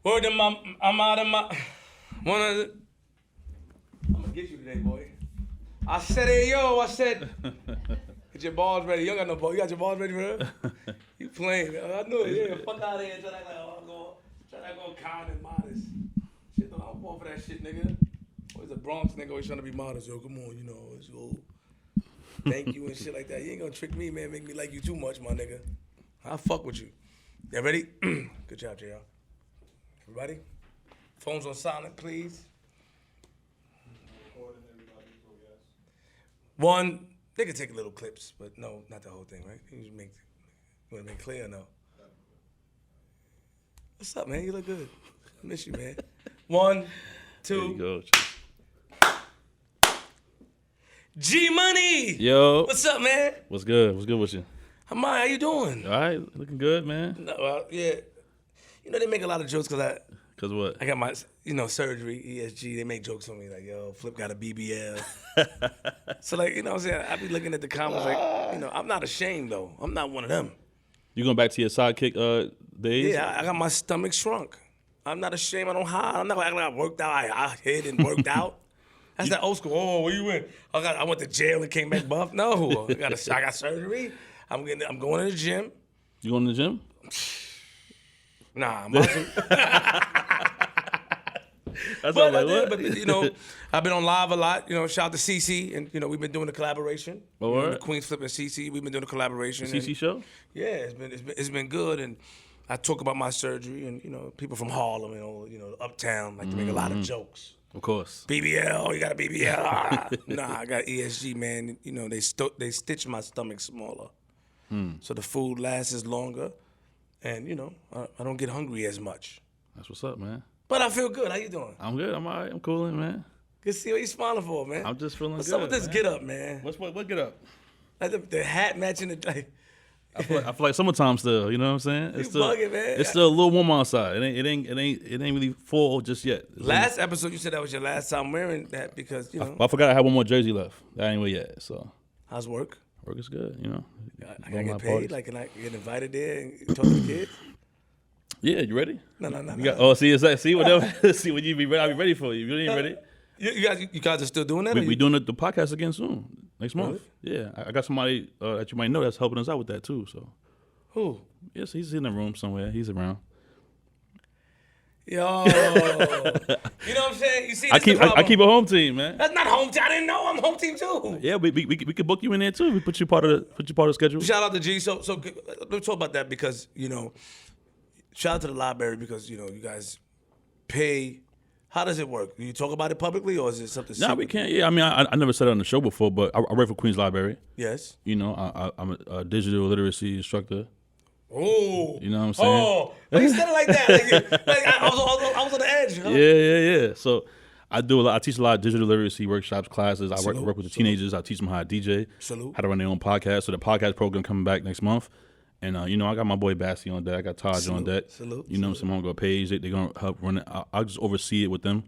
Word to my, I'm out of my. One of the, I'm gonna get you today, boy. I said, hey yo, I said, get your balls ready. You don't got no balls. You got your balls ready for her? You playing? I knew it. Yeah, fuck out of here. Try to go kind and modest. Shit, don't I'm fall for that shit, nigga. Always a Bronx nigga always trying to be modest. Yo, come on, you know, it's old. Thank you and shit like that. You ain't gonna trick me, man. Make me like you too much, my nigga. I'll fuck with you. You ready? Good job, JR. Everybody? Phones on silent, please. One, they can take little clips, but no, not the whole thing, right? You want to make clear or no? What's up, man? You look good. I miss you, man. 1, 2. There you go. G-Money! Yo. What's up, man? What's good? What's good with you? How you doing? All right, looking good, man. No, yeah. You know, they make a lot of jokes because Cause what? I got my, surgery, ESG. They make jokes on me like, yo, Flip got a BBL. So, like, you know what I'm saying? I be looking at the comments like, I'm not ashamed, though. I'm not one of them. You going back to your sidekick days? Yeah, I got my stomach shrunk. I'm not ashamed. I don't hide. I'm not acting like I worked out. I hid and worked out. That's that old school. Oh, where you went? I went to jail and came back buff. No, I got surgery. I'm going to the gym. You going to the gym? Nah, I'm out That's but, all like, but I've been on live a lot. Shout out to CC, and we've been doing the collaboration. Queens Flip and CC, we've been doing the collaboration. The CC show? Yeah, it's been good, and I talk about my surgery, and people from Harlem, uptown like to make a lot of jokes. Of course. BBL, you got a BBL. Nah, I got ESG, man. They stitched my stomach smaller, so the food lasts longer, and I don't get hungry as much. That's what's up, man. But I feel good. How you doing? I'm good. I'm all right. I'm cooling, man. Good to see what you smiling for, man. I'm just feeling What's good. up with this get up, man? What get up? Like the hat matching the like. I feel like summertime still. You know what I'm saying? You bugging, man. It's still a little warm outside. It ain't really fall just yet. Last episode, you said that was your last time wearing that because I forgot I had one more jersey left. That ain't wear yet. So how's work? Work is good. I gotta get paid. Parties. Like, can I get invited there and talk to the kids? Yeah, you ready? No. See whatever. See when you be ready. I'll be ready for you. You ain't ready? You guys are still doing that? We doing the podcast again soon, next month. Really? Yeah, I got somebody that you might know that's helping us out with that too. So who? Yes, he's in the room somewhere. He's around. Yo, you know what I'm saying? You see, I keep a home team, man. That's not home team. I didn't know I'm home team too. Yeah, we could book you in there too. We put you part of the schedule. Shout out to G. So let's talk about that because shout out to the library because you guys pay. How does it work? Do you talk about it publicly or is it something? No, we can't. Yeah, I mean, I never said it on the show before, but I work for Queens Library. Yes. I'm a digital literacy instructor. Oh. You know what I'm saying? Oh, you said it like that. Like I was on the edge. Huh? Yeah. So I teach a lot of digital literacy workshops, classes. I work with the teenagers. I teach them how to DJ, how to run their own podcast. So the podcast program coming back next month. And, I got my boy Bassie on deck. I got Taj on deck. Simone got Paige. They're going to help run it. I'll just oversee it with them.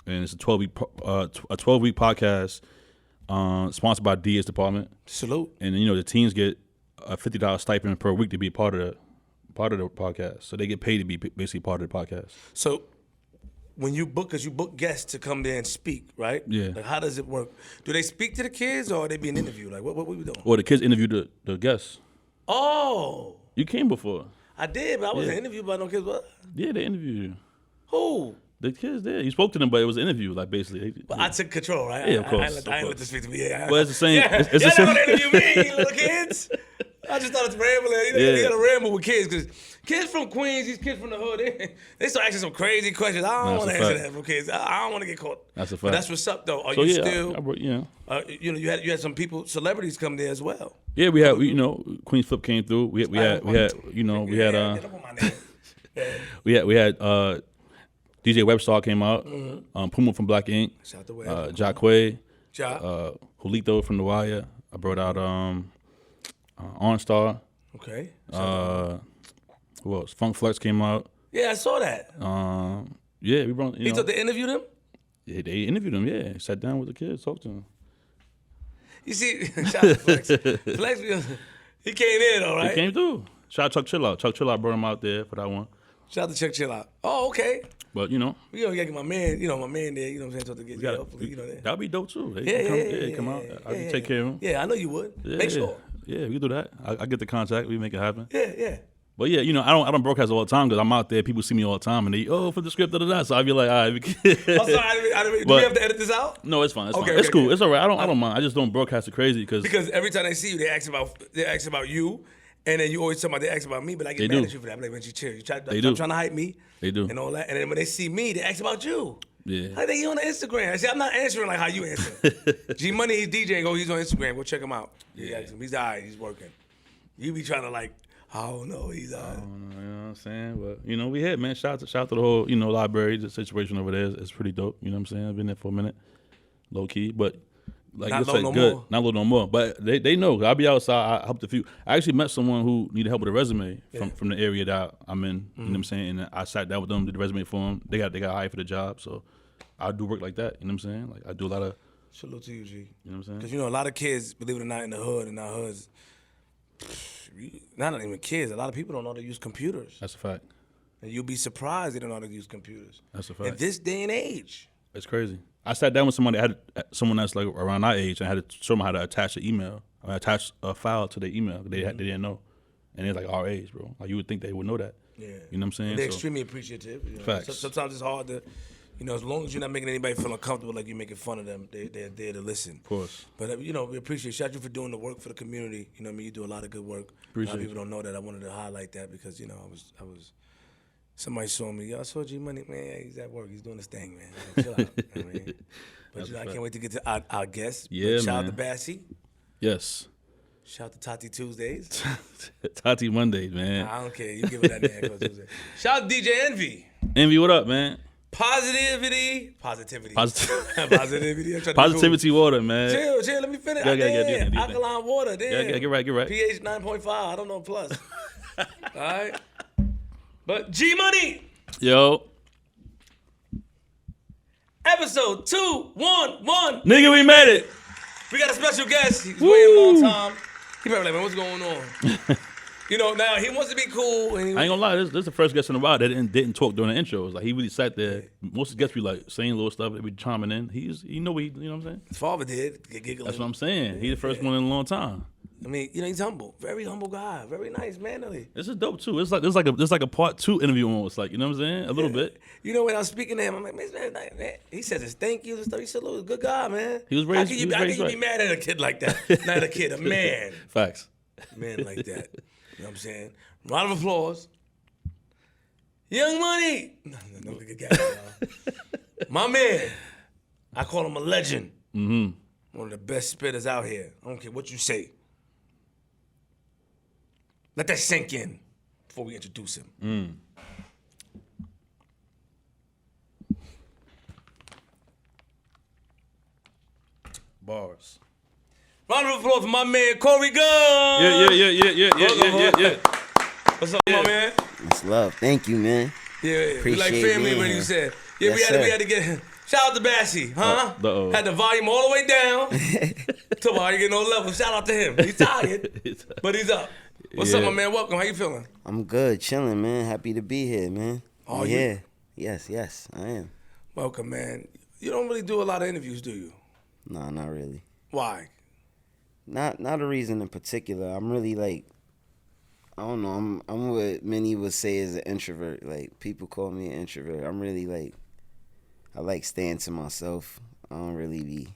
And it's a 12-week podcast sponsored by DA's department. Salute. And, the teens get a $50 stipend per week to be part of the podcast. So they get paid to be basically part of the podcast. So when you book, because you book guests to come there and speak, right? Yeah. Like, how does it work? Do they speak to the kids or are they being interviewed? Like, what we doing? Well, the kids interview the guests. Oh. You came before. I did, but I wasn't interviewed by no kids. What? Yeah, they interviewed you. Who? The kids there. You spoke to them, but it was an interview, like basically. But I took control, right? Yeah, of course. I ain't let them speak to me. Yeah. Well, it's the same. Yeah. It's the same. Y'all never interview me, you little kids. I just thought it's rambling. You gotta ramble with kids because kids from Queens, these kids from the hood, they start asking some crazy questions. I don't want to answer that from kids. I don't want to get caught. That's a fact. But that's what's up, though. Are so, you yeah, still? You had some people, celebrities come there as well. Yeah, we had Queens Flip came through. We had DJ Webstar came out. Puma from Black Ink. Shout out to Web. Jacquay. Julito from The Wire. I brought out OnStar. Okay. Who else? Funk Flex came out. Yeah, I saw that. Yeah, we brought. He thought they interviewed him. Yeah, they interviewed him. Yeah, sat down with the kids, talked to him. You see, shout out to Flex. Flex, he came in though, right? He came through. Shout out Chuck Chill Out. Chuck Chill Out brought him out there for that one. Shout out to Chuck Chill Out. Oh, okay. But you know, You gotta get my man there, you know what I'm saying, so to get hopefully, you know that. That'd be dope too. Come out. I can take care of him. Yeah, I know you would. Make sure. Yeah, we can do that. I get the contact. We make it happen. Yeah. But yeah, you know, I don't broadcast all the time because I'm out there. People see me all the time and they for the script da. So I be like, all right. I'm sorry, I didn't, do we have to edit this out? No, it's fine. It's fine. It's cool. Okay. It's all right. I don't mind. I just don't broadcast it crazy because every time they see you, they ask about you. And then you always talk about they ask about me, but I get mad at you for that. I'm like, man, you chill. You trying to hype me. They do. And all that. And then when they see me, they ask about you. Yeah. How they get on the Instagram? I say, I'm not answering like how you answer. G Money, he's DJ. He's on Instagram. Go check him out. Yeah. He's all right. He's working. You be trying to like, I don't know. He's all right. I don't know, you know what I'm saying? But, you know, we had, man. Shout out to the whole, you know, library. The situation over there is pretty dope. You know what I'm saying? I've been there for a minute. Low key. But. Like not low said, no good. more. Not low no more. But they know. I'll be outside. I helped a few. I actually met someone who needed help with a resume from the area that I'm in. You know what I'm saying? And I sat down with them, did the resume for them. They got hired for the job. So I do work like that. You know what I'm saying? Like I do a lot of. Salute to you, G. You know what I'm saying? Because you know a lot of kids, believe it or not, in the hood, in our hoods, not even kids. A lot of people don't know how to use computers. That's a fact. And you'll be surprised they don't know how to use computers. That's a fact. In this day and age. It's crazy. I sat down with someone that's like around our age and I had to show them how to attach an email, or attach a file to their email. They didn't know, and they're like our age, bro. Like you would think they would know that. Yeah. You know what I'm saying? And they're extremely appreciative. You know? Facts. Sometimes it's hard to, you know, as long as you're not making anybody feel uncomfortable, like you're making fun of them, they're there to listen. Of course. But you know, we appreciate. Shout you for doing the work for the community. You know, what I mean, you do a lot of good work. Appreciate. A lot of people don't know that. I wanted to highlight that because you know I was. Somebody saw me. Yo, I saw G Money, man. He's at work. He's doing his thing, man. Like, chill out. You know what I mean? But you know, I can't wait to get to our guests. Yeah, shout man. out to Bassy. Yes. Shout out to Tati Tuesdays. Tati Mondays, man. I don't care. You give it that name. Shout out to DJ Envy. Envy, what up, man? Positivity. Positivity. Positivity water, man. Chill. Let me finish. Alkaline water. Damn. Yeah, get right. pH 9.5. I don't know plus. All right. But G Money. Yo. Episode 211. Nigga, we made it. We got a special guest. He's waiting a long time. He probably like, man, what's going on? You know, now he wants to be cool. And I ain't gonna lie, this is the first guest in a while that didn't talk during the intro. It's like he really sat there. Most of the guests be like saying little stuff, they be chiming in. You know what I'm saying? His father did. Giggling. That's what I'm saying. He's the first one in a long time. I mean, you know, he's humble, very humble guy, very nice, manly. This is dope too. It's like a part 2 interview almost, like, you know what I'm saying? A little bit. You know, when I was speaking to him, I'm like, man, he says his thank you and stuff. He said, "Look, good guy, man." He was raised. How can you be mad at a kid like that? Not a kid, a man. Facts. Man like that. You know what I'm saying? Round of applause. Young Money. No good guy. My man. I call him a legend. Mm-hmm. One of the best spitters out here. I don't care what you say. Let that sink in before we introduce him. Bars. Round of applause for my man, Cory Gunz. Yeah. What's up, my man? It's love. Thank you, man. Yeah, we like family when you said. Yeah, yes, we had to get him. Shout out to Bassy, huh? Uh-oh. Had the volume all the way down. Till I didn't get no level. Shout out to him. He's tired, but he's up. What's up, my man? Welcome. How you feeling? I'm good, chilling, man. Happy to be here, man. Oh, yeah. Yes, I am. Welcome, man. You don't really do a lot of interviews, do you? No, not really. Why? Not a reason in particular. I'm really like, I don't know. I'm what many would say is an introvert. Like, people call me an introvert. I'm really like, I like staying to myself. I don't really be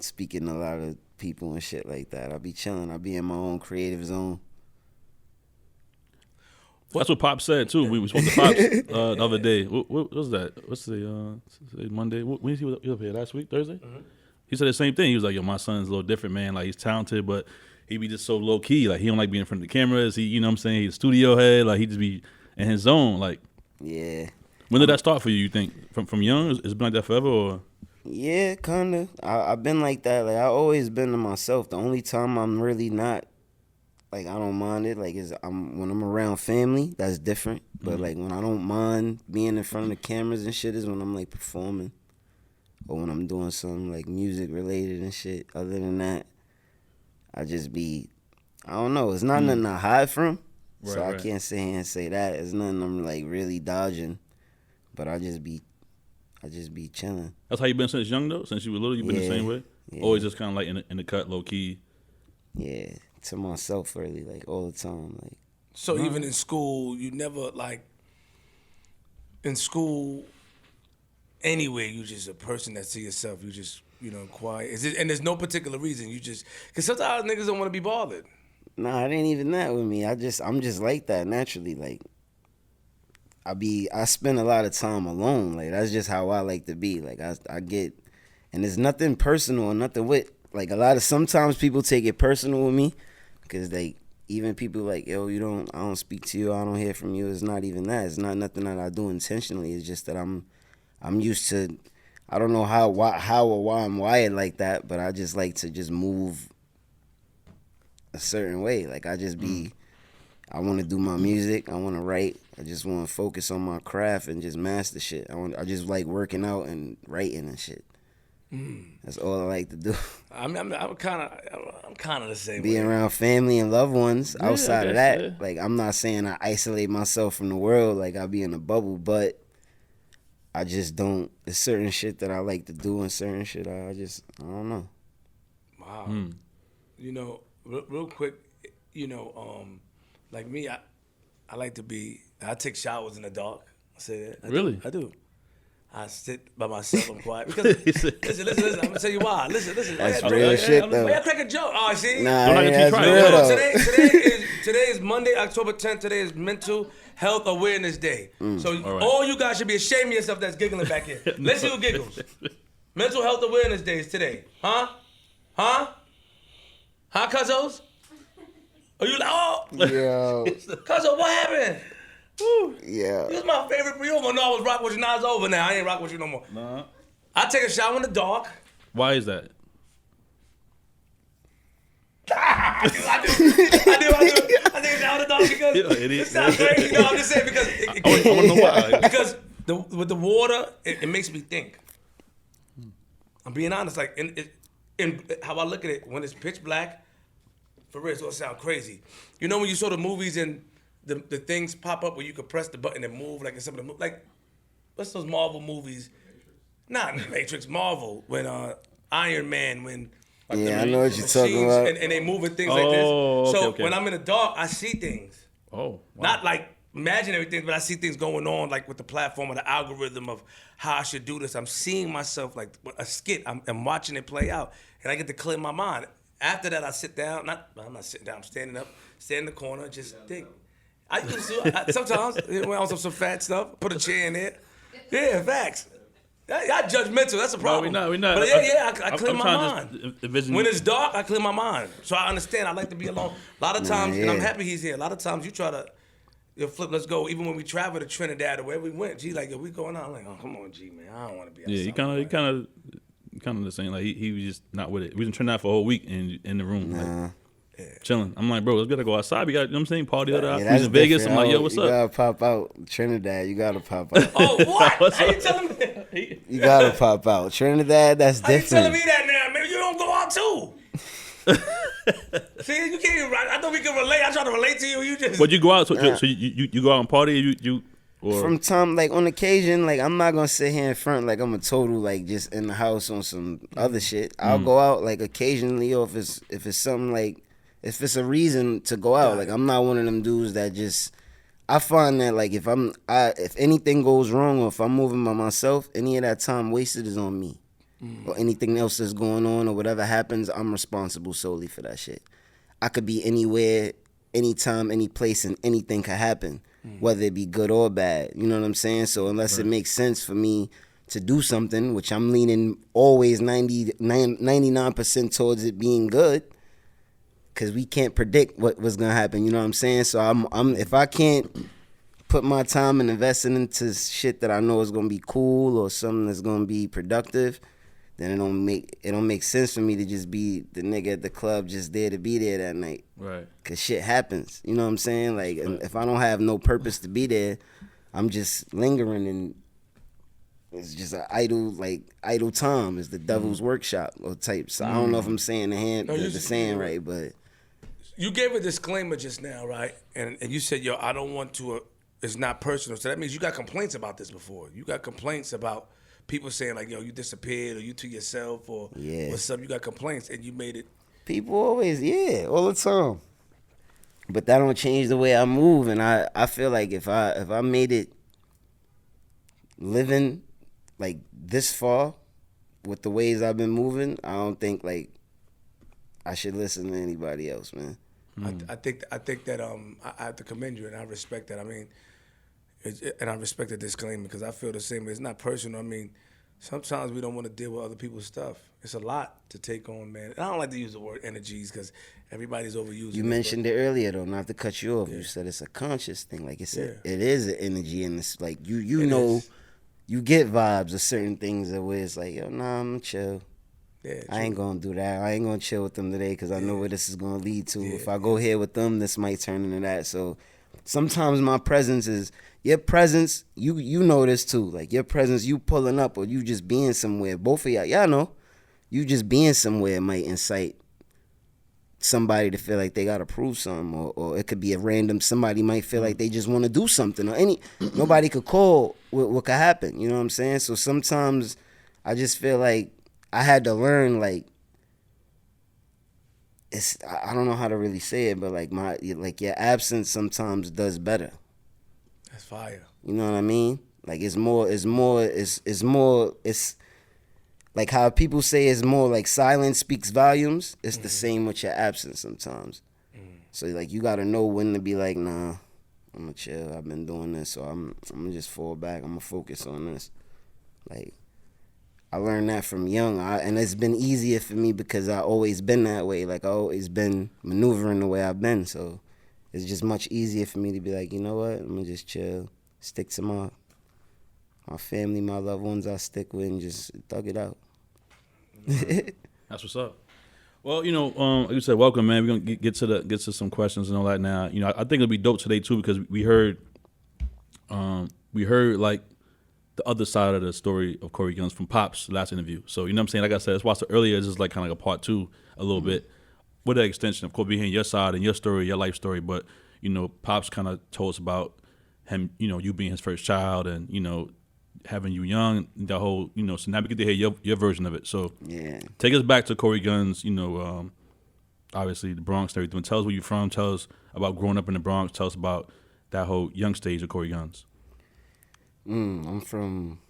speaking to a lot of people and shit like that. I be chilling. I be in my own creative zone. That's what Pop said too. We spoke to Pops the other day. What was that? What's the Monday? When he was up here last week, Thursday? Mm-hmm. He said the same thing. He was like, "Yo, my son's a little different, man. Like, he's talented, but he be just so low key. Like, he don't like being in front of the cameras. He, you know what I'm saying? He's a studio head. Like, he just be in his zone. Like, yeah. When did that start for you? You think from young? It's been like that forever, or? Yeah, kinda. I've been like that. Like, I always been to myself. The only time I'm really not, like, I don't mind it, like, is when I'm around family. That's different. But like, when I don't mind being in front of the cameras and shit is when I'm like performing, or when I'm doing something like music related and shit. Other than that, I just be, I don't know. It's not nothing I hide from. So I can't sit here and say that. It's nothing I'm like really dodging, but I just be chilling. That's how you been since young though. Since you were little, you been the same way. Yeah. Always just kind of like in the cut, low key. Yeah, to myself really, like all the time, like. So even in school, you never like. In school, anywhere, you just a person that see yourself. You just quiet. And there's no particular reason. You just because sometimes niggas don't want to be bothered. Nah, it ain't even that with me. I'm just like that naturally. Like I spend a lot of time alone. Like that's just how I like to be. Like I get, and there's nothing personal or nothing with. Like sometimes people take it personal with me, because like even people like, yo, I don't speak to you, I don't hear from you. It's not even that. It's not nothing that I do intentionally. It's just that I'm used to. I don't know how or why I'm wired like that, but I just like to just move a certain way. Like I just be, I want to do my music. I want to write. I just want to focus on my craft and just master shit. I just like working out and writing and shit. That's all I like to do. I'm kind of the same. Being around family and loved ones. Outside of that, like I'm not saying I isolate myself from the world. Like I be in a bubble, but I just don't. There's certain shit that I like to do and certain shit I don't know. Wow. Real quick, like me, I like to be. I take showers in the dark. I say that. I do. I sit by myself. I'm quiet because listen. I'm gonna tell you why. Listen. That's real shit though. I crack a joke. Oh, see. Nah, that's real though. Today is Monday, October 10th. Today is Mental Health Awareness Day. So all you guys should be ashamed of yourself that's giggling back here. Let's see who giggles. Mental Health Awareness Day is today. Huh, cuzzos? Are you like, oh? Yo. Cuzzo, what happened? Woo. Yeah. This is my favorite. You don't know I was rocking with you. Now it's over now. I ain't rocking with you no more. Nah. I take a shower in the dark. Why is that? I take a shower in the dark because it sounds crazy. No, I'm just saying because I want to know why. Because with the water, it makes me think. I'm being honest. Like in how I look at it, when it's pitch black, for real, it's gonna sound crazy. You know when you saw the movies and the things pop up where you could press the button and move, like in some of the like, what's those Marvel movies? Not Matrix, Marvel. When Iron Man, when I know what you're talking about. And they moving things like this. So okay. when I'm in the dark, I see things. Oh, wow. Not like imaginary things, but I see things going on, like with the platform or the algorithm of how I should do this. I'm seeing myself like a skit. I'm watching it play out, and I get to clear my mind. After that, I sit down. I'm not sitting down. I'm standing up, stand in the corner, just think. I used to sometimes when I was on some fat stuff, put a chair in there. Yeah, facts. Y'all judgmental. That's a problem. No, we're not. But I clear my mind. When it's dark, I clear my mind. So I understand. I like to be alone. A lot of times, and I'm happy he's here. A lot of times you try to, Flip, let's go. Even when we travel to Trinidad or wherever we went, G, like, we going out. I'm like, oh, come on, G, man. I don't want to be outside. Yeah, he kind of the same. Like he was just not with it. We was in Trinidad for a whole week in the room. Like, chilling. I'm like, bro, let's gotta go outside. We got, you know what I'm saying, party other we was in Vegas. I'm like, yo, what's up? You gotta pop out. Trinidad, you gotta pop out. Oh, what? How you telling me? You gotta pop out. Trinidad, that's different. How you telling me that now? Maybe you don't go out too. See, you can't even, I thought we could relate. I try to relate to you. You just. But you go out, so you go out and party, or from time, like on occasion, like I'm not gonna sit here in front like I'm a total like just in the house on some other shit. I'll go out like occasionally, or if it's something like, if it's a reason to go out. Like I'm not one of them dudes that just. I find that like if anything goes wrong or if I'm moving by myself, any of that time wasted is on me. Or anything else that's going on or whatever happens, I'm responsible solely for that shit. I could be anywhere, anytime, any place, and anything could happen, whether it be good or bad. You know what I'm saying? So unless it makes sense for me to do something, which I'm leaning always 99% towards it being good, because we can't predict what's gonna happen. You know what I'm saying? So I'm if I can't put my time and invest it into shit that I know is gonna be cool or something that's gonna be productive, then it don't make sense for me to just be the nigga at the club just there to be there that night. Right. Cause shit happens. You know what I'm saying? Like if I don't have no purpose to be there, I'm just lingering and it's just an idle time. It's the devil's workshop or type. So I don't know if I'm saying the saying right, but You gave a disclaimer just now, right? And you said, yo, I don't want to, it's not personal. So that means you got complaints about this before. You got complaints about people saying like, yo, you disappeared or you to yourself or what's up. You got complaints and you made it. People always, all the time. But that don't change the way I move. And I feel like if I made it living like this far with the ways I've been moving, I don't think like I should listen to anybody else, man. I think that I have to commend you, and I respect that. I mean, and I respect the disclaimer because I feel the same. It's not personal. I mean, sometimes we don't want to deal with other people's stuff. It's a lot to take on, man. And I don't like to use the word energies because everybody's overusing. You mentioned it earlier though, not to cut you off. Yeah. You said it's a conscious thing. Like it is an energy, and it's like you know, is. You get vibes of certain things that where it's like, yo, nah, I'm chill. Yeah, I ain't gonna do that. I ain't gonna chill with them today because I know where this is gonna lead to. If I go here with them, this might turn into that. So sometimes my presence is your presence. You know this too. Like your presence, you pulling up or you just being somewhere. Both of y'all know, you just being somewhere might incite somebody to feel like they gotta prove something, or it could be a random. Somebody might feel like they just want to do something, or nobody could call what could happen. You know what I'm saying? So sometimes I just feel like I had to learn, like, I don't know how to really say it, but like your absence sometimes does better. That's fire. You know what I mean? Like it's like how people say it's more like silence speaks volumes. It's the same with your absence sometimes. So like you gotta know when to be like, nah, I'm gonna chill. I've been doing this, so I'm gonna just fall back. I'm gonna focus on this. Like, I learned that from young, and it's been easier for me because I always been that way. Like I always been maneuvering the way I've been, so it's just much easier for me to be like, you know what, I'm gonna just chill, stick to my family, my loved ones I stick with, and just thug it out. That's what's up. Well, you know, like you said, welcome, man. We're gonna get to some questions and all that now. You know, I think it'll be dope today too because we heard like the other side of the story of Cory Gunz from Pop's last interview. So, you know what I'm saying? Like I said, I watched it earlier. It's just like kind of like a part two a little bit with the extension. Of course, we hearing your side and your story, your life story. But, you know, Pop's kind of told us about him, you know, you being his first child and, you know, having you young, the whole, you know, so now we get to hear your version of it. So take us back to Cory Gunz, you know, obviously the Bronx and everything. Tell us where you're from. Tell us about growing up in the Bronx. Tell us about that whole young stage of Cory Gunz. I'm from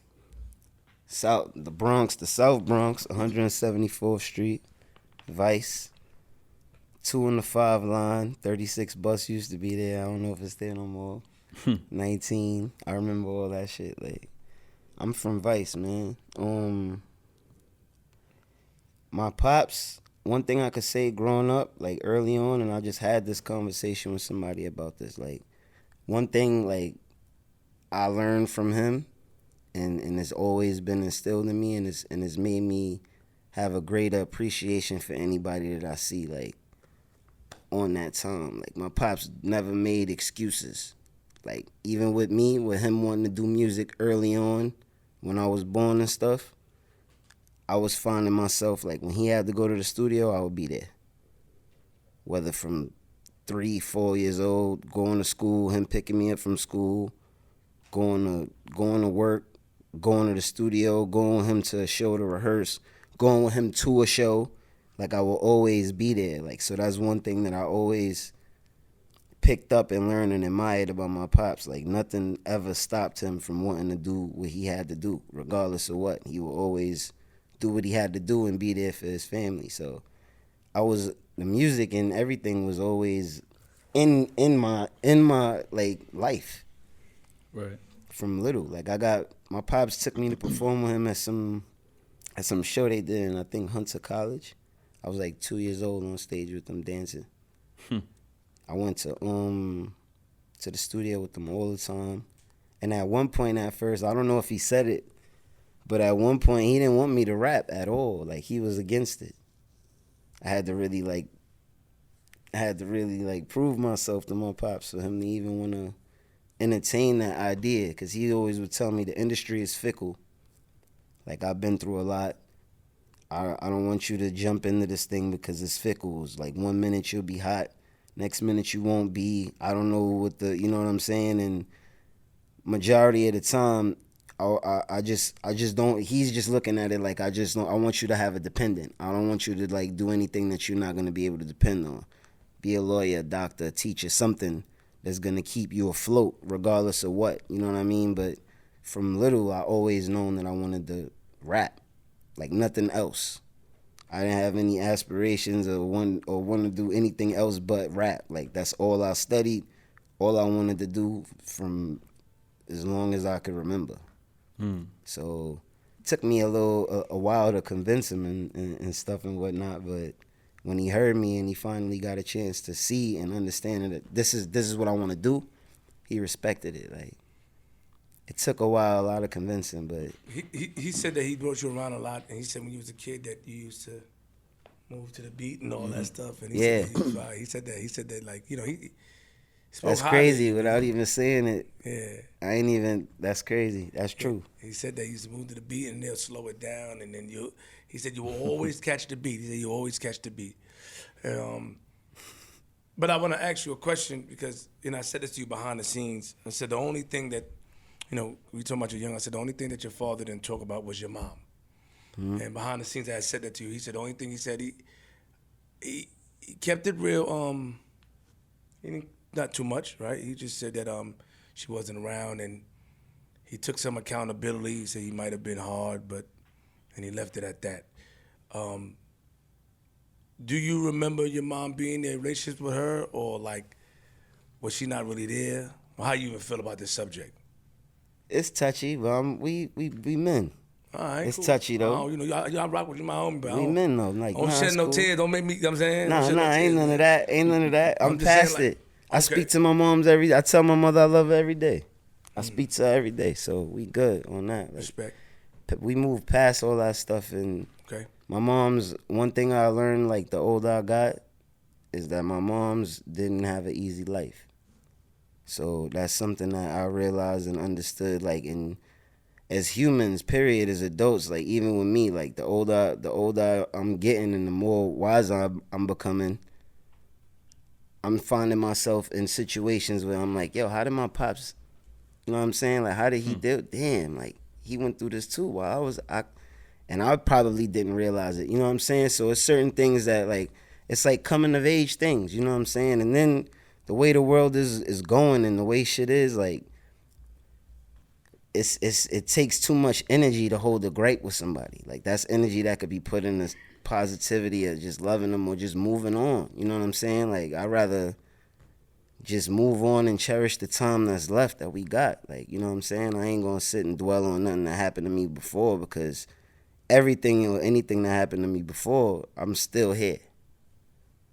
the Bronx, the South Bronx, 174th Street, Vice, 2 on the 5 line, 36 bus used to be there. I don't know if it's there no more. 19, I remember all that shit. Like, I'm from Vice, man. My pops, one thing I could say growing up, like early on, and I just had this conversation with somebody about this. Like, one thing, like, I learned from him, and it's always been instilled in me, and it's made me have a greater appreciation for anybody that I see, like, on that time. Like, my pops never made excuses. Like, even with me, with him wanting to do music early on, when I was born and stuff, I was finding myself, like, when he had to go to the studio, I would be there. Whether from 3, 4 years old, going to school, him picking me up from school, going to work, going to the studio, going with him to a show to rehearse, going with him to a show. Like, I will always be there. Like, so that's one thing that I always picked up and learned and admired about my pops. Like, nothing ever stopped him from wanting to do what he had to do, regardless of what. He will always do what he had to do and be there for his family. So the music and everything was always in my like life. Right. From little. Like, my pops took me to perform with him at some show they did in, I think, Hunter College. I was like 2 years old on stage with them dancing. I went to the studio with them all the time. And at one point at first, I don't know if he said it, but at one point he didn't want me to rap at all. Like, he was against it. I had to really prove myself to my pops for him to even want to entertain that idea, because he always would tell me the industry is fickle. Like, I've been through a lot. I don't want you to jump into this thing because it's fickle. It's like 1 minute you'll be hot, Next minute you won't be. I don't know what you know what I'm saying? And majority of the time, I just don't. He's just looking at it like I want you to have a dependent. I don't want you to like do anything that you're not gonna be able to depend on. Be a lawyer, a doctor, a teacher, something that's gonna keep you afloat regardless of what. You know what I mean? But from little, I always known that I wanted to rap, like nothing else. I didn't have any aspirations or want to do anything else but rap. Like that's all I studied, all I wanted to do from as long as I could remember. So it took me a while to convince him and stuff and whatnot. But when he heard me and he finally got a chance to see and understand that this is what I want to do, he respected it. Like it took a lot of convincing, but he said that he brought you around a lot, and he said when you was a kid that you used to move to the beat and all that stuff. And he said that like he spoke that's highly. crazy without even saying it. Yeah, that's crazy. That's true. He said that he used to move to the beat and they'll slow it down, and then he said you will always catch the beat. He said you always catch the beat. But I want to ask you a question because I said this to you behind the scenes. I said the only thing that we talking about you young. I said the only thing that your father didn't talk about was your mom. And behind the scenes, I had said that to you. He said the only thing he said he kept it real. Not too much, right? He just said that she wasn't around, and he took some accountability. He said he might have been hard, and he left it at that. Do you remember your mom being in a relationship with her, or like was she not really there? Or how you even feel about this subject? It's touchy, but we men. All right, it's cool. touchy though. Y'all rock with you, my homie, but we men though. Like, don't shed no tears. Don't make me. You know what I'm saying. Nah, ain't none of that. Ain't none of that. I'm past saying, it. I speak to my moms I tell my mother I love her every day. I speak to her every day, so we good on that. Like, respect. We move past all that stuff, and my mom's, one thing I learned, like the older I got, is that my mom's didn't have an easy life. So that's something that I realized and understood, like as humans, period, as adults, like even with me, like the older I'm getting and the more wiser I'm becoming, I'm finding myself in situations where I'm like, yo, how did my pops, you know what I'm saying? Like, how did he do? Damn, like he went through this too while and I probably didn't realize it, you know what I'm saying? So it's certain things that like, it's like coming of age things, you know what I'm saying? And then the way the world is going and the way shit is, like, it takes too much energy to hold a gripe with somebody. Like that's energy that could be put in this positivity of just loving them or just moving on. You know what I'm saying? Like I'd rather just move on and cherish the time that's left that we got. Like, you know what I'm saying? I ain't gonna sit and dwell on nothing that happened to me before, because everything or anything that happened to me before, I'm still here.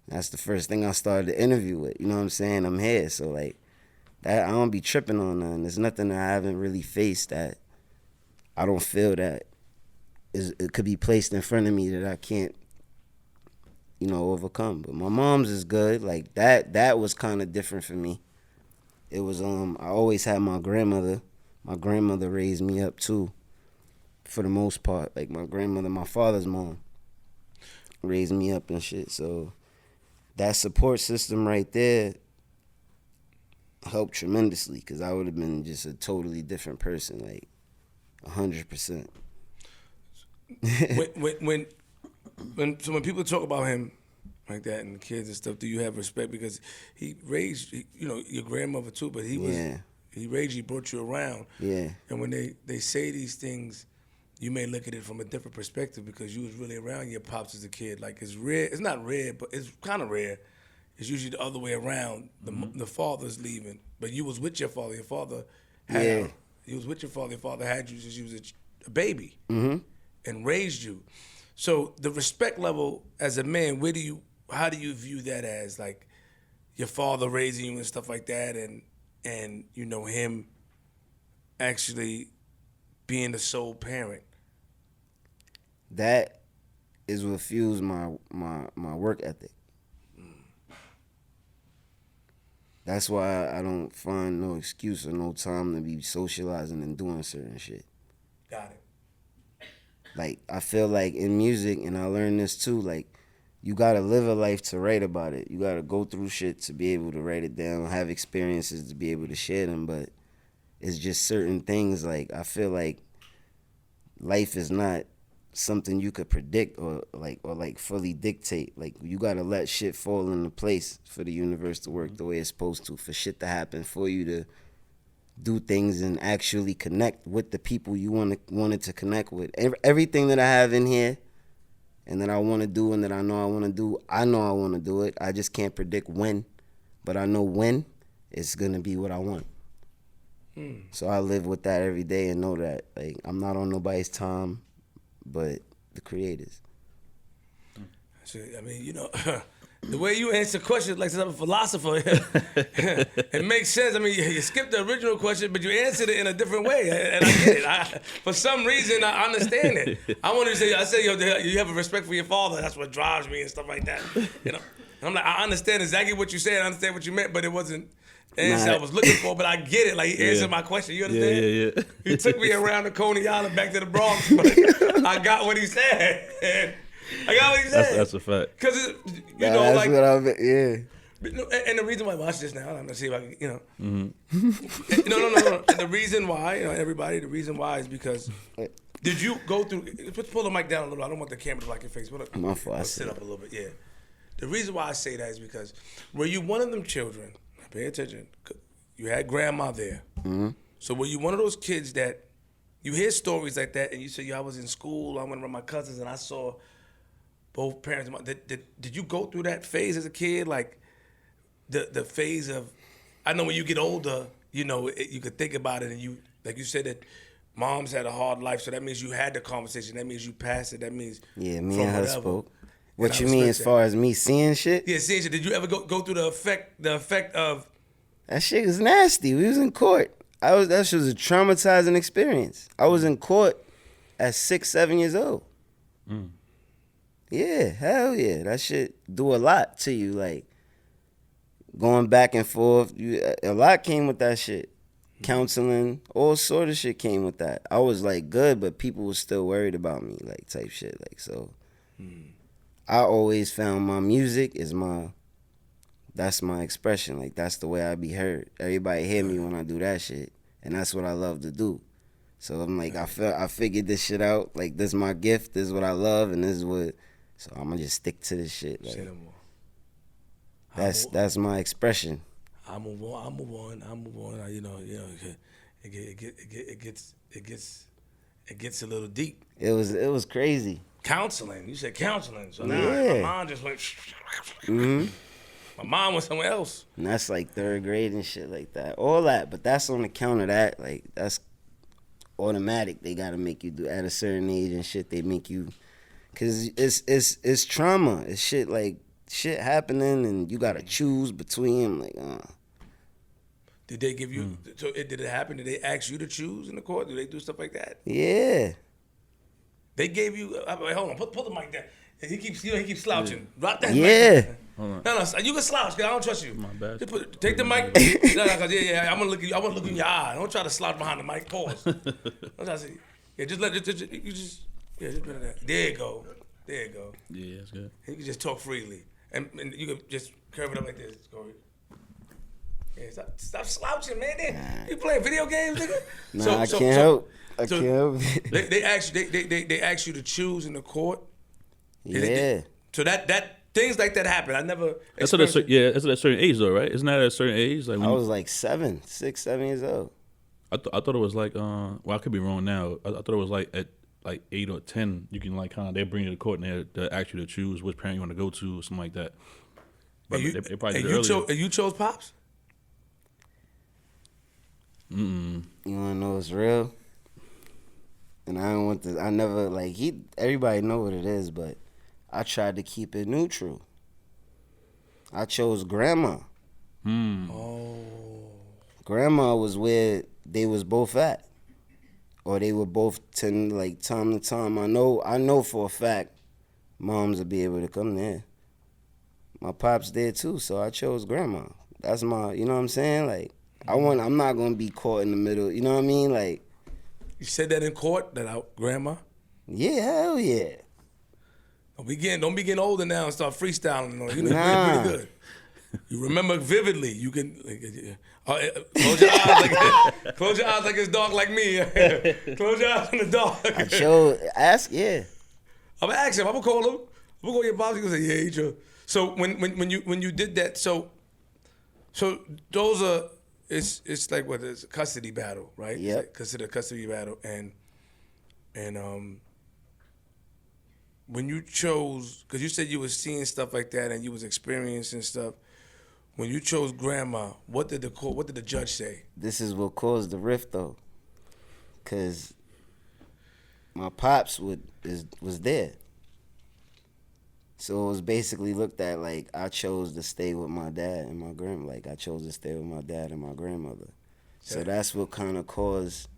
That's the first thing I started the interview with. You know what I'm saying? I'm here. So like that, I don't be tripping on nothing. There's nothing that I haven't really faced that I don't feel that it could be placed in front of me that I can't, overcome. But my mom's is good. Like that was kind of different for me. It was I always had my grandmother. My grandmother raised me up too, for the most part. Like my grandmother, my father's mom, raised me up and shit. So that support system right there helped tremendously, because I would have been just a totally different person, like 100%. when people talk about him like that and the kids and stuff, do you have respect? Because he raised your grandmother too, but he raised you, brought you around. Yeah. And when they say these things, you may look at it from a different perspective because you was really around your pops as a kid. Like it's rare. It's not rare, but it's kind of rare. It's usually the other way around. The father's leaving, but you was with your father. Your father had you was with your father. Your father had you since you was a baby and raised you. So the respect level as a man, how do you view that as, like your father raising you and stuff like that, and him actually being the sole parent? That is what fuels my work ethic. That's why I don't find no excuse or no time to be socializing and doing certain shit. Got it. Like, I feel like in music, and I learned this too, like, you gotta live a life to write about it. You gotta go through shit to be able to write it down, have experiences to be able to share them. But it's just certain things, like, I feel like life is not something you could predict or fully dictate. Like, you gotta let shit fall into place for the universe to work the way it's supposed to, for shit to happen, for you to do things and actually connect with the people you wanted to connect with. Everything that I have in here and that I want to do and that I know I want to do, I know I want to do it. I just can't predict when, but I know when it's going to be what I want. So I live with that every day and know that, like, I'm not on nobody's time but the creators. I mean, you know, the way you answer questions like I'm a philosopher, it makes sense. I mean, you skipped the original question, but you answered it in a different way, and I get it. For some reason, I understand it. I say, yo, you have a respect for your father. That's what drives me and stuff like that. You know, I'm like, I understand exactly what you said. I understand what you meant, but it wasn't the answer I was looking for. But I get it. Like, he answered my question. You understand? Yeah. He took me around the Coney Island back to the Bronx, but I got what he said. I got what he said. That's a fact. Because, you know, that's like, what I mean, yeah. And the reason why I watch this now, I'm gonna see if I can, you know. Mm-hmm. No. And the reason why, you know, everybody, the reason why is because did you go through? Let's pull the mic down a little. I don't want the camera to block your face. My fault. Sit up a little bit. Yeah. The reason why I say that is because were you one of them children? Pay attention. You had grandma there. Mm-hmm. So were you one of those kids that you hear stories like that, and you say, "Yo, I was in school. I went around my cousins, and I saw." Both parents. Did you go through that phase as a kid? Like the phase of, I know when you get older, you know, you could think about it, and you, like you said, that moms had a hard life, so that means you had the conversation. That means you passed it. That means me and her spoke. What you mean as far as me seeing shit? Yeah, seeing shit. Did you ever go through the effect of? That shit was nasty. We was in court. That shit was a traumatizing experience. I was in court at 6, 7 years old. Mm. Yeah, hell yeah. That shit do a lot to you, like going back and forth. A lot came with that shit. Counseling, all sort of shit came with that. I was like good, but people was still worried about me, like type shit. Like, so I always found my music is that's my expression. Like, that's the way I be heard. Everybody hear me when I do that shit, and that's what I love to do. So I'm like, I figured this shit out. Like, this is my gift. This is what I love, and this is what. So I'm gonna just stick to this shit. Like, that's my expression. I move on. You know, it gets a little deep. It was crazy. Counseling. You said counseling. So now my mind just went. Mm-hmm. My mind went somewhere else. And that's like 3rd grade and shit like that. All that, but that's on account of that. Like, that's automatic. They gotta make you do at a certain age and shit. They make you. Cause it's trauma. It's shit happening, and you gotta choose between. Like, Did they give you? So did it happen? Did they ask you to choose in the court? Do they do stuff like that? Yeah. They gave you. Wait, hold on. Pull the mic down. He keeps slouching. Drop that. Yeah. Mic. No, you can slouch. Cause I don't trust you. My bad. Take the mic. No, cause yeah. I'm gonna look at you. I want to look in your eye. Don't try to slouch behind the mic. Pause. Don't try to see. Yeah, Yeah, just better that. There you go. Yeah, that's good. And you can just talk freely. And you can just curve it up like this, Cory. Yeah, stop slouching, man. You playing video games, nigga? Nah, I can't help. I can't help. They ask you to choose in the court. Yeah. So that things like that happen. I never. That's at a certain age, though, right? Isn't that at a certain age? Like, I was like 6, 7 years old. I thought it was like well, I could be wrong now. I thought it was like at like 8 or 10, you can like kind of, they bring you to court and they ask you to choose which parent you want to go to or something like that. But they probably did it earlier. You chose Pops? You wanna know what's real? And I don't want to. I never like everybody know what it is, but I tried to keep it neutral. I chose Grandma. Oh. Grandma was where they was both at. Or they were both time to time. I know for a fact moms will be able to come there. My pops did too, so I chose Grandma. That's my, you know what I'm saying? Like, I'm not gonna be caught in the middle, you know what I mean? Like, you said that in court, Grandma? Yeah, hell yeah. Don't be getting older now and start freestyling. You know, Nah. pretty good. You remember vividly. You can close your eyes close your eyes like it's dark like me. Close your eyes in the dark. I'm gonna ask him. I'm gonna call him. I'm gonna call your boss. He's gonna say, yeah, he true. So when you did that, so those are it's like what is a custody battle, right? Yep. Like consider a custody battle, and when you chose, because you said you was seeing stuff like that and you was experiencing stuff. When you chose grandma, what did the judge say? This is what caused the rift though, cause my pops was there, so it was basically looked at like I chose to stay with my dad and my grandma. Like I chose to stay with my dad and my grandmother, so that's what kind of caused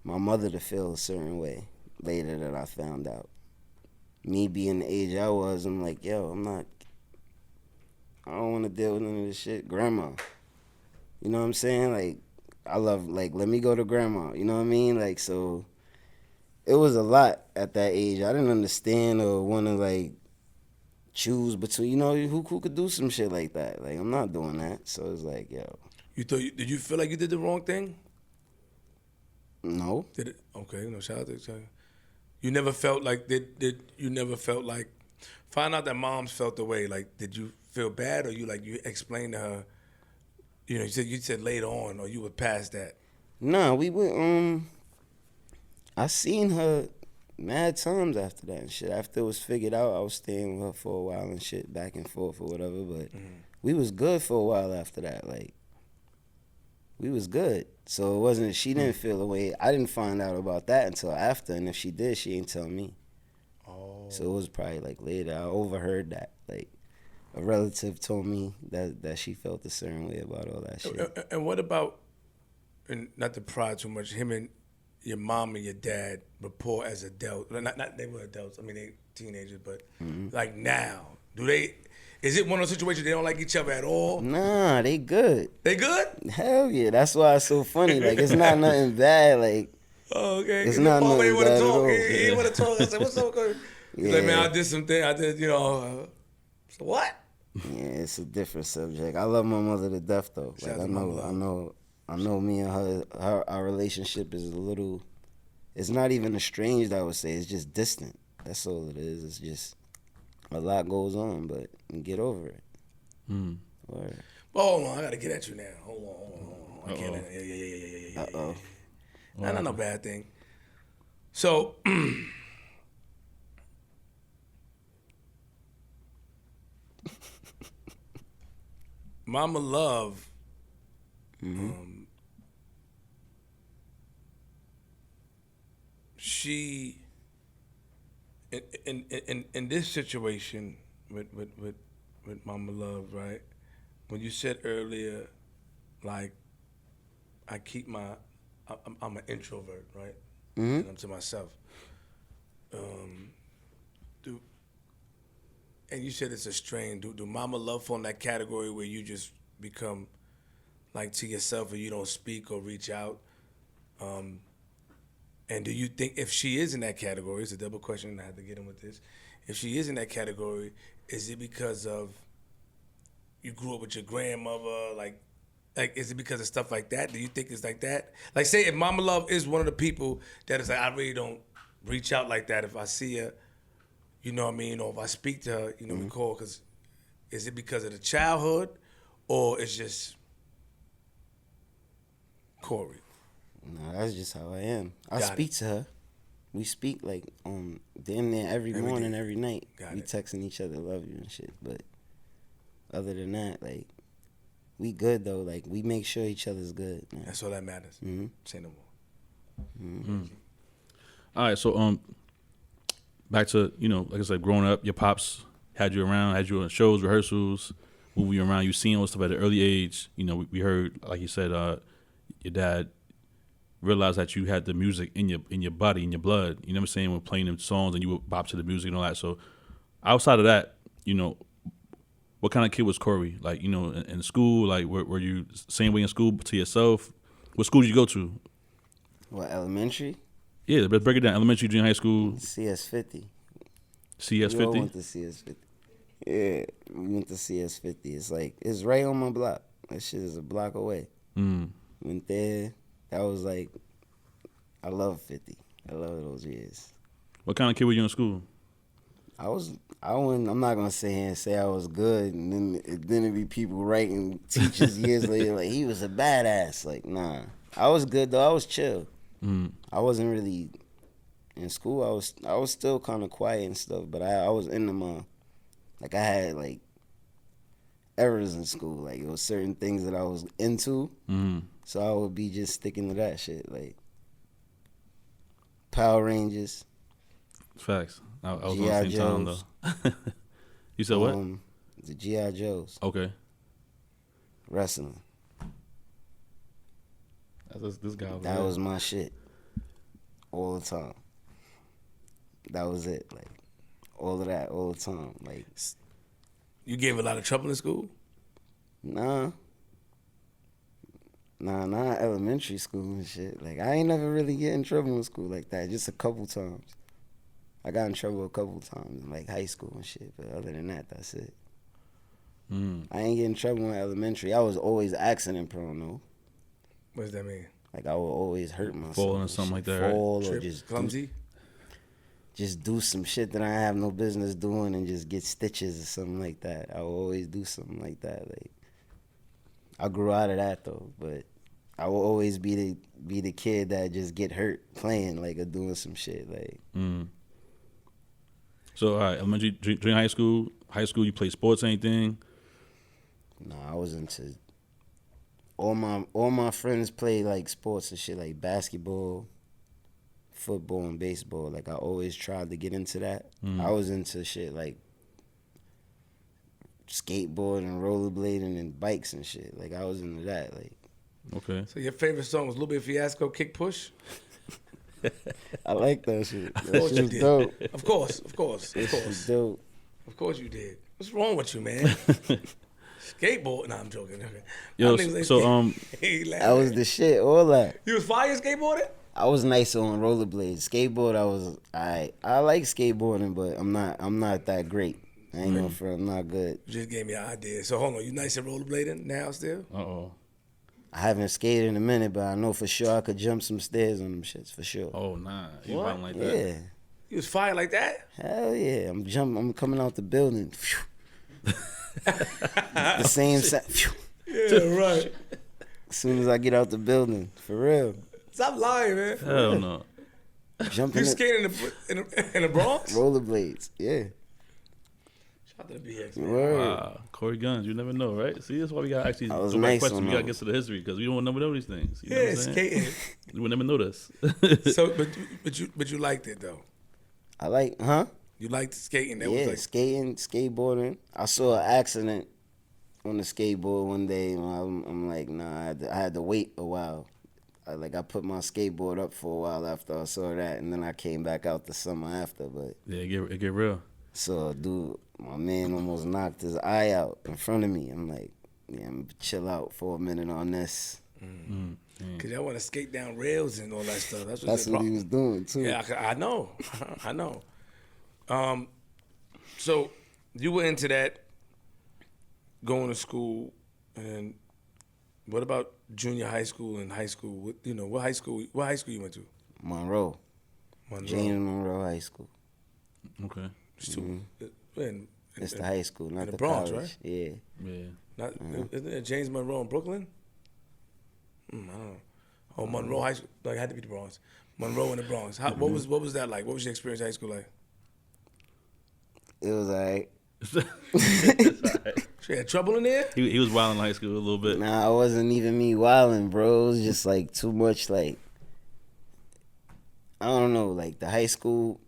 my mother to feel a certain way later that I found out. Me being the age I was, I'm like, yo, I don't want to deal with none of this shit. Grandma. You know what I'm saying? Like, let me go to grandma. You know what I mean? Like, so it was a lot at that age. I didn't understand or want to, like, choose between, who could do some shit like that. Like, I'm not doing that. So it's like, yo. Did you feel like you did the wrong thing? No. Did it? Okay, shout out to each other. You never felt like, find out that moms felt the way, like, did you feel bad, or you explained to her, you said later on, or you were past that? Nah, we went, I seen her mad times after that and shit. After it was figured out, I was staying with her for a while and shit, back and forth or whatever, but we was good for a while after that, like, we was good. So it wasn't, she didn't feel the way, I didn't find out about that until after, and if she did, she ain't tell me. Oh. So it was probably like later, I overheard that, like, a relative told me that she felt a certain way about all that shit. And what about, and not to pry too much, him and your mom and your dad rapport as adults? Not they were adults. I mean, they teenagers, but like now, is it one of those situations they don't like each other at all? Nah, they good. They good? Hell yeah. That's why it's so funny. Like, it's not nothing bad. Like, oh, okay. It's not nothing bad at all. He want to talk. I said, what's up, Cory? He's like, man, I did something. I did, so what? Yeah, it's a different subject. I love my mother to death though. Like I know me and her our relationship is a little, it's not even estranged, I would say. It's just distant. That's all it is. It's just a lot goes on, but get over it. Word. Hold on, I gotta get at you now. Hold on. I can't. Yeah. Uh-oh. Not no bad thing. So Mama Love, she in this situation with Mama Love, right? When you said earlier, like, I'm an introvert, right? And I'm to myself. And you said it's a strain. Do Mama Love fall in that category where you just become like to yourself and you don't speak or reach out? And do you think if she is in that category, it's a double question, I have to get in with this. If she is in that category, is it because of you grew up with your grandmother? Like is it because of stuff like that? Do you think it's like that? Like, say if Mama Love is one of the people that is like, I really don't reach out like that if I see her, you know what I mean? Or if I speak to her, we call, because is it because of the childhood, or it's just Cory? No, that's just how I am. I speak to her. We speak like damn near every morning, every night. We texting each other, love you and shit. But other than that, like, we good though. Like, we make sure each other's good. Man. That's all that matters. Say no more. All right, so back to, like I said, growing up, your pops had you around, had you on shows, rehearsals, moving you around. You seen all this stuff at an early age. We heard, like you said, your dad realized that you had the music in your body, in your blood. You know what I'm saying? When playing them songs and you would bop to the music and all that. So outside of that, what kind of kid was Cory? Like, in school, like, were you same way in school to yourself? What school did you go to? What, elementary? Yeah, let's break it down. Elementary, junior high school. CS 50. CS50? We all went to CS50. Yeah, we went to CS50. It's like, it's right on my block. That shit is a block away. Went there. That was like, I love 50. I love those years. What kind of kid were you in school? I'm not gonna sit here and say I was good, and then it be people writing teachers years later like he was a badass. Like, nah, I was good though. I was chill. I wasn't really in school. I was still kind of quiet and stuff, but I was in the like I had like errors in school. Like it was certain things that I was into, so I would be just sticking to that shit. Like Power Rangers. Facts. I was on the same time though. You said what? The G.I. Joes. Okay. Wrestling. This guy. That was my shit. All the time. That was it. Like all of that, all the time. Like, you gave a lot of trouble in school? Nah, not elementary school and shit. Like I ain't never really get in trouble in school like that. Just a couple times. I got in trouble a couple times in like high school and shit, but other than that, that's it. I ain't get in trouble in elementary. I was always accident prone though. What does that mean? Like I would always hurt myself. Falling or something like that, Fall right? or Trip, just clumsy? Just do some shit that I have no business doing and just get stitches or something like that. I will always do something like that. Like I grew out of that though, but I will always be the kid that just get hurt playing like or doing some shit like. So all right, elementary, during high school, you play sports, anything? No, I was into all my friends played like sports and shit like basketball, football, and baseball. Like I always tried to get into that. I was into shit like skateboarding and rollerblading and bikes and shit. Like I was into that. Like okay. So your favorite song was Little Bit Fiasco, Kick Push? I like that shit. Of That course shit you was did. dope. Of course. That shit was dope. Of course you did. What's wrong with you, man? Skateboard? Nah, I'm joking. Okay. Yo, That was the shit. All that. You was fire skateboarding? I was nice on rollerblades. Skateboard, I like skateboarding, but I'm not that great. I ain't gonna front. I'm not good. You just gave me an idea. So hold on, you nice at rollerblading now still? I haven't skated in a minute, but I know for sure I could jump some stairs on them shits for sure. Oh nah, you What? riding like that? Yeah. You was fire like that? Hell yeah. I'm coming out the building. The same sound. Yeah, right. As soon as I get out the building, for real. Stop lying, man. Hell no. Jumping You skating in the Bronx? rollerblades, yeah. Shout out to the BX, man. Word. Wow, Cory Gunz, you never know, right? See, that's why we gotta actually I was go back nice questions. on We gotta those. get to the history because we don't never know these things. You know Yeah, what I'm saying? skating. You would never know this. So, but you liked it though. I like, You liked skating. That yeah, was like, skating, skateboarding. I saw an accident on the skateboard one day, and I'm like, nah, I had to wait a while. I put my skateboard up for a while after I saw that, and then I came back out the summer after. But yeah, it get real. so a dude, my man almost knocked his eye out in front of me. I'm like, yeah, I'm gonna chill out for a minute on this. cause y'all want to skate down rails and all that stuff. That's what he was doing too. Yeah, I know. I know. So you were into that, going to school, and what about junior high school and high school? What high school you went to? Monroe. James Monroe High School. Okay. It's It's the high school, not the the Bronx, college. right? Yeah. Yeah. Isn't it James Monroe in Brooklyn? I don't know. Oh, Monroe High School. Like, it had to be the Bronx. Monroe in the Bronx. What was that like? What was your experience in high school like? It was alright. You had trouble in there? He was wild in high school a little bit. Nah, it wasn't even me wilding, bro. It was just like too much. Like I don't know. Like the high school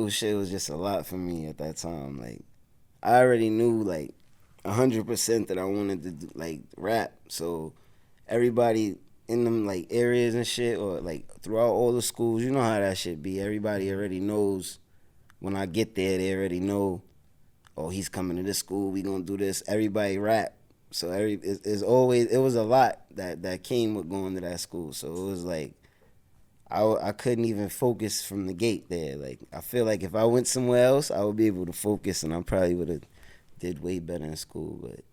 shit was just a lot for me at that time. Like I already knew like 100% that I wanted to do, like rap. So everybody in them like areas and shit, or like throughout all the schools, you know how that shit be. Everybody already knows. When I get there, they already know, oh, he's coming to this school, we gonna do this. Everybody rap. So it was a lot that came with going to that school. So it was like, I couldn't even focus from the gate there. Like, I feel like if I went somewhere else, I would be able to focus, and I probably would have did way better in school. But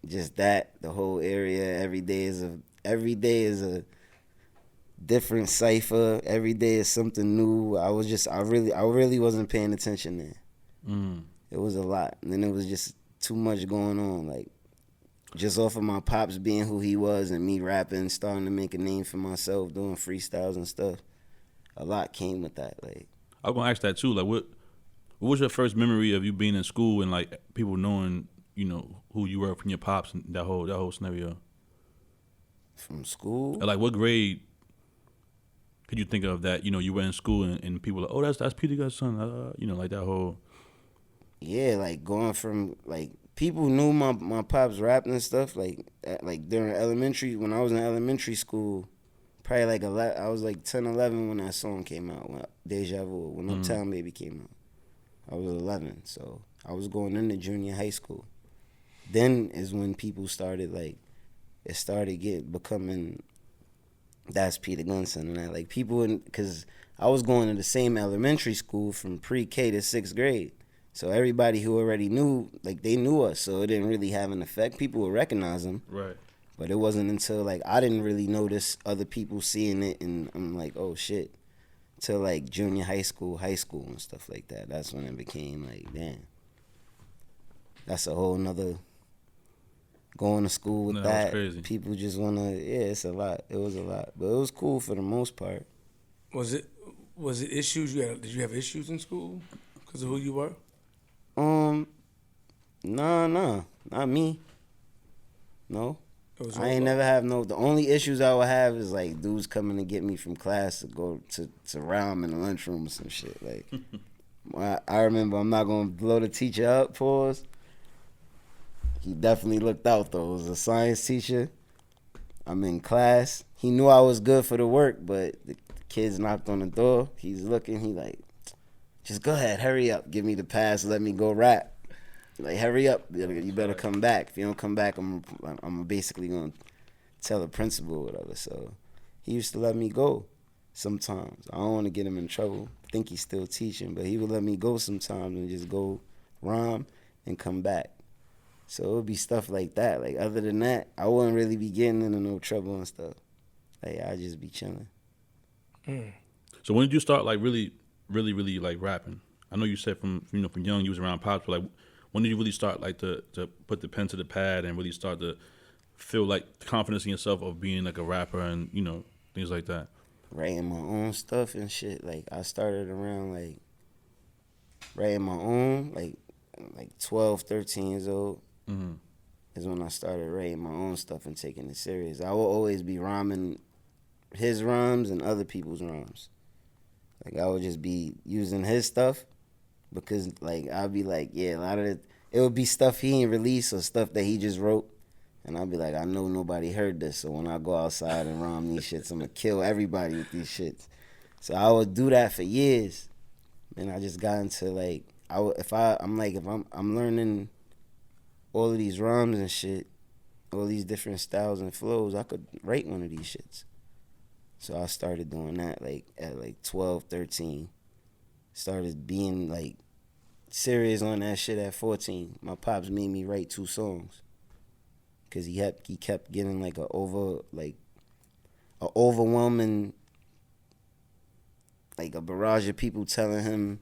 just that, the whole area, every day is a different cipher. Every day is something new. I really wasn't paying attention there. It was a lot, and then it was just too much going on. Like, just off of my pops being who he was and me rapping, starting to make a name for myself, doing freestyles and stuff. A lot came with that. Like, I was gonna ask that too. Like, what was your first memory of you being in school and like people knowing, you know, who you were from your pops and that whole scenario? From school? Like, what grade could you think of that? You know, you were in school and people were like, oh, that's Peter Gunz's son. You know, like that whole. Yeah, like going from like people knew my pops rapping and stuff. Like during elementary, when I was in elementary school. Probably like I was like 10, 11 when that song came out, when Deja Vu, when Uptown Baby came out. I was 11, so I was going into junior high school. Then is when people started like, it started becoming, that's Peter Gunz and that. Like people, because I was going to the same elementary school from pre-K to 6th grade. So everybody who already knew, like they knew us, so it didn't really have an effect. People would recognize them. Right. But it wasn't until, like, I didn't really notice other people seeing it, and I'm like, oh, shit. Till, like, junior high school, and stuff like that. That's when it became, like, damn. That's a whole nother, going to school with that. Crazy. People just want to, it's a lot. It was a lot. But it was cool for the most part. Was it issues did you have issues in school because of who you were? Nah, not me. No. I ain't never have the only issues I would have is like dudes coming to get me from class to go to rhyme in the lunchroom or some shit. Like, I remember, I'm not going to blow the teacher up, pause. He definitely looked out though. It was a science teacher. I'm in class. He knew I was good for the work, but the kids knocked on the door. He's looking, he like, just go ahead, hurry up, give me the pass, let me go rap. Like, hurry up, you better come back. If you don't come back, I'm basically going to tell the principal or whatever. So he used to let me go sometimes. I don't want to get him in trouble. I think he's still teaching, but he would let me go sometimes and just go rhyme and come back. So it would be stuff like that. Like, other than that, I wouldn't really be getting into no trouble and stuff. Like, I'd just be chilling. So when did you start, like, really, like, rapping? I know you said from young you was around pops, but, like, when did you really start, like, to put the pen to the pad and really start to feel, like, confidence in yourself of being, like, a rapper and, you know, things like that? Writing my own stuff and shit. Like, I started around, like, writing my own, like 12, 13 years old. Is when I started writing my own stuff and taking it serious. I will always be rhyming his rhymes and other people's rhymes. Like, I would just be using his stuff. Because, like, I'd be like, yeah, a lot of it would be stuff he ain't released or stuff that he just wrote. And I'd be like, I know nobody heard this, so when I go outside and rhyme these shits, I'm going to kill everybody with these shits. So I would do that for years. And I just got into, like, I'm learning all of these rhymes and shit, all these different styles and flows, I could write one of these shits. So I started doing that, like, at, like, 12, 13. Started being, like, serious on that shit at 14. My pops made me write 2 songs. Because he kept getting, like, a overwhelming, like, a barrage of people telling him,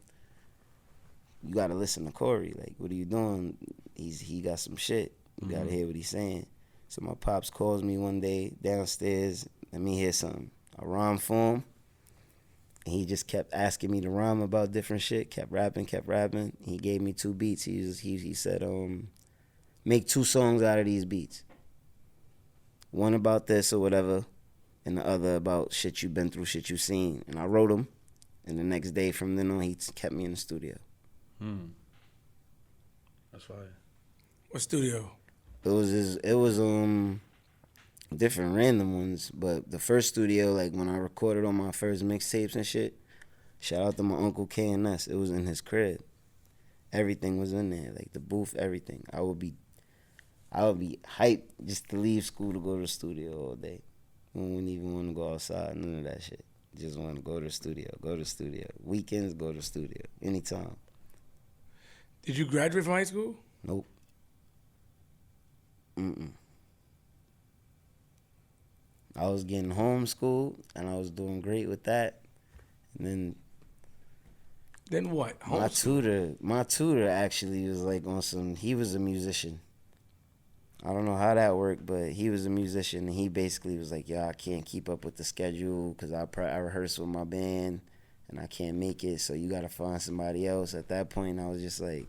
you got to listen to Cory. Like, what are you doing? He got some shit. You got to hear what he's saying. So my pops calls me one day downstairs. Let me hear something. I rhyme for him. And he just kept asking me to rhyme about different shit. Kept rapping. He gave me 2 beats. He said, make 2 songs out of these beats. One about this or whatever, and the other about shit you've been through, shit you've seen. And I wrote them. And the next day from then on, he kept me in the studio. That's fire. What studio? It was different random ones, but the first studio, like when I recorded on my first mixtapes and shit, shout out to my Uncle K&S, it was in his crib. Everything was in there, like the booth, everything. I would be hyped just to leave school to go to the studio all day. I wouldn't even want to go outside, none of that shit. Just want to go to the studio. Go to the studio. Weekends, go to the studio. Anytime. Did you graduate from high school? Nope. I was getting homeschooled, and I was doing great with that. And Then what? my tutor actually was like on some. He was a musician. I don't know how that worked, but he was a musician, and he basically was like, "Yo, I can't keep up with the schedule because I rehearse with my band, and I can't make it. So you got to find somebody else." At that point, I was just like,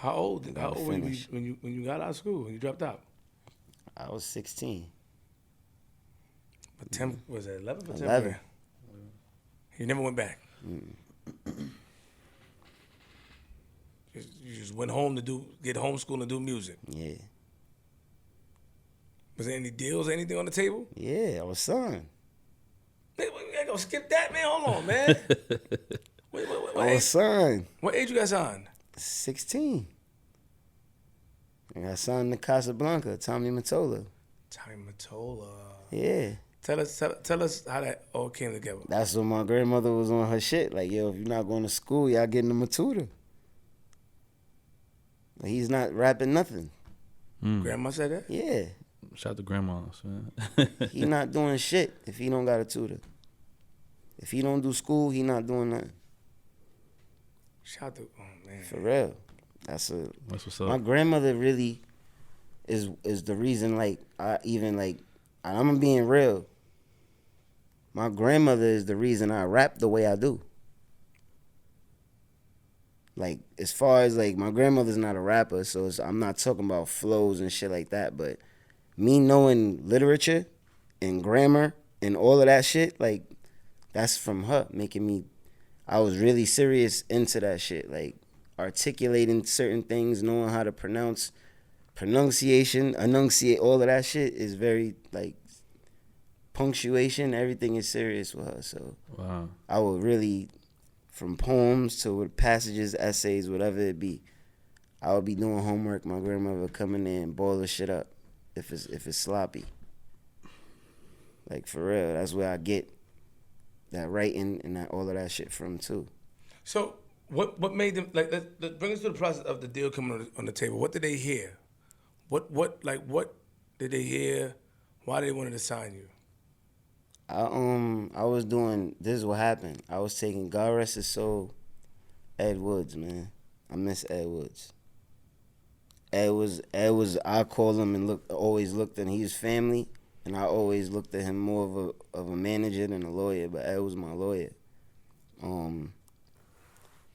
How old were you when you got out of school? When you dropped out? I was 16. But was it 11 or 10? 11. You never went back. You just went home to get homeschooled and do music. Yeah. Was there any deals, anything on the table? Yeah, I was signed. We ain't gonna skip that, man. Hold on, man. Wait, I was signed. What age you got signed? 16. I got signed to Casablanca, Tommy Mottola. Tommy Mottola. Yeah. Tell us how that all came together. That's when my grandmother was on her shit. Like, yo, if you're not going to school, y'all getting him a tutor. Like, he's not rapping nothing. Grandma said that? Yeah. Shout out to grandmas, man. He not doing shit if he don't got a tutor. If he don't do school, he not doing nothing. Shout out to, oh man. For real. That's what's up. My grandmother really is the reason, like, I'm being real. My grandmother is the reason I rap the way I do. Like, as far as, like, my grandmother's not a rapper, so I'm not talking about flows and shit like that, but me knowing literature and grammar and all of that shit, like, that's from her, making me, I was really serious into that shit, like, articulating certain things, knowing how to enunciate, all of that shit is very, like, punctuation, everything is serious with her, so wow. I would really, from poems to passages, essays, whatever it be, I would be doing homework, my grandmother would come in there and boil the shit up if it's sloppy. Like, for real, that's where I get that writing and that all of that shit from, too. So what made them, like, let's bring us to the process of the deal coming on the table. What did they hear? What did they hear? Why did they want to sign you? I was doing, this is what happened. I was taking, God rest his soul, Ed Woods, man. I miss Ed Woods. Ed was, I called him and always looked at his family, and I always looked at him more of a manager than a lawyer, but Ed was my lawyer.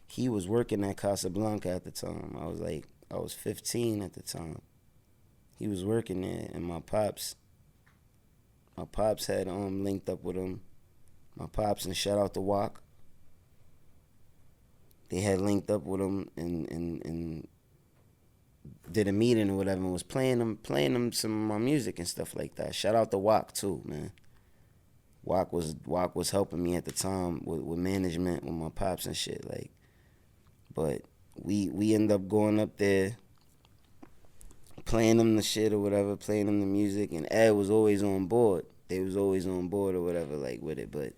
He was working at Casablanca at the time. I was 15 at the time. He was working there, and my pops had linked up with him. My pops, and shout out to Walk. They had linked up with him and did a meeting or whatever, and was playing them some of my music and stuff like that. Shout out to Walk too, man. Walk was helping me at the time with management with my pops and shit, like. But we ended up going up there, playing them the shit or whatever, playing them the music, and Ed was always on board. They was always on board or whatever, like, with it. But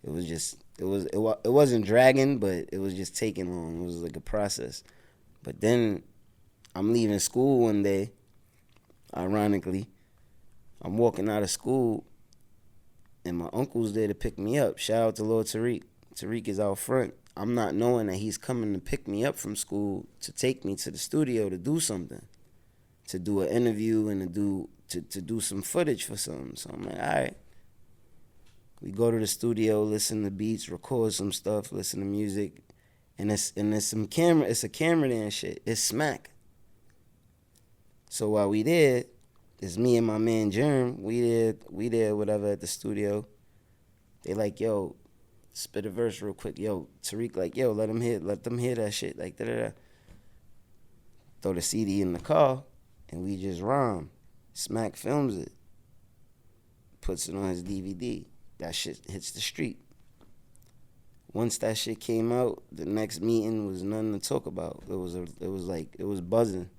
it was just, it wasn't dragging, but it was just taking long. It was like a process. But then I'm leaving school one day, ironically. I'm walking out of school, and my uncle's there to pick me up. Shout out to Lord Tariq. Tariq is out front. I'm not knowing that he's coming to pick me up from school to take me to the studio to do something, to do an interview and to do some footage for something. So I'm like, all right. We go to the studio, listen to beats, record some stuff, listen to music, and there's some camera. It's a camera there and shit. It's smack. So while we there, it's me and my man Germ. We there, whatever, at the studio. They like, yo, spit a verse real quick. Yo, Tariq like, yo, let them hear that shit. Like, da-da-da. Throw the CD in the car, and we just rhyme. Smack films it. Puts it on his DVD. That shit hits the street. Once that shit came out, the next meeting was nothing to talk about. It was buzzing.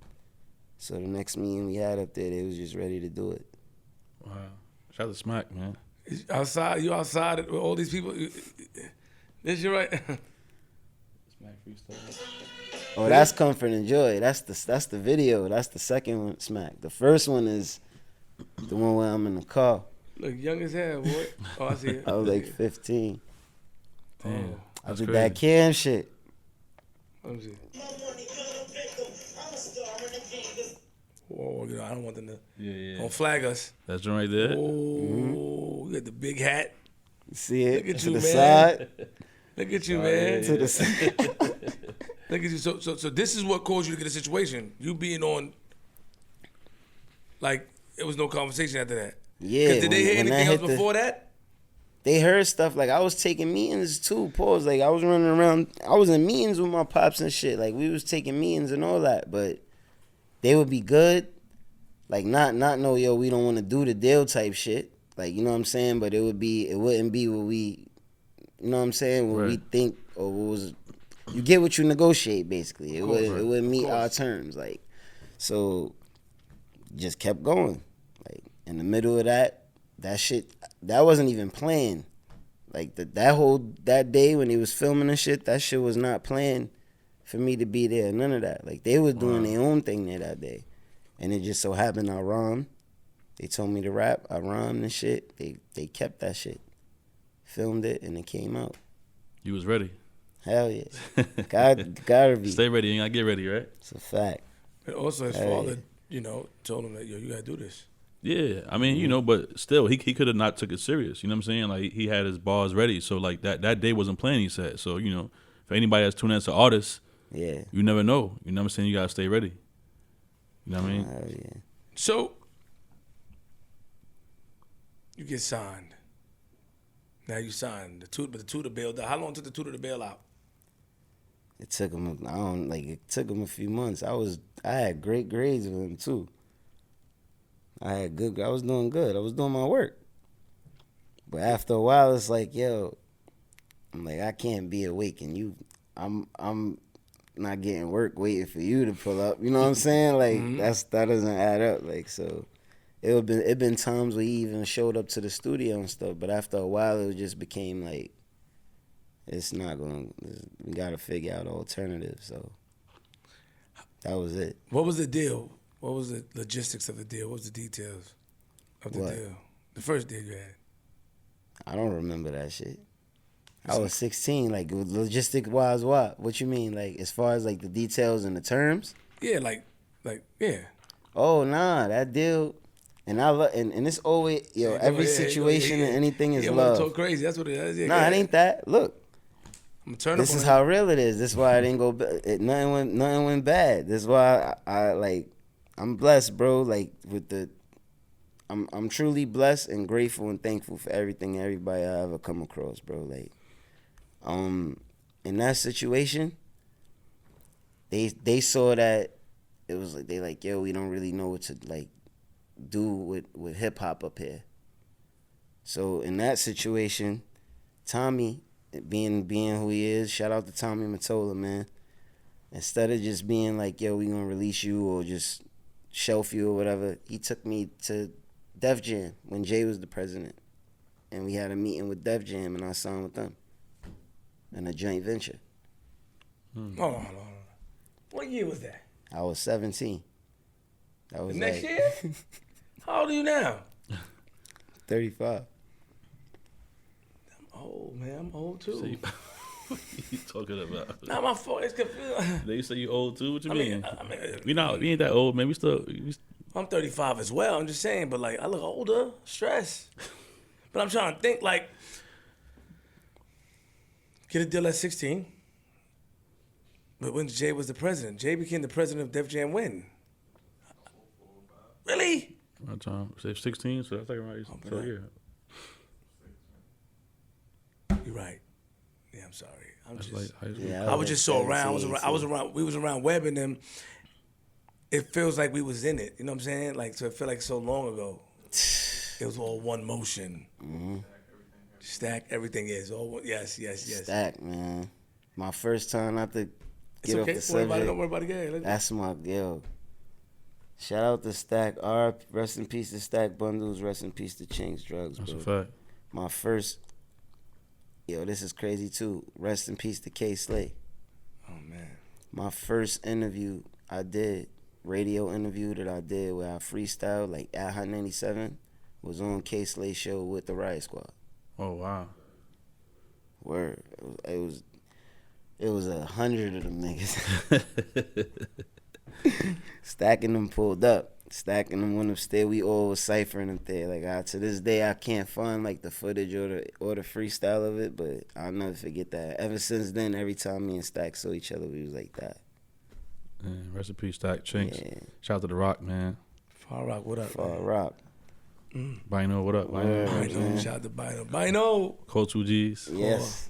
So the next meeting we had up there, they was just ready to do it. Wow. Shout out to Smack, man. You outside with all these people. This you right? Smack freestyle. Oh, that's Comfort and Joy. That's the video. That's the second one, Smack. The first one is the one where I'm in the car. Look young as hell, boy. Oh, I see it. I was like 15. Damn. I did that Cam shit. Let me see. Whoa, I don't want them to. Yeah. Don't flag us. That's the right there. Oh, you got the big hat. You see it? Look at to you, the man. side. Look at you, man. To the side. Look at you. So this is what caused you to get a situation. You being on, like, it was no conversation after that. Yeah. Did they hear anything else before that? They heard stuff like I was taking meetings too. Pause. Like I was running around. I was in meetings with my pops and shit. Like we was taking meetings and all that. But they would be good. Like not no yo. We don't want to do the deal type shit. Like you know what I'm saying. But it wouldn't be what we. You know what I'm saying. What we think or what was. You get what you negotiate basically. It wouldn't meet our terms. Like so. Just kept going. Like in the middle of that shit. That wasn't even planned. Like that day when they was filming and shit, that shit was not planned for me to be there. None of that. Like they was doing their own thing there that day, and it just so happened I rhymed. They told me to rap. I rhymed and shit. They kept that shit, filmed it, and it came out. You was ready. Hell yeah. Gotta be. Stay ready. You gotta get ready, right? It's a fact. But also his father, told him that yo, you gotta do this. Yeah, I mean, but still, he could have not took it serious. You know what I'm saying? Like he had his bars ready, so like that day wasn't planned. He said, so for anybody that's tuning in as an artist, you never know. You know what I'm saying? You gotta stay ready. You know what I mean? Yeah. So you get signed. Now you signed the tutor bailed out. How long took the tutor to bail out? It took him. It took him a few months. I had great grades with him too. I was doing good. I was doing my work. But after a while, it's like, yo, I'm like, I can't be awake and I'm not getting work waiting for you to pull up. You know what I'm saying? Like that doesn't add up. Like so, it been times where he even showed up to the studio and stuff. But after a while, it just became like, it's not going. We got to figure out alternatives. So that was it. What was the deal? What was the logistics of the deal? What was the details of the deal? The first deal you had? I don't remember that shit. I was 16. Like, logistic-wise, what? What you mean? Like, as far as, like, the details and the terms? Yeah, yeah. Oh, nah, that deal. And and it's always, every situation and anything is love. So crazy. That's what it is. Yeah, nah, it ain't that. Look. I'm turn this is how real it is. This is why it didn't go, nothing went bad. This is why I'm blessed, bro. Like I'm truly blessed and grateful and thankful for everything, everybody I ever come across, bro. Like, in that situation, they saw that it was like they like, yo, we don't really know what to like do with hip hop up here. So in that situation, Tommy, being who he is, shout out to Tommy Mottola, man. Instead of just being like, yo, we gonna release you or just shelf you or whatever, he took me to Def Jam when Jay was the president, and we had a meeting with Def Jam, and I signed with them in a joint venture. Hold on. What year was that? I was 17. That was next year? How old are you now? 35. I'm old, man. I'm old too. See, what are you talking about? Not my fault. It's confusing. They say you old too. What you mean? We we ain't that old, man. We still. I'm 35 as well. I'm just saying, but like I look older. Stress. But I'm trying to think like get a deal at 16. But when Jay was the president, Jay became the president of Def Jam when? Really? What time? Say 16. So that's like right. So yeah. You're right. Yeah, I'm sorry. I was just so around. I was around. We was around Webb and them. It feels like we was in it. You know what I'm saying? Like so, it felt like so long ago. It was all one motion. Mm-hmm. Stack everything is all. Yes. Stack, man. My first time not to get off the It's okay. subject. Don't worry about it. That's my Shout out to Stack. Rest in peace to Stack Bundles. Rest in peace to Chinks Drugs, bro. That's a fact. My first, this is crazy too. Rest in peace to K Slay. Oh man. My first interview I did, radio interview that I did where I freestyled like at Hot 97 was on K Slay show with the Riot Squad. Oh wow. Word. It was 100 of them niggas. Stacking them pulled up. Stacking them went upstairs. We all was ciphering up there. Like to this day I can't find like the footage or the freestyle of it, but I'll never forget that. Ever since then, every time me and Stack saw each other, we was like that. Man, rest in peace, Stack Chinks. Yeah. Shout out to The Rock, man. Far Rock, what up? Far Rock. Bino, what up? Word, Bino, man. shout out to Bino. Bino. Cold 2Gs. Yes.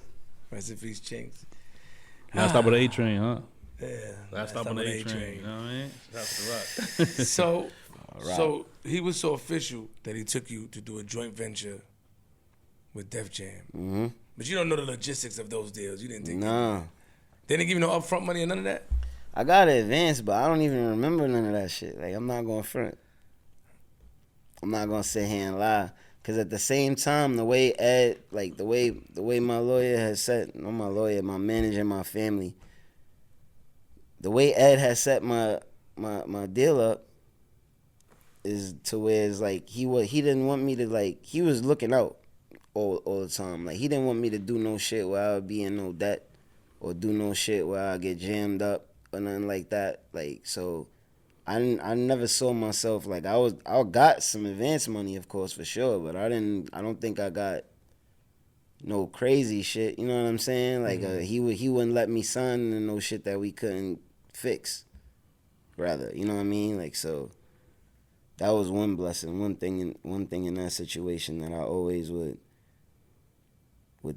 Rest in peace, Chinks. Last stop on the A train, huh? Yeah. Last stop on the A train. You know what I mean? Shout out to The Rock. So he was so official that he took you to do a joint venture with Def Jam. Mm-hmm. But you don't know the logistics of those deals. You didn't think. Nah. They didn't give you no upfront money or none of that? I got it advanced, but I don't even remember none of that shit. Like, I'm not going front. I'm not going to sit here and lie. Because at the same time, the way Ed, like, the way my lawyer has set, not my lawyer, my manager, my family, the way Ed has set my deal up is to where it's like, he didn't want me to, like, he was looking out all the time. Like, he didn't want me to do no shit where I would be in no debt or do no shit where I get jammed up or nothing like that. Like, so I never saw myself like I got some advance money, of course, for sure, but I don't think I got no crazy shit. You know what I'm saying? Like he wouldn't let me sign into no shit that we couldn't fix. Rather, you know what I mean? Like, so that was one blessing, one thing in that situation that I always would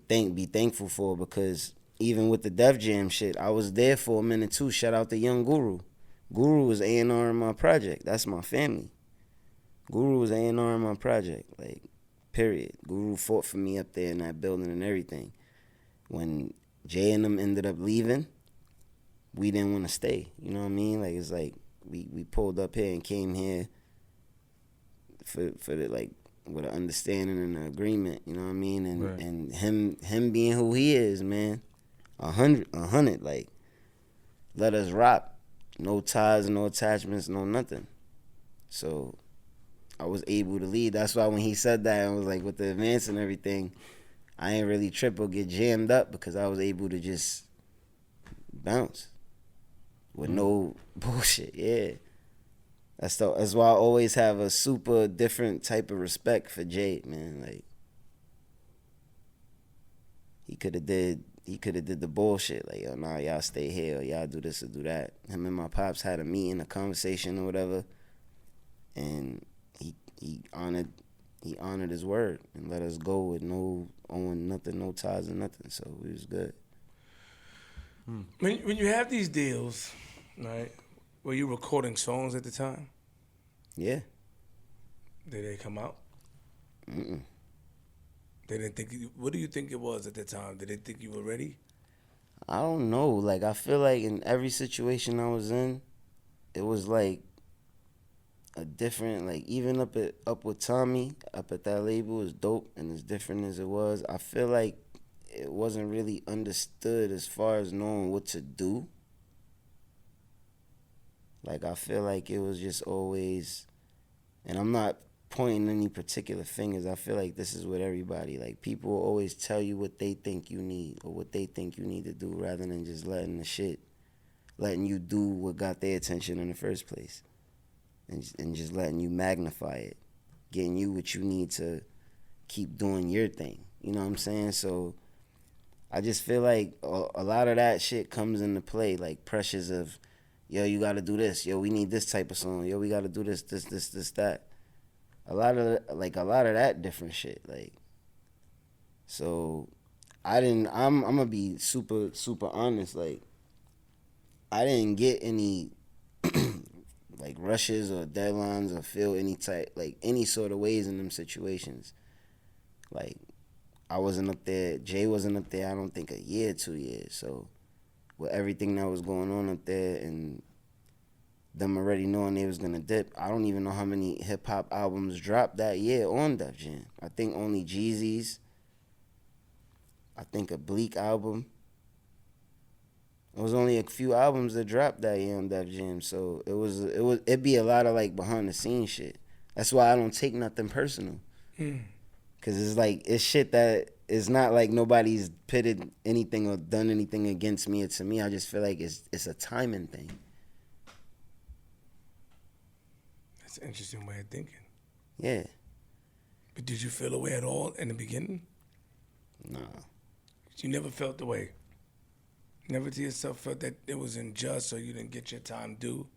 be thankful for, because even with the Def Jam shit, I was there for a minute too. Shout out to Young Guru. Guru was A&R in my project. That's my family. Guru was A&R in my project, like, period. Guru fought for me up there in that building and everything. When Jay and them ended up leaving, we didn't want to stay. You know what I mean? Like, it's like we pulled up here and came here for the, like, with an understanding and an agreement. You know what I mean? And right. and him being who he is, man, 100, like, let us rock. No ties, no attachments, no nothing. So I was able to lead. That's why when he said that, I was like, with the advance and everything, I ain't really trip or get jammed up, because I was able to just bounce with no bullshit. Yeah. That's why I always have a super different type of respect for Jade, man. Like, he could have did the bullshit, like, yo, nah, y'all stay here, or y'all do this or do that. Him and my pops had a meeting, a conversation or whatever, and he honored his word and let us go with no owing nothing, no ties or nothing. So we was good. When you have these deals, right, were you recording songs at the time? Yeah. Did they come out? Mm-mm. They didn't think you, what do you think it was at the time? Did they think you were ready? I don't know. Like, I feel like in every situation I was in, it was like a different, like, even up with Tommy, up at that label, is dope and as different as it was. I feel like it wasn't really understood as far as knowing what to do. Like, I feel like it was just always, and I'm not pointing any particular fingers. I feel like this is with everybody. Like, people will always tell you what they think you need or what they think you need to do, rather than just letting you do what got their attention in the first place, and just letting you magnify it, getting you what you need to keep doing your thing. You know what I'm saying? So I just feel like a lot of that shit comes into play, like pressures of, yo, you got to do this. Yo, we need this type of song. Yo, we got to do this, that. A lot of that different shit, like. So I'm gonna be super honest, like, I didn't get any like rushes or deadlines or feel any sort of ways in them situations. Like, I wasn't up there, Jay wasn't up there, I don't think a year, 2 years. So with everything that was going on up there, and them already knowing they was gonna dip. I don't even know how many hip hop albums dropped that year on Def Jam. I think only Jeezy's. I think a Bleak album. It was only a few albums that dropped that year on Def Jam, so it'd be a lot of like behind the scenes shit. That's why I don't take nothing personal, cause it's like it's shit that it's not like nobody's pitted anything or done anything against me or to me. I just feel like it's a timing thing. That's an interesting way of thinking. Yeah. But did you feel a way at all in the beginning? Nah. You never felt the way. Never to yourself felt that it was unjust or you didn't get your time due.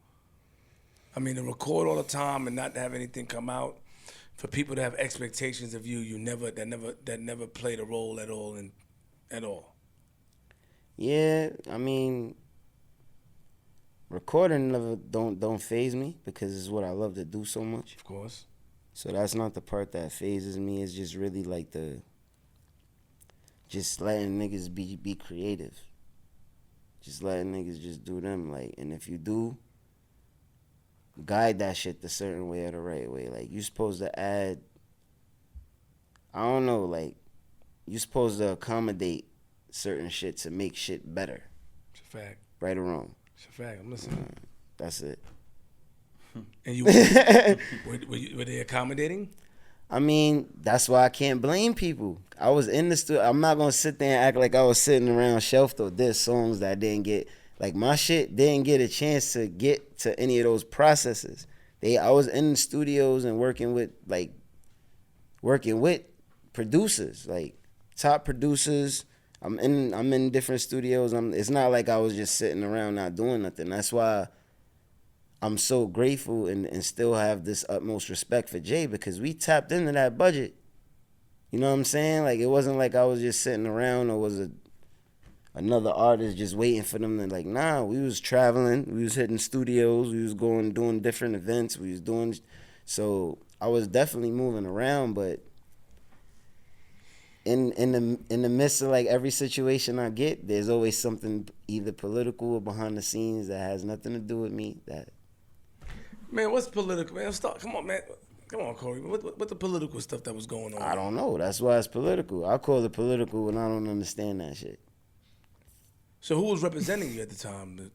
I mean, to record all the time and not to have anything come out, for people to have expectations of you, that never played a role at all at all. Yeah, I mean, recording never don't faze me because it's what I love to do so much. Of course. So that's not the part that phases me. It's just really like just letting niggas be creative. Just letting niggas just do them, like, and if you do, guide that shit the certain way or the right way. Like, you supposed to add, I don't know, like, you supposed to accommodate certain shit to make shit better. It's a fact. Right or wrong? It's a fact. I'm listening. That's it. And you were they accommodating? I mean, that's why I can't blame people. I was in the studio. I'm not going to sit there and act like I was sitting around shelved or there's songs that I didn't get. Like, my shit didn't get a chance to get to any of those processes. I was in the studios and working with producers, like top producers. I'm in different studios. It's not like I was just sitting around not doing nothing. That's why I'm so grateful and still have this utmost respect for Jay, because we tapped into that budget. You know what I'm saying? Like, it wasn't like I was just sitting around or was another artist just waiting for them to, like, nah, we was traveling, we was hitting studios, we was doing different events, so I was definitely moving around, but in the midst of like every situation I get, there's always something either political or behind the scenes that has nothing to do with me. Man, what's political? Man, come on, man. Come on, Cory. What the political stuff that was going on? I don't know. That's why it's political. I call it political when I don't understand that shit. So who was representing you at the time?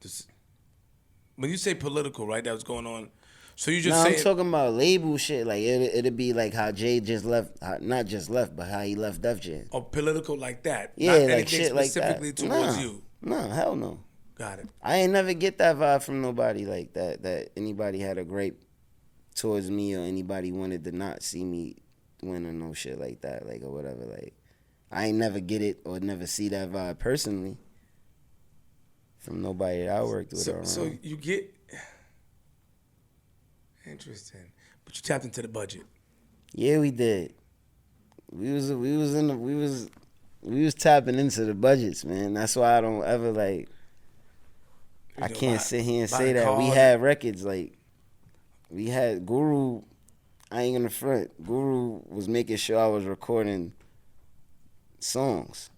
When you say political, right, that was going on, so you just saying... I'm talking about label shit. Like, it'd be like how Jay just left, not just left, but how he left Def Jam. Oh, political like that? Yeah, not like shit like that. Specifically towards you? No, hell no. Got it. I ain't never get that vibe from nobody like that anybody had a gripe towards me or anybody wanted to not see me win or no shit like that, like, or whatever. Like, I ain't never get it or never see that vibe personally from nobody that I worked with. So you get... Interesting. But you tapped into the budget. Yeah, we did. We was tapping into the budgets, man. That's why I don't ever like... I can't sit here and say that. We had records, like, we had Guru, I ain't gonna front. Guru was making sure I was recording songs.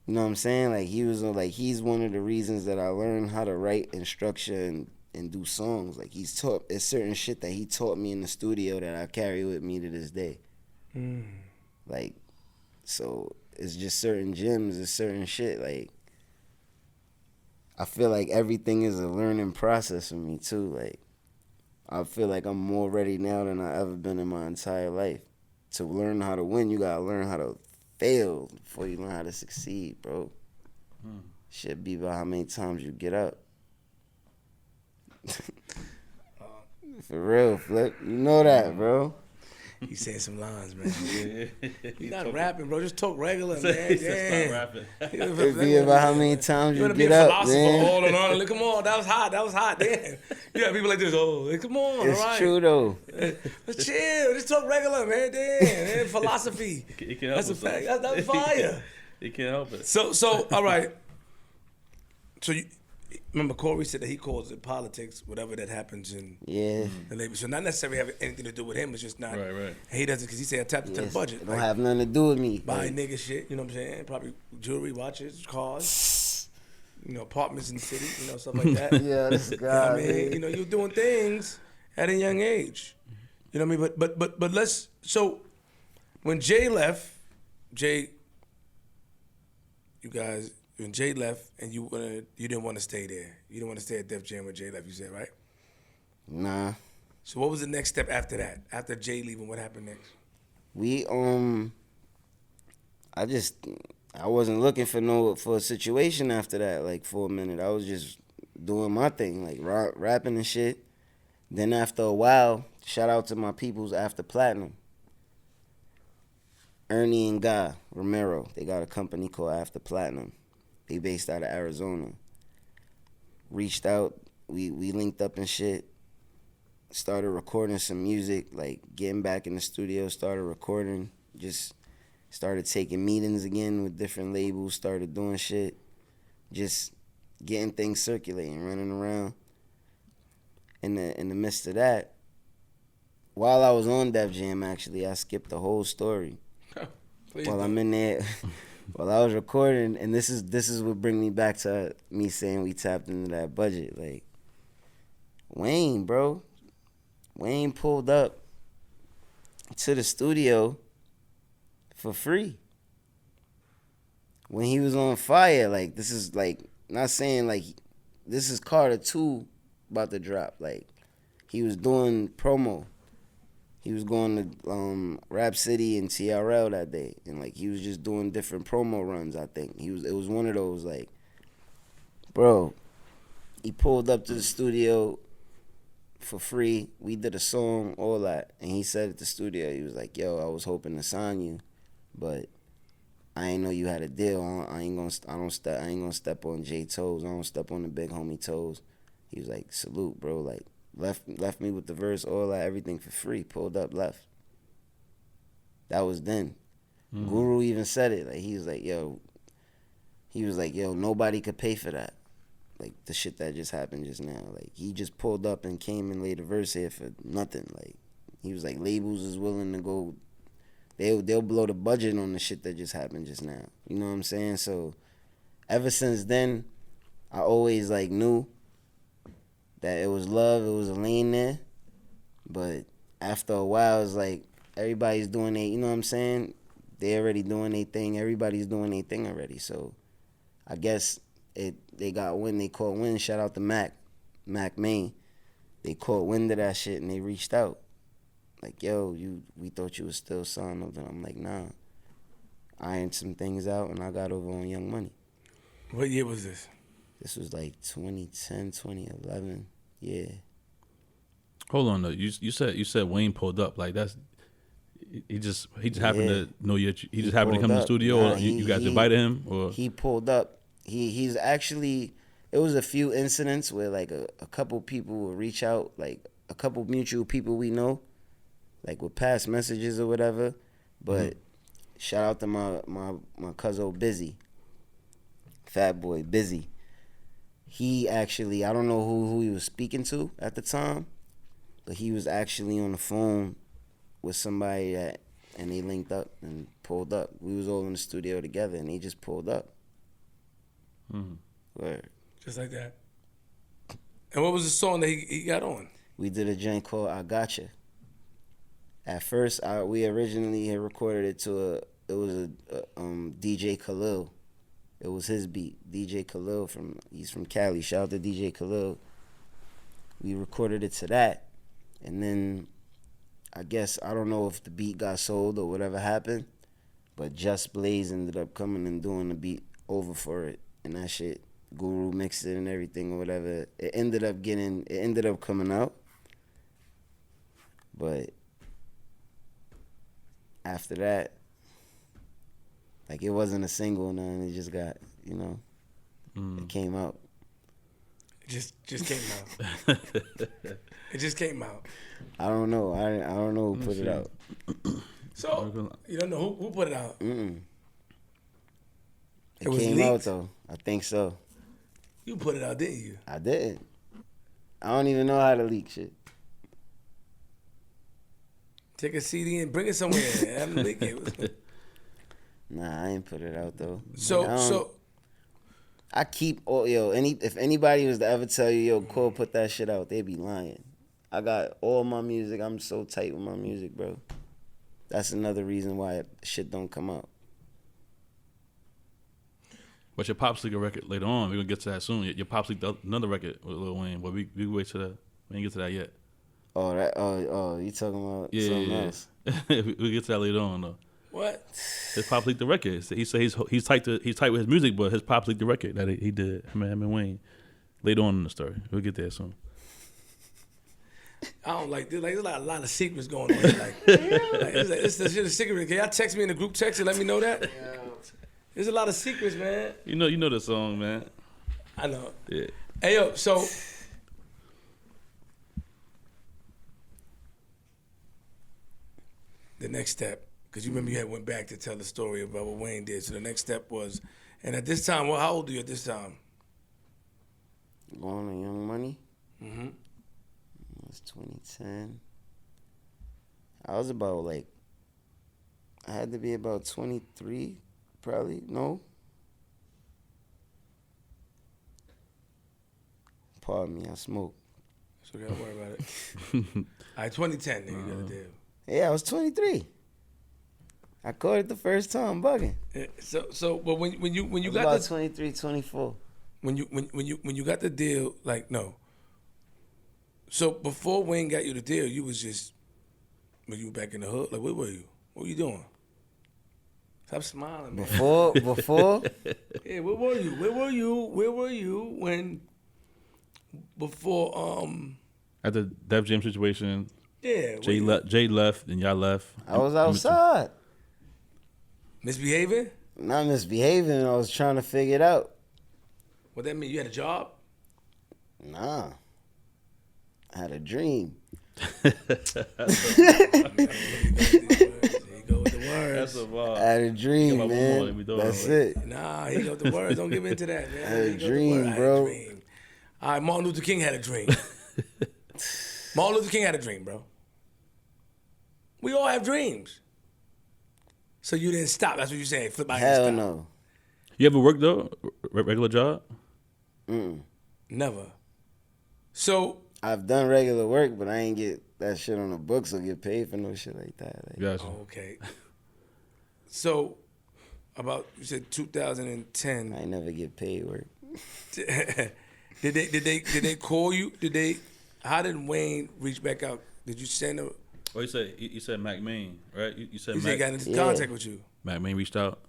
You know what I'm saying? Like, he's one of the reasons that I learned how to write and structure and do songs. Like, it's certain shit that he taught me in the studio that I carry with me to this day. Like, so it's just certain gems, it's certain shit, like, I feel like everything is a learning process for me too. Like, I feel like I'm more ready now than I ever been in my entire life. To learn how to win, you gotta learn how to fail before you learn how to succeed, bro. Shit be about how many times you get up. For real, Flip. You know that, bro. He said some lines, man. You're not rapping, bro. Just talk regular, man. Start rapping. It be about how many times you get up, man. Hold on. Come on, that was hot. Damn. You got people like this. Oh, come on, it's all right. True though. But chill. Just talk regular, man. Damn. Philosophy. He can't help That's a fact. That's fire. He can't help it. So all right. So you remember Cory said that he calls it politics, whatever that happens in the labor. So not necessarily have anything to do with him. It's just not. Right. He doesn't, because he said I tapped into the budget. It don't have nothing to do with me. Buying nigga shit, you know what I'm saying? Probably jewelry, watches, cars. apartments in the city, stuff like that. Yeah, this guy. You know what I mean? You were doing things at a young age. You know what I mean? But let's, so when Jay left, when Jay left and you didn't want to stay there. You didn't want to stay at Def Jam when Jay left, you said, right? Nah. So what was the next step after that? After Jay leaving, what happened next? We I wasn't looking for a situation after that, like, for a minute. I was just doing my thing, like rapping and shit. Then after a while, shout out to my peoples after Platinum. Ernie and Guy Romero, they got a company called After Platinum. They based out of Arizona. Reached out, we linked up and shit. Started recording some music, like getting back in the studio, started recording, just started taking meetings again with different labels, started doing shit, just getting things circulating, running around. In the midst of that, while I was on Def Jam, actually, I skipped the whole story. While I'm in there, while I was recording, and this is what bring me back to me saying we tapped into that budget. Like, Wayne pulled up to the studio for free. When he was on fire, like, this is like, not saying like, this is Carter 2 about to drop. Like, he was doing promo. He was going to Rap City and TRL that day, and like he was just doing different promo runs. I think it was one of those, like, bro. He pulled up to the studio for free. We did a song, all that, and he said at the studio, he was like, "Yo, I was hoping to sign you, but I ain't know you had a deal. I ain't gonna step on Jay toes. I don't step on the big homie toes." He was like, "Salute, bro. Like, left me with the verse, all that, everything for free. Pulled up, left." That was then. Mm-hmm. Guru even said it. Like, he was like, yo, nobody could pay for that. Like, the shit that just happened just now. Like, he just pulled up and came and laid a verse here for nothing. Like, he was like, labels is willing to go, they'll blow the budget on the shit that just happened just now. You know what I'm saying? So, ever since then, I always, like, knew that it was love, it was a lane there. But after a while, it's like, everybody's doing their, you know what I'm saying? They already doing their thing. Everybody's doing their thing already. So I guess they got wind. They caught wind. Shout out to Mac Maine. They caught wind of that shit and they reached out. Like, yo, we thought you was still signed up. And I'm like, nah. I ironed some things out and I got over on Young Money. What year was this? This was like 2010, 2011. Yeah. Hold on though. You said Wayne pulled up. Like, that's he just happened to know you. He just happened to come to the studio, or you guys invited him, or he pulled up. He's actually, it was a few incidents where like a couple people would reach out, like a couple mutual people we know, like with past messages or whatever. But shout out to my cousin Busy, Fat Boy Busy. He actually, I don't know who he was speaking to at the time, but he was actually on the phone with somebody and they linked up and pulled up. We was all in the studio together and they just pulled up. Word. Just like that. And what was the song that he got on? We did a joint called I Gotcha. At first, we originally had recorded it to a DJ Khalil. It was his beat, DJ Khalil he's from Cali. Shout out to DJ Khalil. We recorded it to that, and then I guess, I don't know if the beat got sold or whatever happened, but Just Blaze ended up coming and doing the beat over for it, and that shit, Guru mixed it and everything or whatever. It ended up coming out, but after that, like, it wasn't a single, nothing. It just got, it came out. It just came out. It just came out. I don't know. I don't know who put it out. So, you don't know who put it out? It was came leaked? out, though. I think so. You put it out, didn't you? I didn't. I don't even know how to leak shit. Take a CD and bring it somewhere. Have them leak it. Nah, I ain't put it out, though. So I keep if anybody was to ever tell you, yo, Cole, put that shit out, they'd be lying. I got all my music. I'm so tight with my music, bro. That's another reason why shit don't come out. But your Pops League record later on, we're gonna get to that soon. Your Pops League another record with Lil Wayne, but we wait to that. We ain't get to that yet. Oh, you talking about something else? We get to that later on though. What? His Pops leaked the record. He said he's tight with his music, but his Pops leaked the record that he did. Him and Wayne. Later on in the story, we'll get there soon. I don't like this. Like, there's a lot of secrets going on here. It's the shit a secret. Can y'all text me in the group text and let me know that? Yeah. There's a lot of secrets, man. You know the song, man. I know. Yeah. Hey, yo, so the next step, because you remember you had went back to tell the story about what Wayne did. So the next step was, and at this time, how old are you at this time? Going on Young Money. Mm-hmm. It was 2010. I was about I had to be about 23, probably. No. Pardon me, I smoke. So don't worry about it. All right, 2010, nigga, you got a deal. Yeah, I was 23. I caught it the first time, bugging. Yeah, so, but when you got about the 23, 24. When you got the deal, no. So before Wayne got you the deal, you was you back in the hood? Like, where were you? What were you doing? Stop smiling, man. Before? Yeah, where were you? Where were you when before At the Def Jam situation? Yeah. Jay left, and y'all left. I was outside. Misbehaving? Not misbehaving. I was trying to figure it out. What that mean? You had a job? Nah. I had a dream. There you go with the words. That's a vibe. I had a dream, man. That's it. Nah, he got the words. Don't give into that, man. I had a dream, bro. All right, Martin Luther King had a dream. Martin Luther King had a dream, bro. We all have dreams. So you didn't stop. That's what you're saying. Flip out and Hell stop. no. You ever worked though? Regular job? Never. So I've done regular work, but I ain't get that shit on the books or get paid for no shit like that. Gotcha. Oh, okay. So about you said 2010. I ain't never get paid work. Did they call you? How did Wayne reach back out? Did you send a? Oh, you said Mac Main, right? You said They got into contact with you. Mac Main reached out.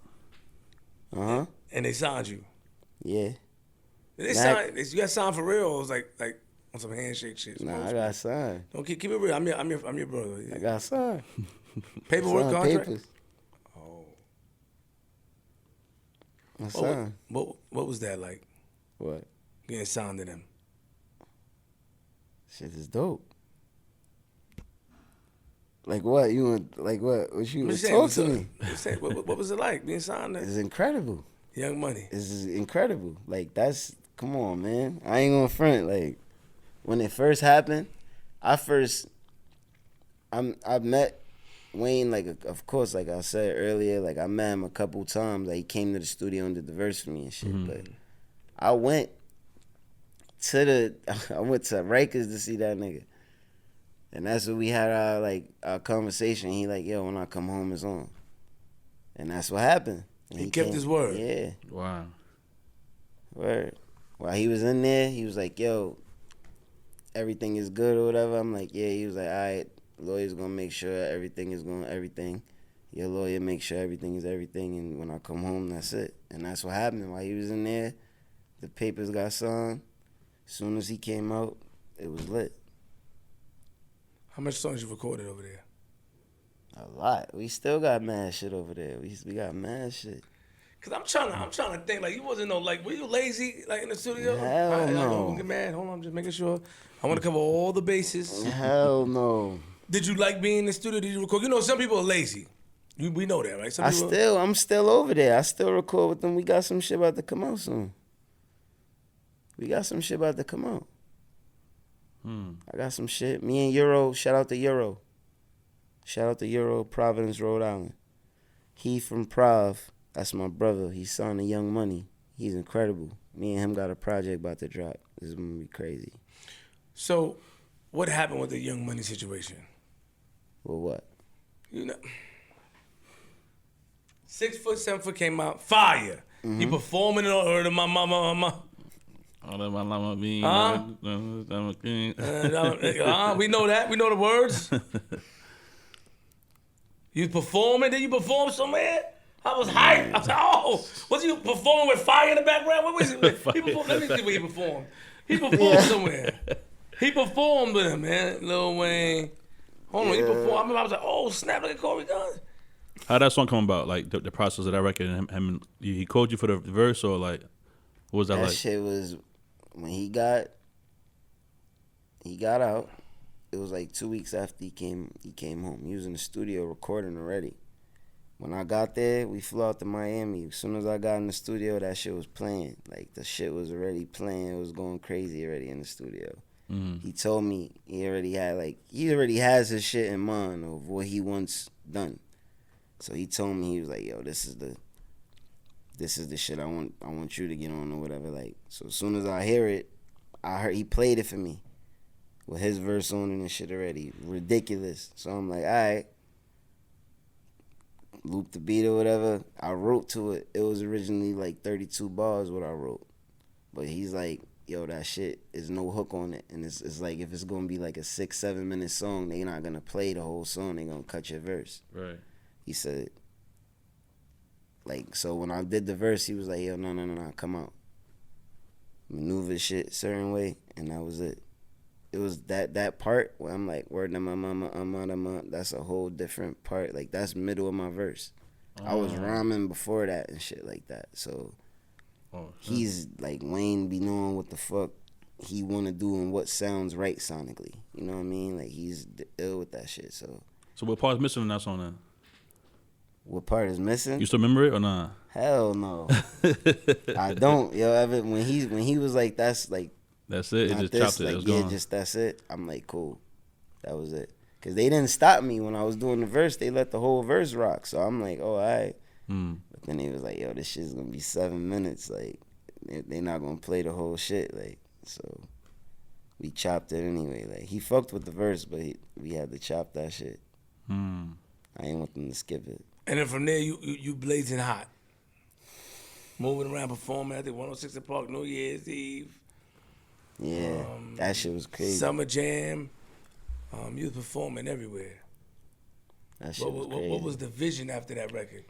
And they signed you. Yeah. Did they sign? You got signed for real? Or it was like on some handshake shit? Nah, I got signed. Don't keep it real. I'm your brother. Yeah. I got signed. Paperwork, signed contract. Papers. Oh. I signed. What was that like? What? Getting signed to them. Shit is dope. Like what? You want? Like what? What you talk to me? What was it like being signed to? It's incredible. Young Money. It's incredible. Like come on, man. I ain't gonna front. Like when it first happened, I met Wayne. Like of course, like I said earlier, like I met him a couple times. Like he came to the studio and did the verse for me and shit. But I went to Rikers to see that nigga. And that's when we had our conversation. He like, yo, when I come home, it's on. And that's what happened. And he kept his word. Yeah. Wow. Word. While he was in there, he was like, yo, everything is good or whatever. I'm like, yeah. He was like, all right, lawyer's gonna make sure everything. Your lawyer make sure everything is everything. And when I come home, that's it. And that's what happened. While he was in there, the papers got signed. As soon as he came out, it was lit. How much songs you recorded over there? A lot. We still got mad shit over there. We got mad shit. Cause I'm trying to think, like, you wasn't were you lazy, like, in the studio? Hell no. Don't get mad. Hold on, I'm just making sure. I want to cover all the bases. Hell no. Did you like being in the studio? Did you record? You know, some people are lazy. We know that, right? I'm still over there. I still record with them. We got some shit about to come out soon. I got some shit. Me and Euro, shout out to Euro. Providence, Rhode Island. He from Prov. That's my brother. He signed to Young Money. He's incredible. Me and him got a project about to drop. This is gonna be crazy. So, what happened with the Young Money situation? Well, what? You know, 6 foot, 7 foot came out, fire. Mm-hmm. You performing it or my mama. All that my llama bean. We know that. We know the words. You performing? Did you perform somewhere? I was hyped. I was like, oh, was you performing with fire in the background? What was it? He performed, let me see where he performed. He performed somewhere. He performed with him, man. Lil Wayne. Hold on, he performed. I remember I was like, oh, snap, look at Cory Gunz. How'd that song come about? Like the process of that record, and him he called you for the verse, or like what was that like? That shit was when he got out. It was like 2 weeks after he came home. He was in the studio recording already. When I got there, we flew out to Miami. As soon as I got in the studio, that shit was playing. Like, the shit was already playing. It was going crazy already in the studio. Mm. He told me he already has his shit in mind of what he wants done. So he told me, he was like, yo, this is the shit I want you to get on or whatever. Like, so as soon as I hear it, he played it for me with his verse on it and shit already. Ridiculous. So I'm like, all right. Loop the beat or whatever. I wrote to it. It was originally like 32 bars what I wrote. But he's like, yo, that shit is no hook on it. And it's like, if it's going to be like a 6-7 minute song, they're not going to play the whole song. They're going to cut your verse. Right. He said, like, so when I did the verse, he was like, yo, no, come out. Maneuver shit certain way, and that was it. It was that part where I'm like, word to my mama, that's a whole different part. Like, that's middle of my verse. I was rhyming before that and shit like that. So he's like, Wayne be knowing what the fuck he want to do and what sounds right sonically. You know what I mean? Like, he's ill with that shit. So what part's missing in that song then? What part is missing? You still remember it or not? Hell no. I don't. Yo, Evan, when he was like, that's like, that's it. It just this, chopped it. like, It was yeah, gone. just that's it. I'm like, cool. That was it. Cause they didn't stop me when I was doing the verse. They let the whole verse rock. So I'm like, oh, all right. But then he was like, yo, this shit's gonna be 7 minutes. Like, they not gonna play the whole shit. Like, so we chopped it anyway. Like, he fucked with the verse, but we had to chop that shit. I ain't want them to skip it. And then from there, you blazing hot. Moving around, performing at the 106 in Park, New Year's Eve. Yeah, that shit was crazy. Summer Jam. You was performing everywhere. That shit was crazy. What was the vision after that record?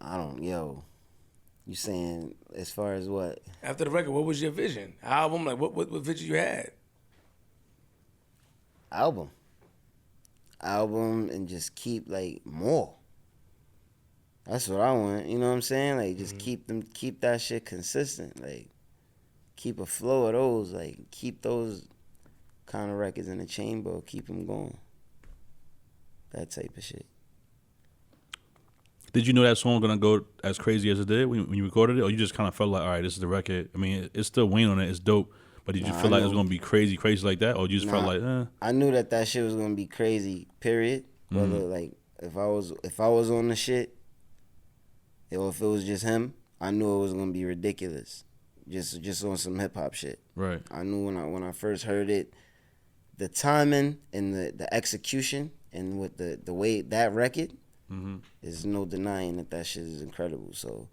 You saying as far as what? After the record, what was your vision? Album, like what vision you had? Album, and just keep like more. That's what I want. You know what I'm saying? Like, just keep that shit consistent. Like, keep a flow of those. Like, keep those kind of records in the chamber. Keep them going. That type of shit. Did you know that song was gonna go as crazy as it did when you recorded it, or you just kind of felt like, all right, this is the record? I mean, it's still Wayne on it. It's dope. But did you feel like it was gonna be crazy like that, or you just felt like, I knew that shit was gonna be crazy. Period. Whether like if I was on the shit, or if it was just him, I knew it was gonna be ridiculous. Just on some hip hop shit. Right. I knew when I first heard it, the timing and the execution and with the way that record is no denying that shit is incredible. So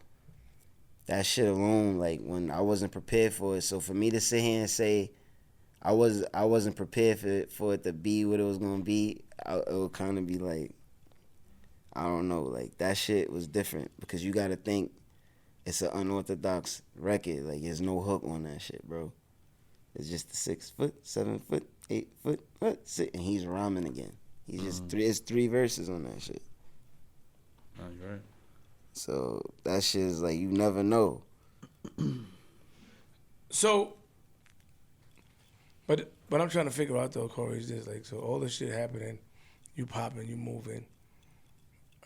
that shit alone, like, when I wasn't prepared for it, so for me to sit here and say I wasn't prepared for it to be what it was gonna be, it would kind of be like, I don't know, like, that shit was different because you gotta think it's an unorthodox record. Like, there's no hook on that shit, bro. It's just the 6 foot, 7 foot, 8 foot, and he's rhyming again. He's just it's 3 verses on that shit. Oh, you're right. So that shit is like, you never know. So, but I'm trying to figure out though, Cory, is this like, so all this shit happening, you popping, you moving,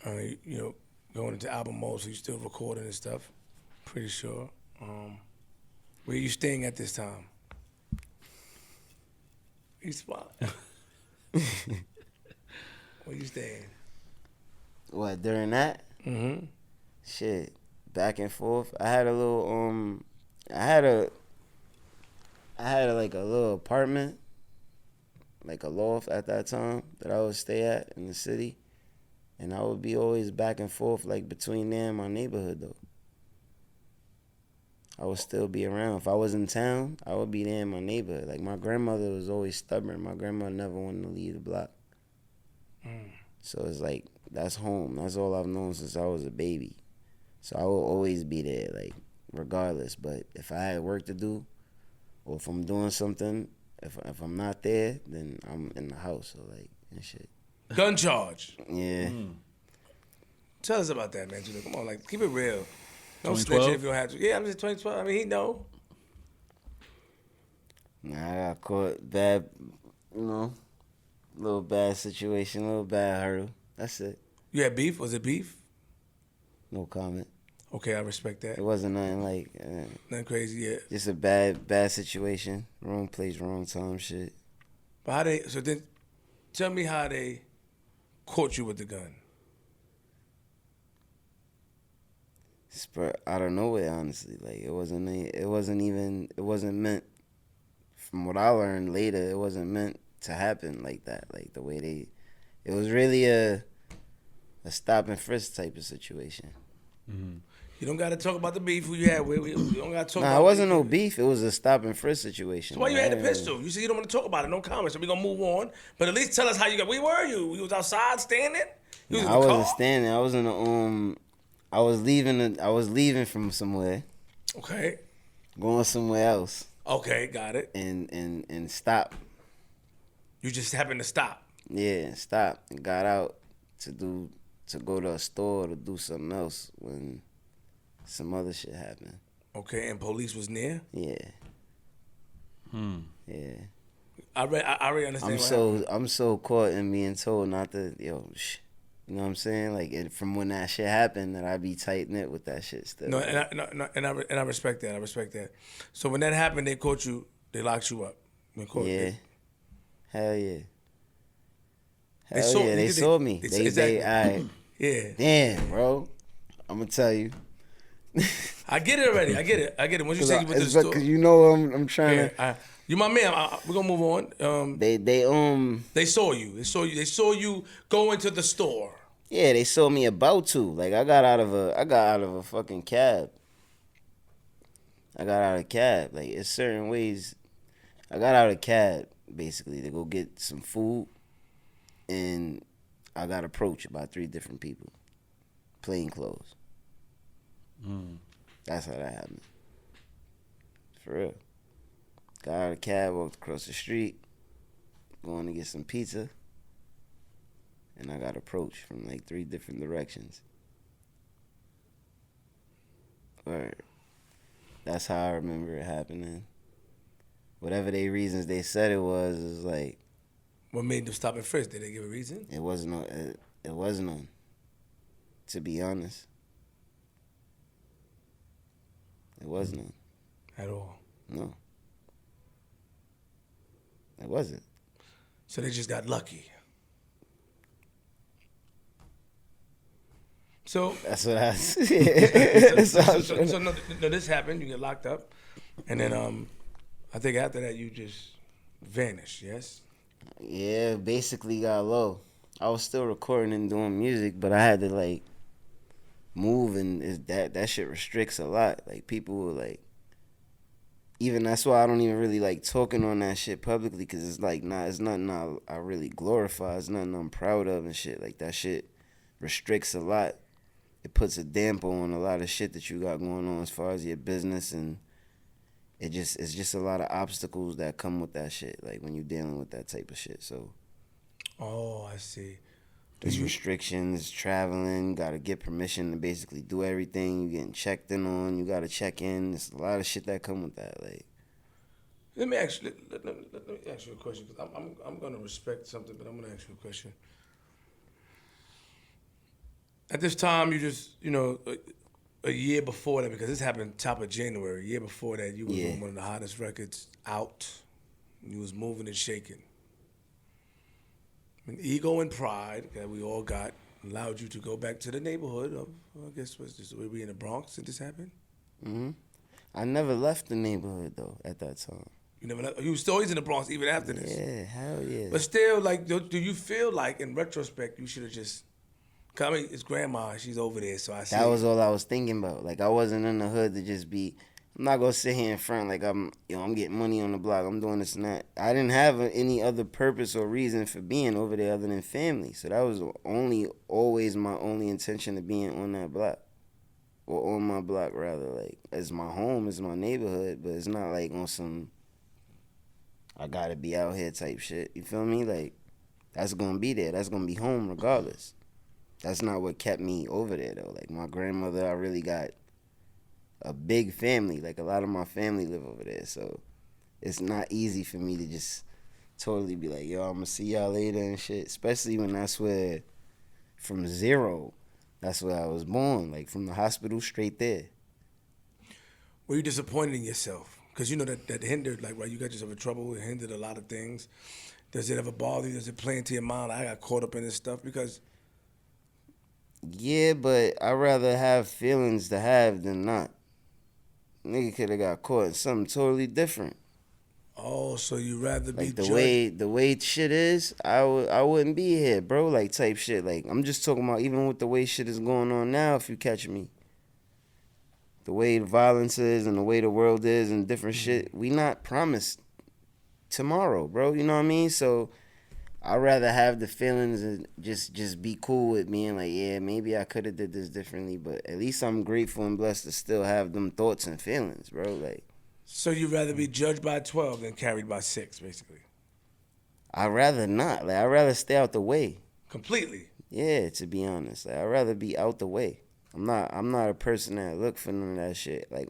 you know, going into album mode, so you still recording and stuff. Pretty sure. Where you staying at this time? You spot. Where you staying? What, during that? Mm-hmm. Shit. back and forth. I had a little I had like a little apartment, like a loft at that time that I would stay at in the city, and I would be always back and forth like between there and my neighborhood though. I would still be around. If I was in town, I would be there in my neighborhood. Like, my grandmother was always stubborn. My grandmother never wanted to leave the block. So it's like, that's home. That's all I've known since I was a baby. So I will always be there, like, regardless. But if I had work to do, or if I'm doing something, if I'm not there, then I'm in the house, or like, and shit. Gun charge. Yeah. Tell us about that, man. Judah. Come on, like, keep it real. Don't 2012? snitch if you don't have to. Yeah, I'm just 2012. I mean, he know. Nah, I got caught bad, little bad situation, little bad hurdle. That's it. You had beef? Was it beef? No comment. Okay, I respect that. It wasn't nothing like, Nothing crazy, yeah. just a bad situation. Wrong place, wrong time shit. But so then, tell me how they caught you with the gun. Out of nowhere, honestly. Like, it wasn't meant, from what I learned later, it wasn't meant to happen like that. Like, the way it was really a stop and frisk type of situation. Mm-hmm. You don't got to talk about the beef who you had with. You don't got to talk about Nah, it wasn't no beef. It was a stop and frisk situation. So why you had the pistol? You said you don't want to talk about it. No comments. So we're going to move on. But at least tell us how you got. Where were you? You was outside standing? You was in I the wasn't car? standing. I was in the, I was leaving from somewhere, Okay. going somewhere else, Okay, got it. and stop. You just happened to stop. Yeah, stop and got out to go to a store to do something else when some other shit happened. Okay, and police was near? Yeah. Yeah. I already understand I'm so caught in being told not to, you know what I'm saying? Like, from when that shit happened, that I be tight knit with that shit still. No, and I respect that. I respect that. So when that happened, they caught you. They locked you up. Yeah. Hell yeah. They Hell saw- yeah, they they- saw me. they- They, exactly. all right. Yeah. Damn, bro. I'm gonna tell you. I get it already. I get it. Once you say you went to the store. Because I'm trying to. Yeah, you my man. We're gonna move on. They They saw you go into the store. Yeah, they saw me about to. Like, I got out of a fucking cab. I got out of a cab. Like, it's certain ways. I got out of a cab, basically, to go get some food. And I got approached by 3 different people. Plain clothes. That's how that happened. For real. Got out of the cab, walked across the street, going to get some pizza. And I got approached from like 3 different directions. Word. That's how I remember it happening. Whatever they reasons they said it was like. What made them stop and frisk? Did they give a reason? It wasn't on. To be honest. It wasn't on. At all. No. It wasn't. So they just got lucky. So That's what I said. so no, this happened. You get locked up, and then I think after that you just vanished. Yes. Yeah, basically got low. I was still recording and doing music, but I had to like move, and that shit restricts a lot. Like, people were like, even that's why I don't even really like talking on that shit publicly, because it's like, it's nothing I really glorify. It's nothing I'm proud of and shit. Like, that shit restricts a lot. It puts a damper on a lot of shit that you got going on as far as your business, and it's just a lot of obstacles that come with that shit, like when you're dealing with that type of shit. So, Oh, I see. there's restrictions, traveling, gotta get permission to basically do everything. You getting checked in on, you gotta check in. There's a lot of shit that come with that. Like, Let me ask you a question, because I'm gonna respect something, but I'm gonna ask you a question. At this time, you just, a year before that, because this happened top of January, a year before that, you was on one of the hottest records out. You was moving and shaking. And ego and pride that we all got, allowed you to go back to the neighborhood of, I guess, what's this? Were we in the Bronx? Did this happen? Mm-hmm. I never left the neighborhood though at that time. You never left. You were always in the Bronx even after this. Yeah, hell yeah. But still, like, do you feel like in retrospect you should have just? Cause I mean, it's grandma. She's over there, so I see. That was all I was thinking about. Like I wasn't in the hood to just be. I'm not gonna sit here in front like I'm getting money on the block. I'm doing this and that. I didn't have any other purpose or reason for being over there other than family. So that was always my only intention of being on that block, or on my block rather. Like it's my home, it's my neighborhood, but it's not like on some I gotta be out here type shit. You feel me? Like that's gonna be there. That's gonna be home regardless. That's not what kept me over there though. Like my grandmother, I really got a big family. Like a lot of my family live over there, so it's not easy for me to just totally be like, yo, I'm gonna see y'all later and shit. Especially when that's where, from zero, that's where I was born. Like from the hospital straight there. Were you disappointed in yourself? Because you know that hindered, like, right, you got yourself in trouble. It hindered a lot of things. Does it ever bother you? Does it play into your mind? I got caught up in this stuff because. Yeah, but I'd rather have feelings to have than not. Nigga could have got caught in something totally different. Oh, so you rather be like judged? the way shit is, I wouldn't be here, bro. Like type shit. Like I'm just talking about even with the way shit is going on now. If you catch me, the way the violence is and the way the world is and different shit, we not promised tomorrow, bro. You know what I mean? So I'd rather have the feelings and just be cool with me and like, yeah, maybe I could have did this differently, but at least I'm grateful and blessed to still have them thoughts and feelings, bro. Like, so you'd rather be judged by 12 than carried by 6, basically? I'd rather not. Like, I'd rather stay out the way. Completely? Yeah, to be honest. Like, I'd rather be out the way. I'm not a person that look for none of that shit. Like,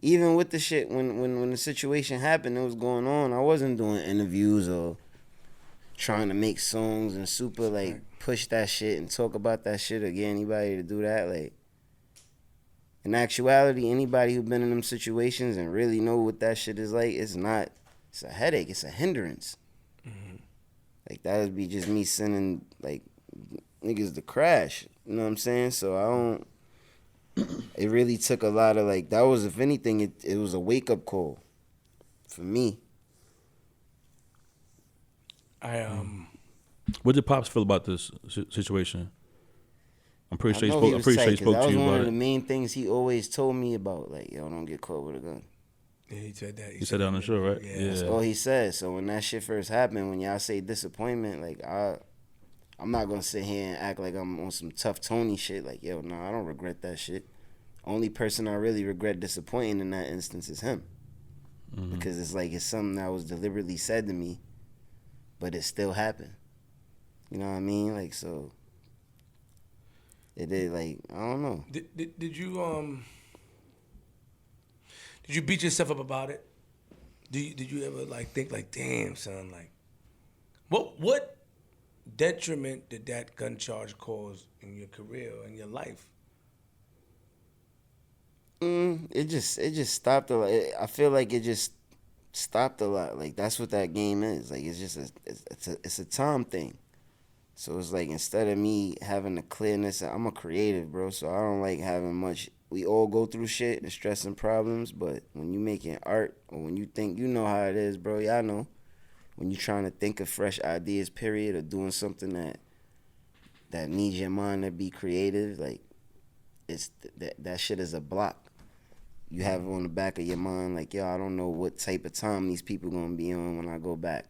even with the shit, when the situation happened, it was going on, I wasn't doing interviews or trying to make songs and super like push that shit and talk about that shit or get anybody to do that. Like in actuality, anybody who been in them situations and really know what that shit is like, it's a headache, it's a hindrance. Mm-hmm. Like that would be just me sending like niggas to crash. You know what I'm saying? So I don't it really took a lot of like that was, if anything, it was a wake up call for me. What did Pops feel about this situation? I'm pretty sure he spoke to you that was one about of the it. main things he always told me about. Like, yo, don't get caught with a gun. Yeah, he said that. He said that on the show, right? Yeah. That's all he said. So when that shit first happened, when y'all say disappointment, like I'm not gonna sit here and act like I'm on some tough Tony shit. Like, yo, no, I don't regret that shit. Only person I really regret disappointing in that instance is him. Mm-hmm. Because it's like it's something that was deliberately said to me, but it still happened. You know what I mean? Like, so it did. Like, I don't know. Did you beat yourself up about it? Did you ever like think like, damn, son, like, what detriment did that gun charge cause in your career or in your life? It just stopped a lot. I feel like it just stopped a lot. Like that's what that game is. Like it's just it's a time thing. So it's like instead of me having the clearness, I'm a creative, bro. So I don't like having much. We all go through shit and stress and problems, but when you making art or when you think, you know how it is, bro. Y'all know when you trying to think of fresh ideas, period, or doing something that needs your mind to be creative, like it's that shit is a block. You have it on the back of your mind, like, yo, I don't know what type of time these people gonna be on when I go back.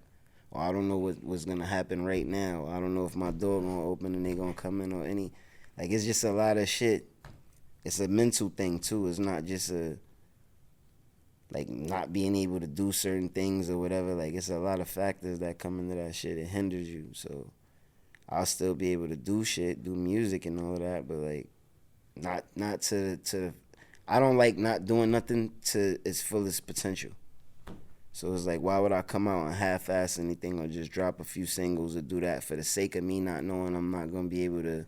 Or I don't know what's gonna happen right now. I don't know if my door gonna open and they gonna come in or any. Like, it's just a lot of shit. It's a mental thing, too. It's not just like, not being able to do certain things or whatever. Like, it's a lot of factors that come into that shit. It hinders you. So, I'll still be able to do shit, do music and all that, but, like, not to I don't like not doing nothing to its fullest potential. So it's like, why would I come out and half-ass anything or just drop a few singles or do that for the sake of me not knowing I'm not going to be able to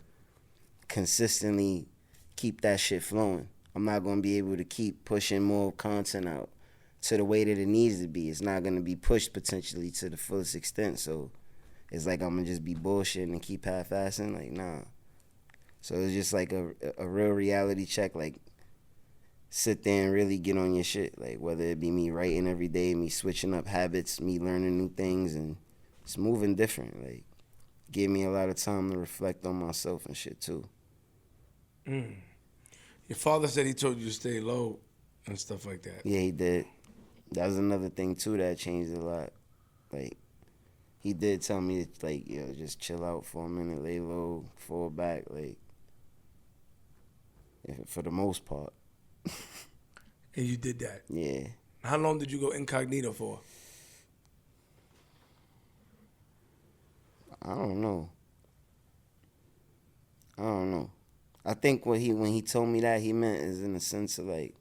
consistently keep that shit flowing. I'm not going to be able to keep pushing more content out to the way that it needs to be. It's not going to be pushed potentially to the fullest extent. So it's like I'm going to just be bullshitting and keep half-assing. Like, nah. So it's just like a real reality check, like sit there and really get on your shit. Like whether it be me writing every day, me switching up habits, me learning new things, and it's moving different. Like gave me a lot of time to reflect on myself and shit too. Your father said he told you to stay low and stuff like that. Yeah, he did. That was another thing too that changed a lot. Like he did tell me to, like, yo, just chill out for a minute, lay low, fall back, like for the most part. And you did that. Yeah. How long did you go incognito for? I don't know. I think when he told me that, he meant is in the sense of like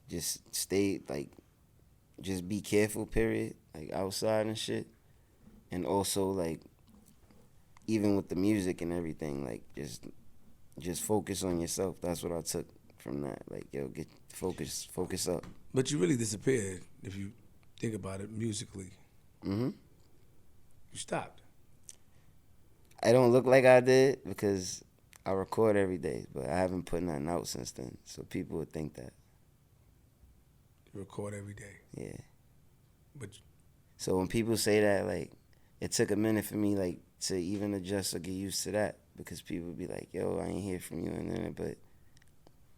just stay, like just be careful, period, like outside and shit. And also like even with the music and everything, like just focus on yourself. That's what I took from that. Like, yo, get focus up. But you really disappeared if you think about it musically. Mm-hmm. You stopped. I don't look like I did because I record every day, but I haven't put nothing out since then. So people would think that. You record every day. Yeah. But so when people say that, like, it took a minute for me, like, to even adjust or get used to that because people would be like, yo, I ain't hear from you. And then, but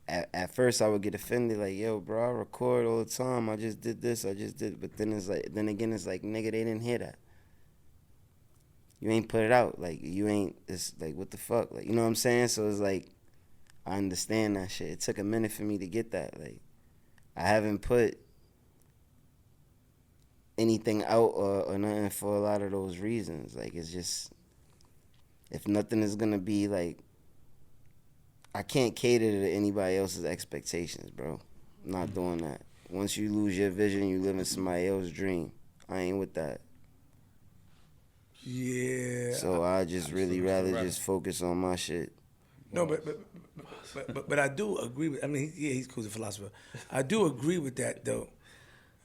at first I would get offended, like, yo, bro, I record all the time. I just did this, But then it's like, nigga, they didn't hear that. You ain't put it out. Like, you ain't, it's like, what the fuck? Like, you know what I'm saying? So it's like, I understand that shit. It took a minute for me to get that. Like, I haven't put anything out or nothing for a lot of those reasons. Like, it's just, if nothing is gonna be like, I can't cater to anybody else's expectations, bro. I'm not doing that. Once you lose your vision, you live in somebody else's dream. I ain't with that. yeah. So I just really rather just focus on my shit. No, but I do agree with. I mean, he's cool as a philosopher. I do agree with that though.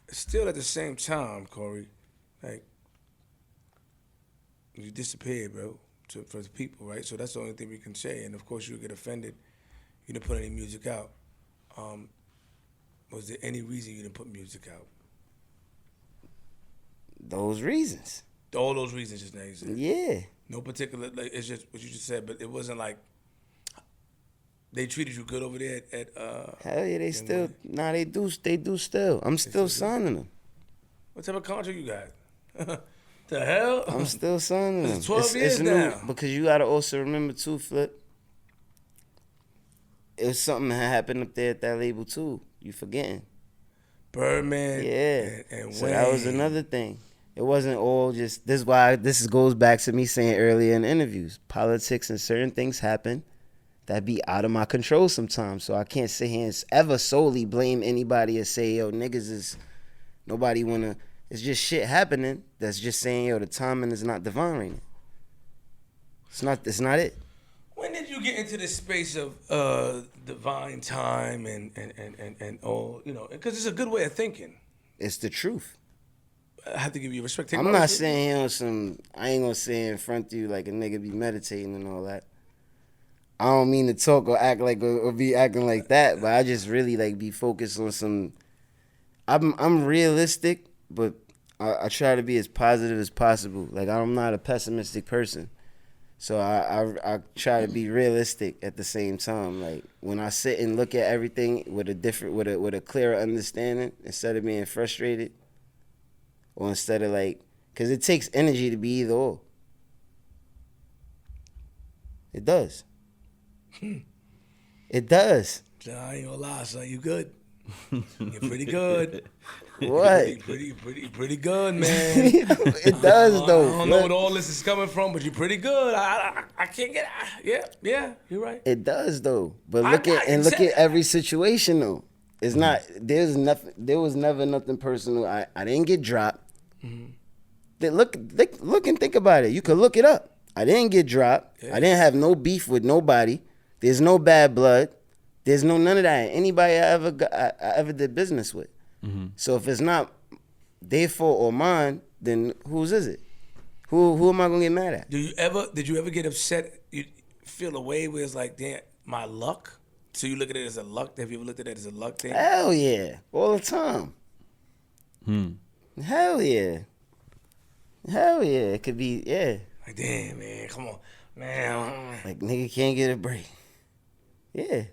Still, at the same time, Cory, like you disappeared, bro, for the people, right? So that's the only thing we can say. And of course, you get offended. You didn't put any music out. Was there any reason you didn't put music out? Those reasons. All those reasons just now you said. Yeah. No particular. Like, it's just what you just said, but it wasn't like they treated you good over there at Hell yeah, they still. Nah, they do still. I'm still signing them. What type of contract you got? The hell? I'm still signing them. It's 12 years now. Because you gotta also remember too, Flip. It was something that happened up there at that label too. You forgetting? Birdman. Yeah. And so Wayne. that was another thing. It wasn't all just. This is why this goes back to me saying earlier in interviews. Politics and certain things happen that be out of my control sometimes. So I can't sit here and ever solely blame anybody or say, yo, niggas is nobody wanna. It's just shit happening that's just saying, yo, the timing is not divine right now. It's not it. When did you get into this space of divine time and all, you know, because it's a good way of thinking. It's the truth. I have to give you respect. I'm not saying here on some, I ain't gonna say in front of you like a nigga be meditating and all that. I don't mean to talk or act like or be acting like that, but I just really like be focused on some. I'm realistic, but I try to be as positive as possible. Like, I'm not a pessimistic person, so I try to be realistic at the same time. Like, when I sit and look at everything with a clearer understanding instead of being frustrated, or instead of like, because it takes energy to be either or. It does. It does. I ain't gonna lie, son. You good? You're pretty good. What? Pretty good, man. It does though. I don't know what all this is coming from, but you're pretty good. I can't get. Yeah. You're right. It does though. But look at every situation though. It's not. There's nothing. There was never nothing personal. I didn't get dropped. Mm-hmm. Look and think about it. You could look it up. I didn't get dropped. Yeah. I didn't have no beef with nobody. There's no bad blood. There's no none of that. Anybody I ever did business with. Mm-hmm. So if it's not their fault or mine, then whose is it? Who am I gonna get mad at? Did you ever get upset feel a way where it's like, damn, my luck? So you look at it as a luck? Have you ever looked at it as a luck thing? Hell yeah. All the time. Hell yeah. Hell yeah. It could be, yeah. Like, damn, man, come on. Man. Like, nigga can't get a break. Yeah.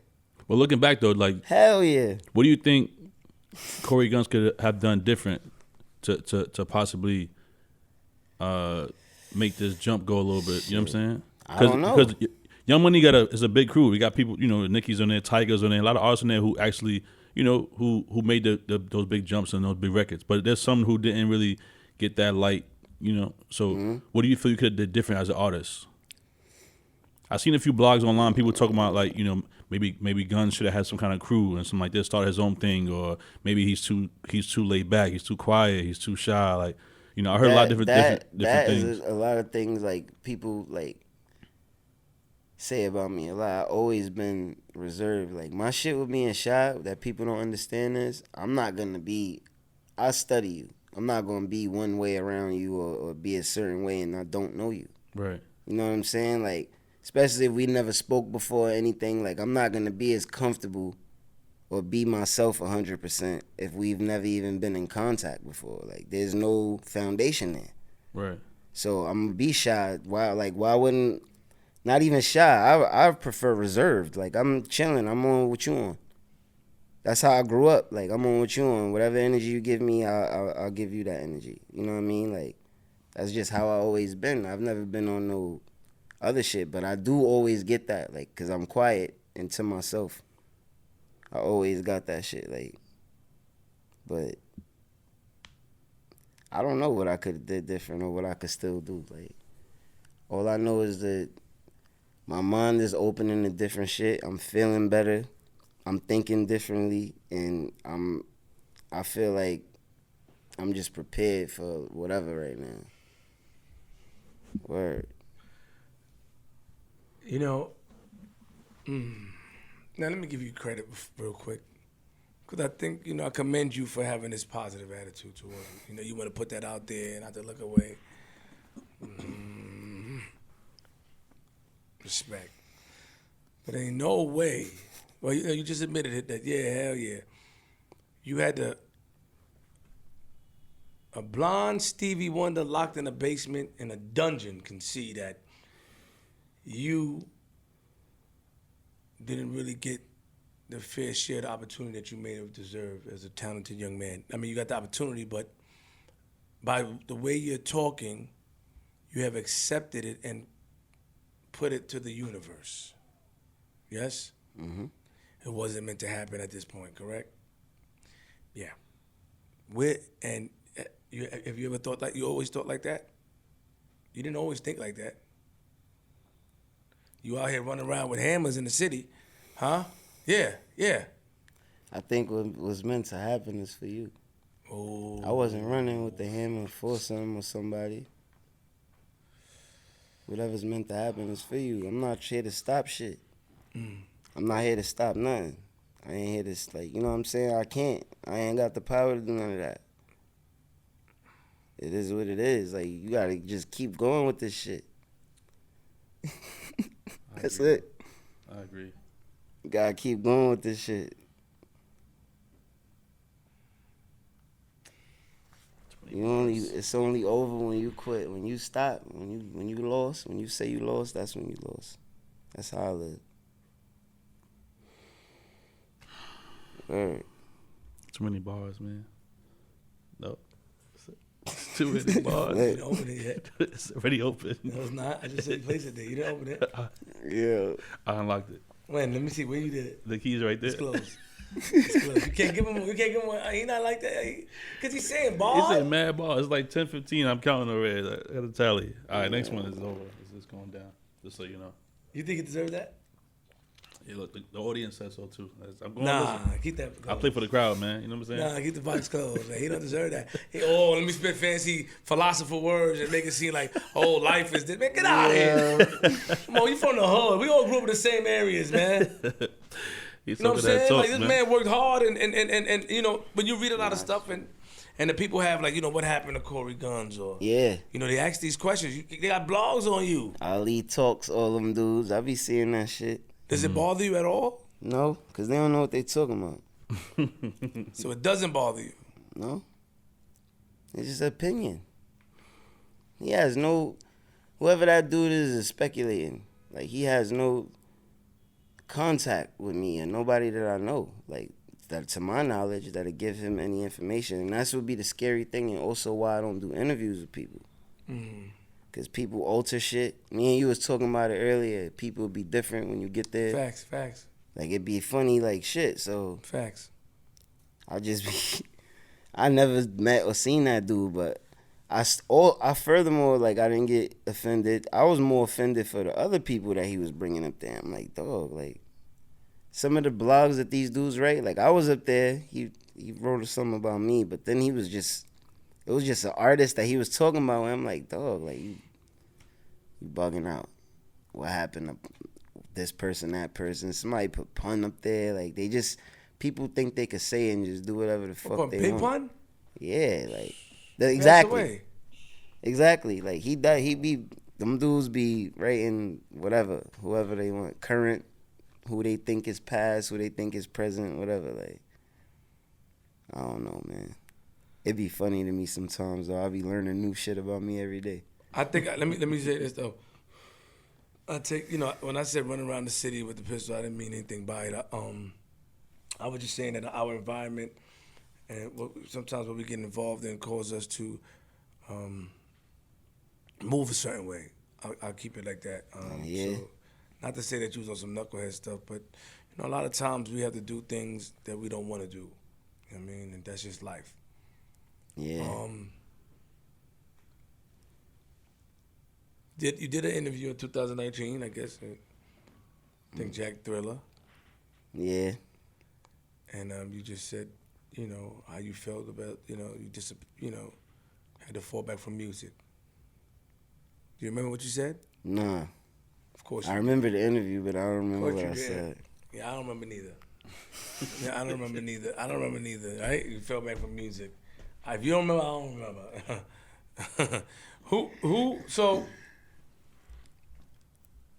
Well, looking back, though, like... Hell yeah. What do you think Cory Gunz could have done different to possibly make this jump go a little bit? You know what I'm saying? I don't know. Because Young Money is a big crew. We got people, you know, Nicki's on there, Tiger's on there, a lot of artists on there who actually, you know, who made those big jumps and those big records. But there's some who didn't really get that light, you know. So what do you feel you could have did different as an artist? I've seen a few blogs online, people talking about, like, you know, maybe Gunz should have had some kind of crew and something like this, start his own thing, or maybe he's too laid back, he's too quiet, he's too shy. Like, you know, I heard a lot of different things. That is a lot of things, like, people, like, say about me a lot. I've always been reserved. Like, my shit with being shy that people don't understand is I'm not going to be, I study you. I'm not going to be one way around you or be a certain way and I don't know you. Right. You know what I'm saying? Like, especially if we never spoke before or anything, like, I'm not going to be as comfortable or be myself 100% if we've never even been in contact before. Like, there's no foundation there. Right. So I'm going to be shy. Why wouldn't, not even shy. I prefer reserved. Like, I'm chilling. I'm on what you on. That's how I grew up. Like, I'm on what you on. Whatever energy you give me, I'll give you that energy. You know what I mean? Like, that's just how I always been. I've never been on no other shit, but I do always get that, like, because I'm quiet and to myself. I always got that shit, like, but I don't know what I could have did different or what I could still do. Like, all I know is that my mind is opening to different shit. I'm feeling better. I'm thinking differently, and I feel like I'm just prepared for whatever right now. Word. You know, now let me give you credit real quick. Because I think, you know, I commend you for having this positive attitude towards it. You know, you want to put that out there and not to look away. Respect. But ain't no way. Well, you know, you just admitted it that, yeah, hell yeah. You had a blonde Stevie Wonder locked in a basement in a dungeon can see that you didn't really get the fair share of the opportunity that you may have deserved as a talented young man. I mean, you got the opportunity, but by the way you're talking, you have accepted it and put it to the universe. Yes? Mm-hmm. It wasn't meant to happen at this point, correct? Yeah. Have you ever thought like, you always thought like that? You didn't always think like that. You out here running around with hammers in the city, huh? Yeah. I think what was meant to happen is for you. Oh. I wasn't running with the hammer for some or somebody. Whatever's meant to happen is for you. I'm not here to stop shit. I'm not here to stop nothing. I ain't here to, like, you know what I'm saying? I can't. I ain't got the power to do none of that. It is what it is. Like, you gotta just keep going with this shit. That's it. I agree. You gotta keep going with this shit. It's only over when you quit. When you stop, when you lost, when you say you lost, that's when you lost. That's how I live. Word. Too many bars, man. No. Too many bars. You didn't open it yet. It's already open. No, it's not. I just said place it there. You didn't open it. Yeah. I unlocked it. When? Let me see where you did it. The key's right there. It's closed. It's closed. You can't give him one. He not like that. Because he's saying bars. He said mad bars. It's like 10:15. I'm counting already. I got to tally. All right, next one is over. It's going down. Just so you know. You think he deserves that? Yeah, look, the audience says so too. I'm going keep that. I play for the crowd, man. You know what I'm saying? Keep the box closed. Man. He don't deserve that. Let me spit fancy philosophical words and make it seem like, life is this. Man, get out of here. Come on, you from the hood. We all grew up in the same areas, man. You know what I'm saying? Talk, like, this man worked hard and you know, when you read a lot of stuff and And the people have like, what happened to Cory Gunz or Yeah. They ask these questions. They got blogs on you. Ali Talks, all them dudes. I be seeing that shit. Does it bother you at all? No, because they don't know what they talking about. So it doesn't bother you? No. It's just opinion. He has no... Whoever that dude is speculating. Like, he has no contact with me and nobody that I know. Like, that to my knowledge, that'll give him any information. And that's would be the scary thing, and also why I don't do interviews with people. Because people alter shit. Me and you was talking about it earlier. People will be different when you get there. Facts. Like, it'd be funny like shit, so... Facts. I just be... I never met or seen that dude, but I furthermore, like, I didn't get offended. I was more offended for the other people that he was bringing up there. I'm like, dog, like, some of the blogs that these dudes write, like, I was up there, he wrote something about me, but then he was just, it was just an artist that he was talking about, and I'm like, dog, like, you bugging out. What happened to this person, that person? Somebody put pun up there, like, they just, people think they could say and just do whatever the fuck they want. Pun? Yeah, like, exactly. Exactly, like, them dudes be writing whoever they want, current, who they think is past, who they think is present, whatever. Like, I don't know, man. It'd be funny to me sometimes, though. I'll be learning new shit about me every day. I think, let me say this, though. I take, when I said running around the city with the pistol, I didn't mean anything by it. I was just saying that our environment and sometimes what we get involved in cause us to move a certain way. I'll keep it like that. Yeah. So, not to say that you was on some knucklehead stuff, but a lot of times we have to do things that we don't want to do. You know what I mean? And that's just life. Yeah. You did an interview in 2019, I guess. I think Jack Thriller. Yeah. And you just said, how you felt about, you just, had to fall back from music. Do you remember what you said? Nah. Of course. I remember the interview, but I don't remember what I said. Yeah, I don't remember neither. I don't remember neither. Right? You fell back from music. If you don't remember, I don't remember. Who? So,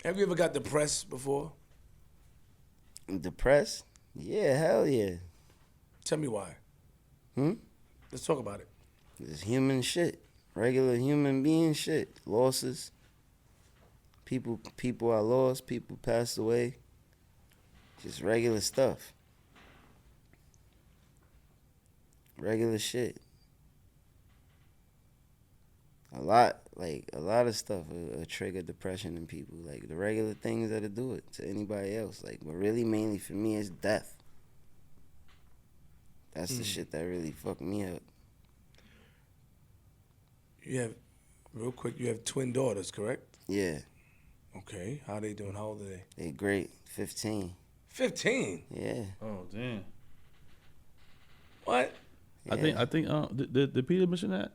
have you ever got depressed before? Depressed? Yeah, hell yeah. Tell me why. Let's talk about it. It's human shit. Regular human being shit. Losses. People I lost. People passed away. Just regular stuff. Regular shit. A lot of stuff will trigger depression in people. Like, the regular things that'll do it to anybody else. Like, but really, mainly for me, it's death. That's the shit that really fucked me up. Real quick, you have twin daughters, correct? Yeah. Okay. How they doing? How old are they? They great. 15. 15? Yeah. Oh damn. What? Yeah. I think did Peter mention that?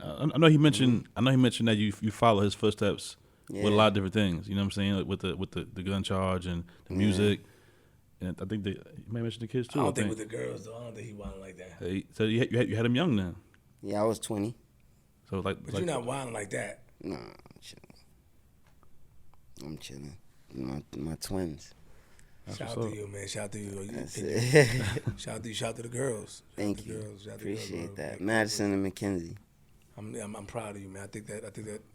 I know he mentioned that you follow his footsteps with a lot of different things. You know what I'm saying? Like with the gun charge and the music. And I think you may mention the kids too. I don't think with the girls though. I don't think he wilding like that. So you had him young then. Yeah, I was 20. So but you're not wilding like that. Nah, I'm chilling. My twins. Shout out to you, man. Shout out to you. That's it. Shout out to you. Shout out to the girls. Thank you. Appreciate that. Madison and Mackenzie. I'm proud of you, man. I think that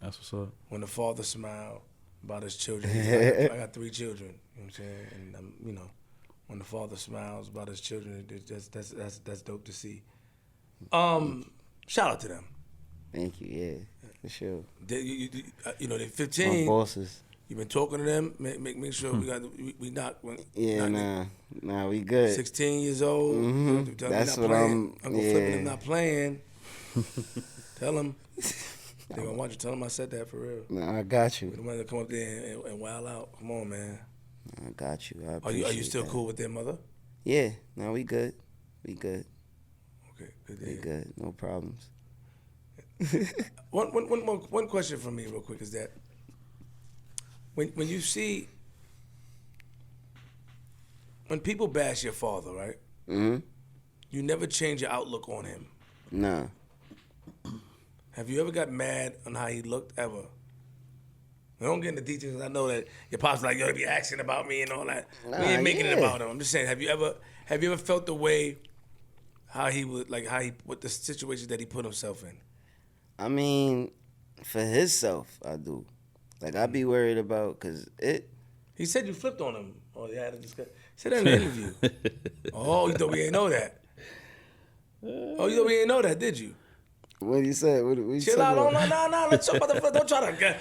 that's what's up. When the father smile about his children, I got 3 children. You know what I'm saying? And when the father smiles about his children, that's dope to see. Shout out to them. Thank you. Yeah, for sure. They're 15. My bosses. You've been talking to them. Make sure we not. Yeah, nah, we good. 16 years old. Mm-hmm. That's what I'm. Uncle Flippin' them not playing. Tell them. They gonna watch you. Tell them I said that for real. Nah, I got you. The ones that come up there and wild out. Come on, man. I got you. I appreciate Are you still cool with their mother? Yeah. No, we good. We good. Okay, good. We good. No problems. One question from me real quick is that when you see when people bash your father, right? Mm-hmm. You never change your outlook on him. Nah. Have you ever got mad on how he looked ever? We don't get into details 'cause I know that your pops like, yo, they be asking about me and all that. We ain't making it about him. I'm just saying, have you ever felt the way how he would, like what the situation that he put himself in? I mean, for himself, I do. Like, I be worried about, because He said you flipped on him. Oh, yeah, I had a discussion. He said that in the interview. Oh, you thought we didn't know that? Oh, you thought we didn't know that, did you? What you say? What you Chill out, no. Let's talk about the flip. Don't try to.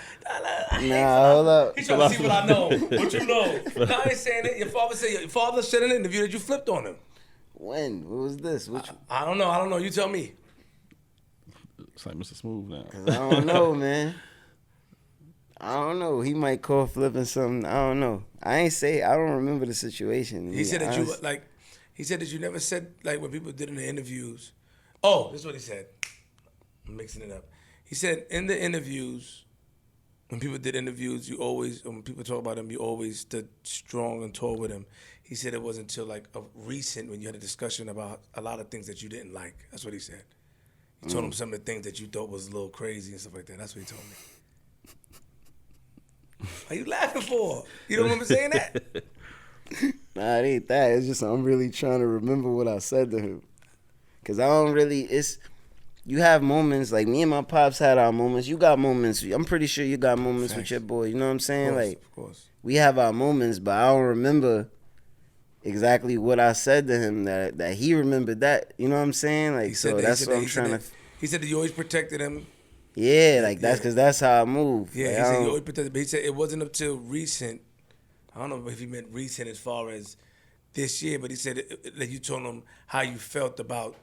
Nah, hold up. He trying to see what I know. What you know? No, I ain't saying it. Your father said in an interview that you flipped on him. When? What was this? I don't know. You tell me. It's like Mr. Smooth now. Cause I don't know, man. I don't know. He might call flipping something. I don't know. I don't remember the situation. He said that you like. He said that you never said like when people did in the interviews. Oh, this is what he said. I'm mixing it up. He said in the interviews, when people did interviews, when people talk about him, you always stood strong and tall with him. He said it wasn't until like a recent when you had a discussion about a lot of things that you didn't like. That's what he said. You told him some of the things that you thought was a little crazy and stuff like that. That's what he told me. Are you laughing for? You don't remember saying that? Nah, it ain't that. It's just I'm really trying to remember what I said to him. Cause I don't really. You have moments like me and my pops had our moments. You got moments. I'm pretty sure you got moments with your boy. You know what I'm saying? Of course. We have our moments, but I don't remember exactly what I said to him that he remembered that. You know what I'm saying? Like, so that's what I'm trying to. He said that you always protected him. Yeah, like that's because that's how I move. Yeah, like, he said you always protected, but he said it wasn't until recent. I don't know if he meant recent as far as this year, but he said that you told him how you felt about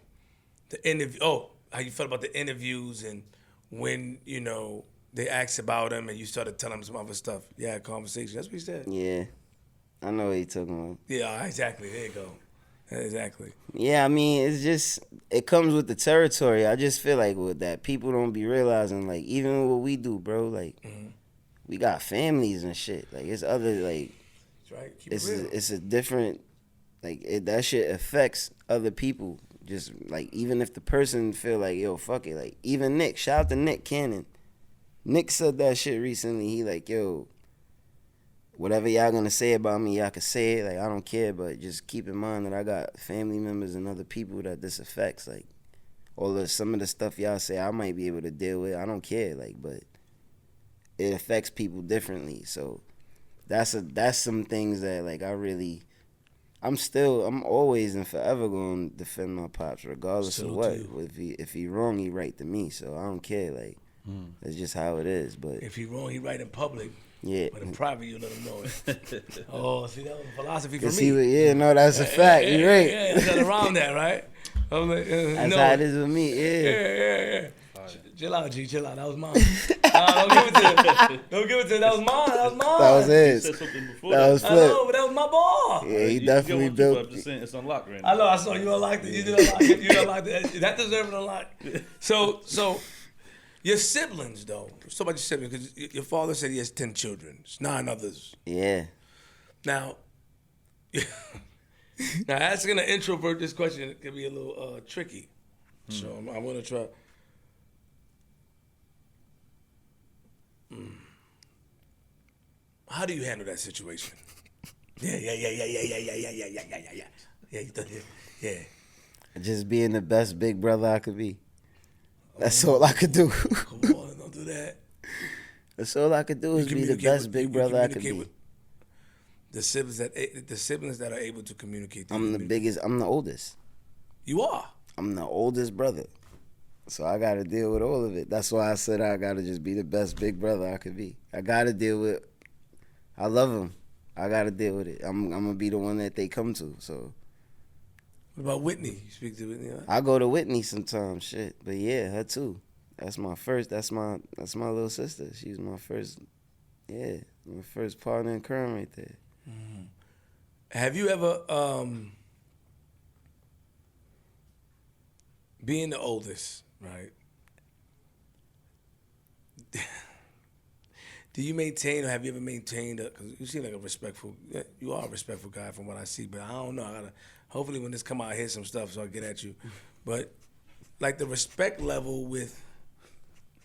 the interview. Oh, how you felt about the interviews and when, you know, they asked about him and you started telling him some other stuff. Yeah, conversation. That's what he said. Yeah. I know what he talking about. Yeah, exactly. There you go. Exactly. Yeah, I mean, it's just, it comes with the territory. I just feel like with that, people don't be realizing, like, even what we do, bro, like, we got families and shit. Like, it's other, like, that's right. Keep it real. It's a different, like, that shit affects other people. Just, like, even if the person feel like, yo, fuck it. Like, even Nick, shout out to Nick Cannon. Nick said that shit recently. He like, yo, whatever y'all gonna say about me, y'all can say it. Like, I don't care, but just keep in mind that I got family members and other people that this affects. Like, some of the stuff y'all say I might be able to deal with. I don't care, like, but it affects people differently. So that's some things that, like, I'm always and forever going to defend my pops, regardless of what. If he wrong, he right to me. So I don't care. Like, that's just how it is. But if he wrong, he right in public. Yeah. But in private, you let him know it. Oh, see, that was philosophy for me. That's a fact. You're right. Yeah, nothing around that, right? I'm like, that's how it is with me. Yeah. Chill out, G. Chill out. That was mine. Don't give it to him. Don't give it to him. That was mine. That was his. He said something before that was Flip. I know, but that was my ball. Yeah, he definitely built. I'm just saying it's unlocked right now. I know. I saw you unlocked it. You did unlock it. You unlocked it. That deserves an unlock. So your siblings, though. Let's talk about your siblings, because your father said he has 10 children. It's 9 others. Yeah. Now asking an introvert this question can be a little tricky. So I want to try. How do you handle that situation? Yeah. Yeah. Just being the best big brother I could be. That's all I could do. Come on, don't do that. That's all I could do is be the best big brother I could be. With the siblings that are able to communicate. I'm the oldest. You are. I'm the oldest brother. So I got to deal with all of it. That's why I said I got to just be the best big brother I could be. I got to deal with. I love them. I got to deal with it. I'm going to be the one that they come to. So. What about Whitney? You speak to Whitney? Huh? I go to Whitney sometimes, shit. But yeah, her too. That's my little sister. She's my first partner in crime right there. Mm-hmm. Have you ever, being the oldest, right? Do you maintain, or have you ever maintained, because you seem like you are a respectful guy from what I see, but I don't know. Hopefully when this come out, I hear some stuff so I get at you. But like the respect level with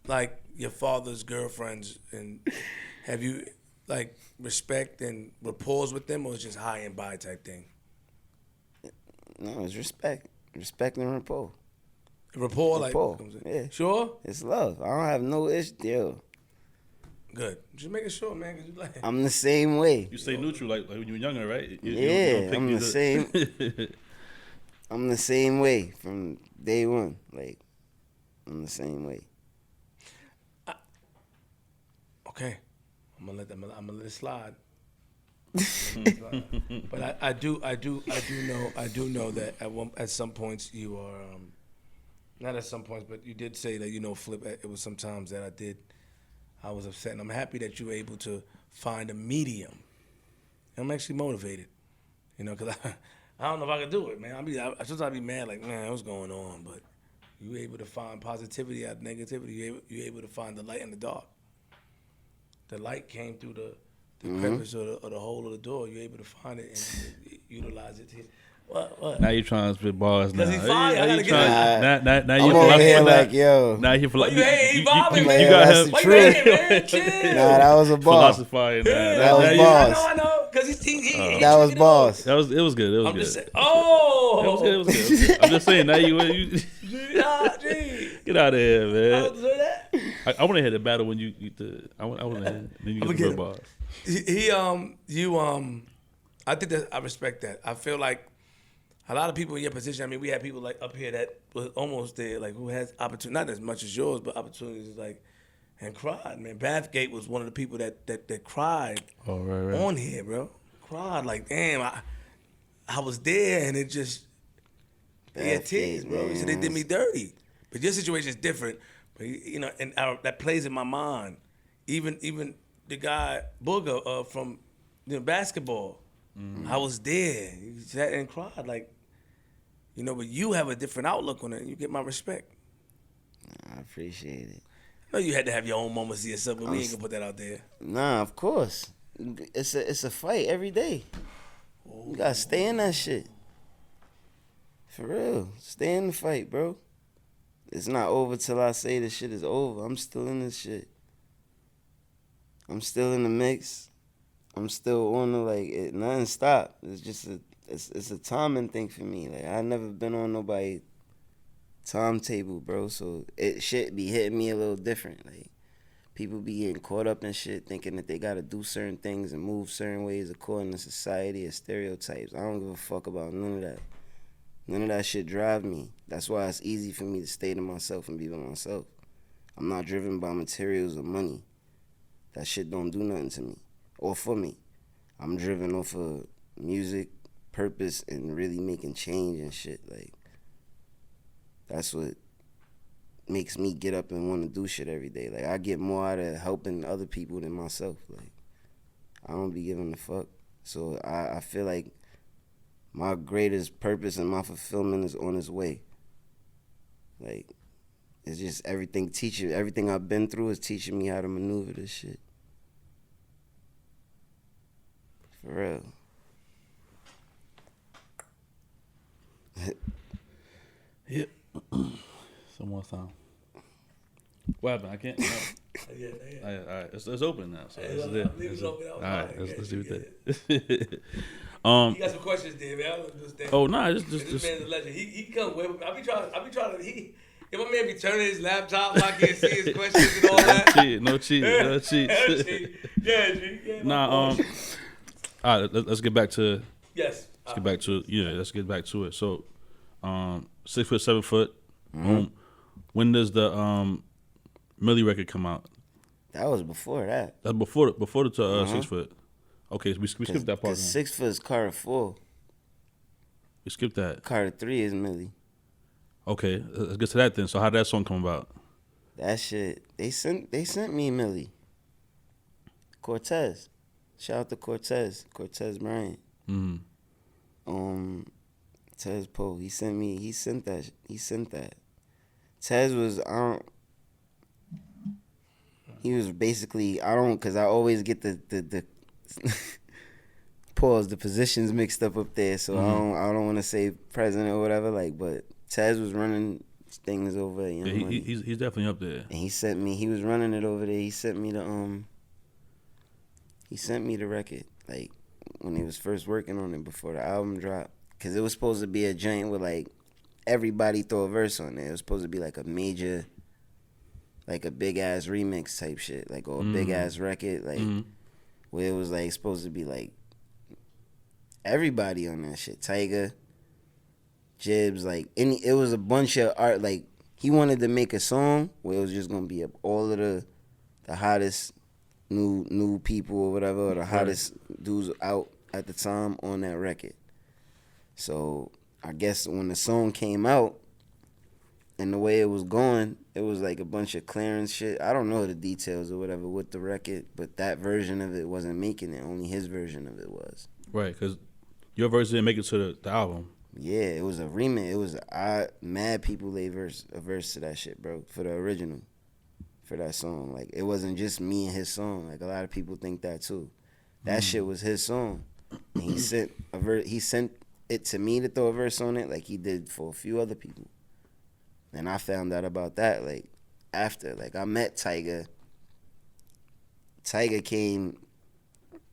like your father's girlfriends, and have you like respect and rapport with them, or it's just high and by type thing? No, it's respect and rapport. Rapport, like, yeah. Sure? It's love. I don't have no issue. Yo. Good. Just making sure, man, because you like. I'm the same way. You stay neutral like when you were younger, right? I'm the same. I'm the same way from day one. Like, I'm the same way. Okay. I'm gonna let it slide. But I do know that at some points you are not at some points, but you did say that Flip. It was sometimes that I was upset, and I'm happy that you were able to find a medium. And I'm actually motivated, because I don't know if I could do it, man. Sometimes I'd be mad, like, man, what's going on? But you were able to find positivity out of negativity. You were able to find the light in the dark. The light came through the crevice or the hole of the door. You're able to find it and utilize it. What? Now you're trying to spit bars now. Because he's fine. I gotta get now I'm you're over here philosopher. like, yo. Now you're Why philosopher. you hating? He vibing, man. You got That's him the truth. Man, chill. Nah, that was a boss. philosophizing. That was Now you- boss. I know. Because he That was boss. It was good. It was I'm good. just saying. Oh. It was good. I'm just saying. Now you Gee. get out of here, I man. don't do that. I want to hear the battle when you get the. I want to hear. Then you get the real bars. I think that I respect that. I feel like a lot of people in your position. I mean, we have people like up here that was almost there, like who has opportunity, not as much as yours, but opportunities like and cried. Man, Bathgate was one of the people that cried on here, bro. Cried like, damn, I was there, and it just they had tears, bro. He said they did me dirty, but your situation is different. But and that plays in my mind. Even the guy Booger from basketball. I was there. He sat and cried like, but you have a different outlook on it. And you get my respect. I appreciate it. I know you had to have your own moments to yourself, but we ain't gonna put that out there. Nah, of course. It's a fight every day. You gotta stay in that shit. For real. Stay in the fight, bro. It's not over till I say this shit is over. I'm still in this shit. I'm still in the mix. I'm still on the nothing stopped. It's just it's a timing thing for me. Like I never been on nobody timetable, bro. So it shit be hitting me a little different. Like people be getting caught up in shit, thinking that they gotta do certain things and move certain ways according to society or stereotypes. I don't give a fuck about none of that. None of that shit drive me. That's why it's easy for me to stay to myself and be by myself. I'm not driven by materials or money. That shit don't do nothing to me or for me. I'm driven off of music, purpose, and really making change and shit. Like, that's what makes me get up and want to do shit every day. Like, I get more out of helping other people than myself. Like, I don't be giving a fuck. So I feel like my greatest purpose and my fulfillment is on its way. Like, it's just everything I've been through is teaching me how to maneuver this shit. For real. Yep. Some more time. What happened? I can't. No. Yeah. All right. It's open now. So it's there. Leave it open. All right. Let's leave it there. You got some questions, Dave. Oh no, This just. man's a legend. He come with. I be trying to. If my man be turning his laptop, I can't see his questions and all that. No cheat. Yeah, G. Yeah, Nah. All right. Let's get back to. Yes. Let's get back to Let's get back to it. So, 6 foot, 7 foot. When does the Millie record come out? That was before that. That's before the 6 foot. Okay, so we skipped that part. 6 foot is Carter 4. We skipped that. Carter 3 is Millie. Okay, let's get to that then. So how did that song come about? That shit, they sent me Millie. Cortez. Shout out to Cortez Bryant. Tez Poe. He sent that. Tez was he was basically, cause I always get the pause, the positions mixed up there, so I don't want to say president or whatever, but Tez was running things over at Young Yeah, Money. he's definitely up there. And he sent me. He was running it over there. He sent me the He sent me the record like when he was first working on it before the album dropped. Cause it was supposed to be a joint with like everybody throw a verse on it. It was supposed to be like a major, like a big ass remix type shit, like or a big ass record, like where it was like supposed to be like everybody on that shit. Tyga, Jibs, like it was a bunch of art. Like he wanted to make a song where it was just gonna be all of the hottest new people or whatever, or the hottest dudes out at the time on that record. So I guess when the song came out and the way it was going, it was like a bunch of clearance shit. I don't know the details or whatever with the record, but that version of it wasn't making it. Only his version of it was. Right, because your verse didn't make it to the album. Yeah, it was a remix. It was mad people laid a verse to that shit, bro, for the original, for that song. Like it wasn't just me and his song. Like a lot of people think that too. That shit was his song. And he sent it to me to throw a verse on it, like he did for a few other people. And I found out about that like after. Like I met Tyga. Tyga came.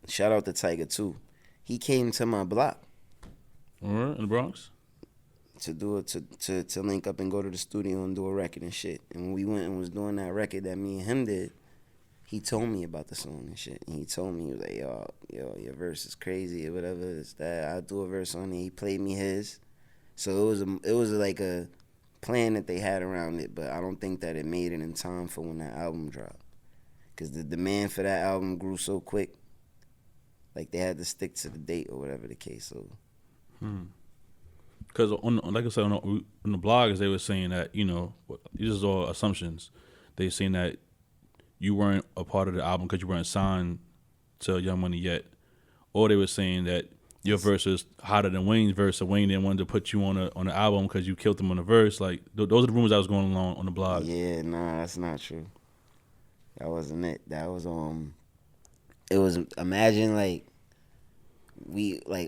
Shout out to Tyga too. He came to my block. All right, in the Bronx? To do it, to link up and go to the studio and do a record and shit. And when we went and was doing that record that me and him did, he told me about the song and shit. And he told me, he was like, yo, your verse is crazy or whatever. It's that. I'll do a verse on it. He played me his. So it was like a plan that they had around it, but I don't think that it made it in time for when that album dropped. Because the demand for that album grew so quick. Like they had to stick to the date or whatever the case. So. Because like I said, on the blogs, they were saying that, you know, these is all assumptions. They saying that you weren't a part of the album because you weren't signed to Young Money yet. Or they were saying that your verse is hotter than Wayne's verse, so Wayne didn't want to put you on the album because you killed him on the verse. Like, those are the rumors that was going along on the blog. Yeah, nah, that's not true. That wasn't it. That was, it was, imagine, like,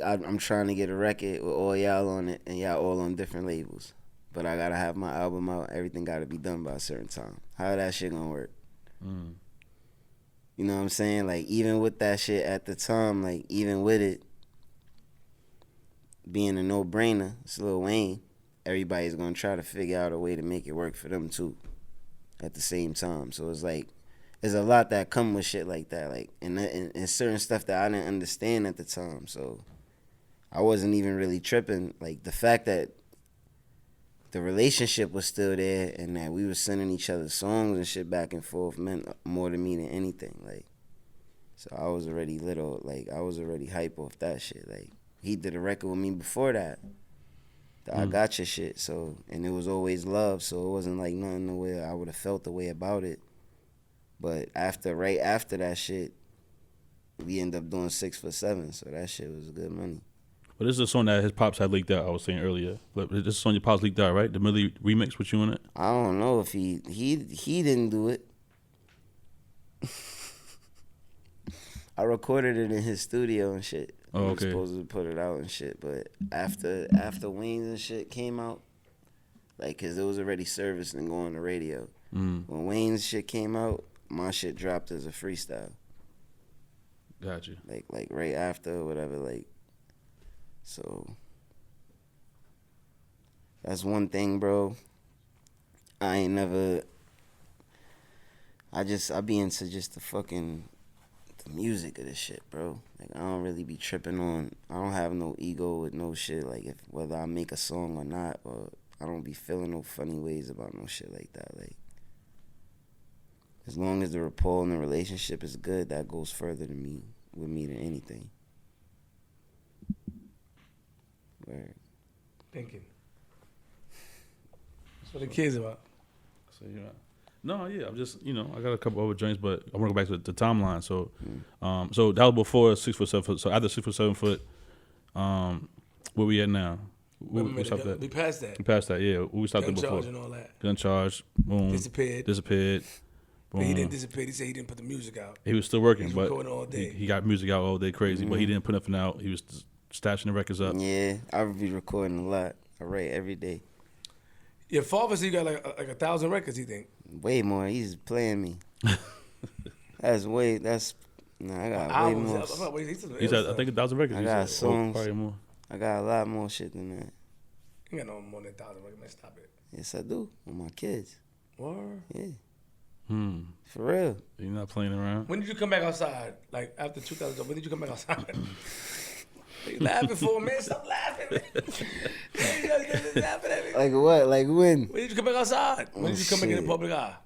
I'm trying to get a record with all y'all on it, and y'all all on different labels. But I gotta have my album out. Everything gotta be done by a certain time. How that shit gonna work? You know what I'm saying? Like, even with that shit at the time, like, even with it being a no-brainer, it's Lil Wayne, everybody's gonna try to figure out a way to make it work for them too at the same time. So it's like, there's a lot that come with shit like that, like, and certain stuff that I didn't understand at the time. So I wasn't even really tripping. Like, the fact that the relationship was still there and that we were sending each other songs and shit back and forth meant more to me than anything. Like, so I was already I was already hype off that shit. Like, he did a record with me before that. I got your shit. So, and it was always love. So it wasn't like nothing the way I would have felt the way about it. But right after that shit, we ended up doing 6 for 7. So that shit was good money. But this is a song that his pops had leaked out, I was saying earlier. But this is a song your pops leaked out, right? The Millie remix with you on it? I don't know if he didn't do it. I recorded it in his studio and shit. Oh, okay. I was supposed to put it out and shit. But after Wayne's and shit came out, like, because it was already serviced and going on the radio. When Wayne's shit came out, my shit dropped as a freestyle. Gotcha. Like right after or whatever, like. So that's one thing, bro. I be into just the music of this shit, bro. Like, I don't really be tripping on, I don't have no ego with no shit, like, whether I make a song or not, or I don't be feeling no funny ways about no shit like that. Like, as long as the rapport and the relationship is good, that goes further with me than anything. Word. Thinking. That's what the kids about. So, yeah. No, yeah, I'm just, I got a couple other joints, but I want to go back to the timeline. So, so that was before 6 foot 7 foot. So after 6 foot 7 foot, where we at now? We passed that. We passed that, yeah. We stopped Gun it before. charge and all that. Gun charge, boom. Disappeared. Boom. But he didn't disappear. He said he didn't put the music out. He was still working, He was but recording all day. he got music out all day crazy, but he didn't put nothing out. He was stashing the records up. Yeah, I be recording a lot. I write every day. Your father said you got like 1,000 records, he think? Way more. He's playing me. I got way more. He said, I think 1,000 records. I got songs. Probably more. I got a lot more shit than that. You got no more than 1,000 records, man. Stop it. Yes, I do. With my kids. Word? Yeah. For real. You're not playing around? When did you come back outside? Like, after 2000, when did you come back outside? You laughing for, man? Stop laughing, man. You laughing at me. Like what? Like when? When did you come back outside? When did you come back in the public eye?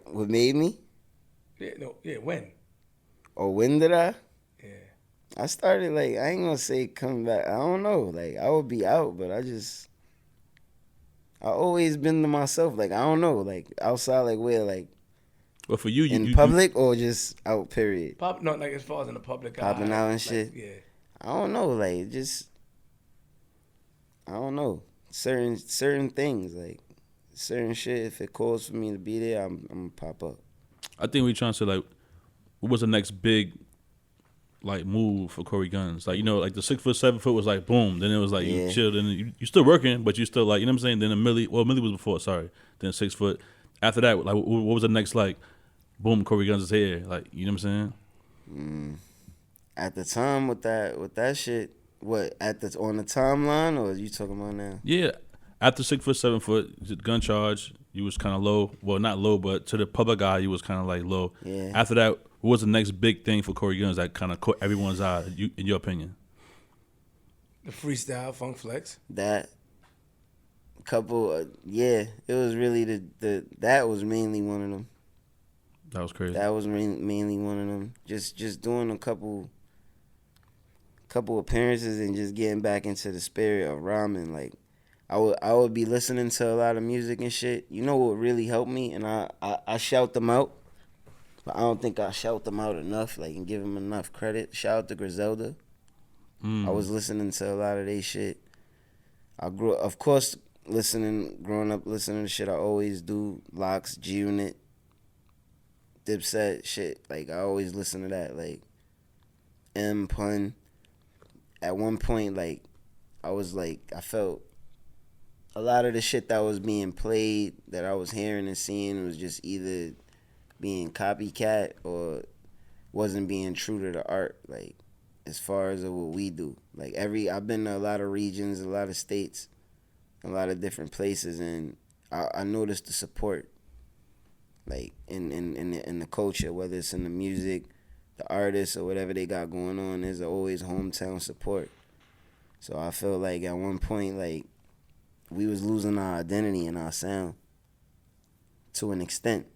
What made me? When? Or when did I? Yeah. I started, like, I ain't gonna say come back. I don't know. Like, I would be out, but I always been to myself. Like, I don't know. Like, outside, like, where, like, Well, for you, in public or just out, period? No, like, as far as in the public eye. Popping out and like, shit? Yeah. I don't know. Like, just, I don't know. Certain things, like, certain shit, if it calls for me to be there, I'm gonna pop up. I think we trying to say, like, what was the next big, like, move for Cory Gunz? Like, you know, like the 6 foot, 7 foot was like boom. Then it was like you chilled and you still working, but you still like, you know what I'm saying? Then Millie was before, sorry. Then 6 foot. After that, like, what was the next, like, boom? Cory Gunz is here. Like, you know what I'm saying? At the time with that shit, what on the timeline, or are you talking about now? Yeah, after 6 foot, 7 foot, gun charge, you was kind of low. Well, not low, but to the public eye, you was kind of like low. Yeah. After that, what was the next big thing for Cory Gunz that kind of caught everyone's eye, in your opinion? The freestyle, Funk Flex. That couple, it was really that was mainly one of them. That was crazy. That was mainly one of them. Just doing a couple appearances and just getting back into the spirit of rhyming. Like, I would be listening to a lot of music and shit. You know what really helped me? And I shout them out. But I don't think I shout them out enough, like, and give them enough credit. Shout out to Griselda. I was listening to a lot of they shit. I grew up, of course, growing up listening to shit I always do. Locks, G-Unit, Dipset, shit. Like, I always listen to that. Like, Pun. At one point, like, I felt a lot of the shit that was being played, that I was hearing and seeing, was just either being copycat or wasn't being true to the art, like, as far as what we do. Like, I've been to a lot of regions, a lot of states, a lot of different places, and I noticed the support, like, in the culture, whether it's in the music, the artists, or whatever they got going on. There's always hometown support. So I feel like at one point, like, we was losing our identity and our sound to an extent.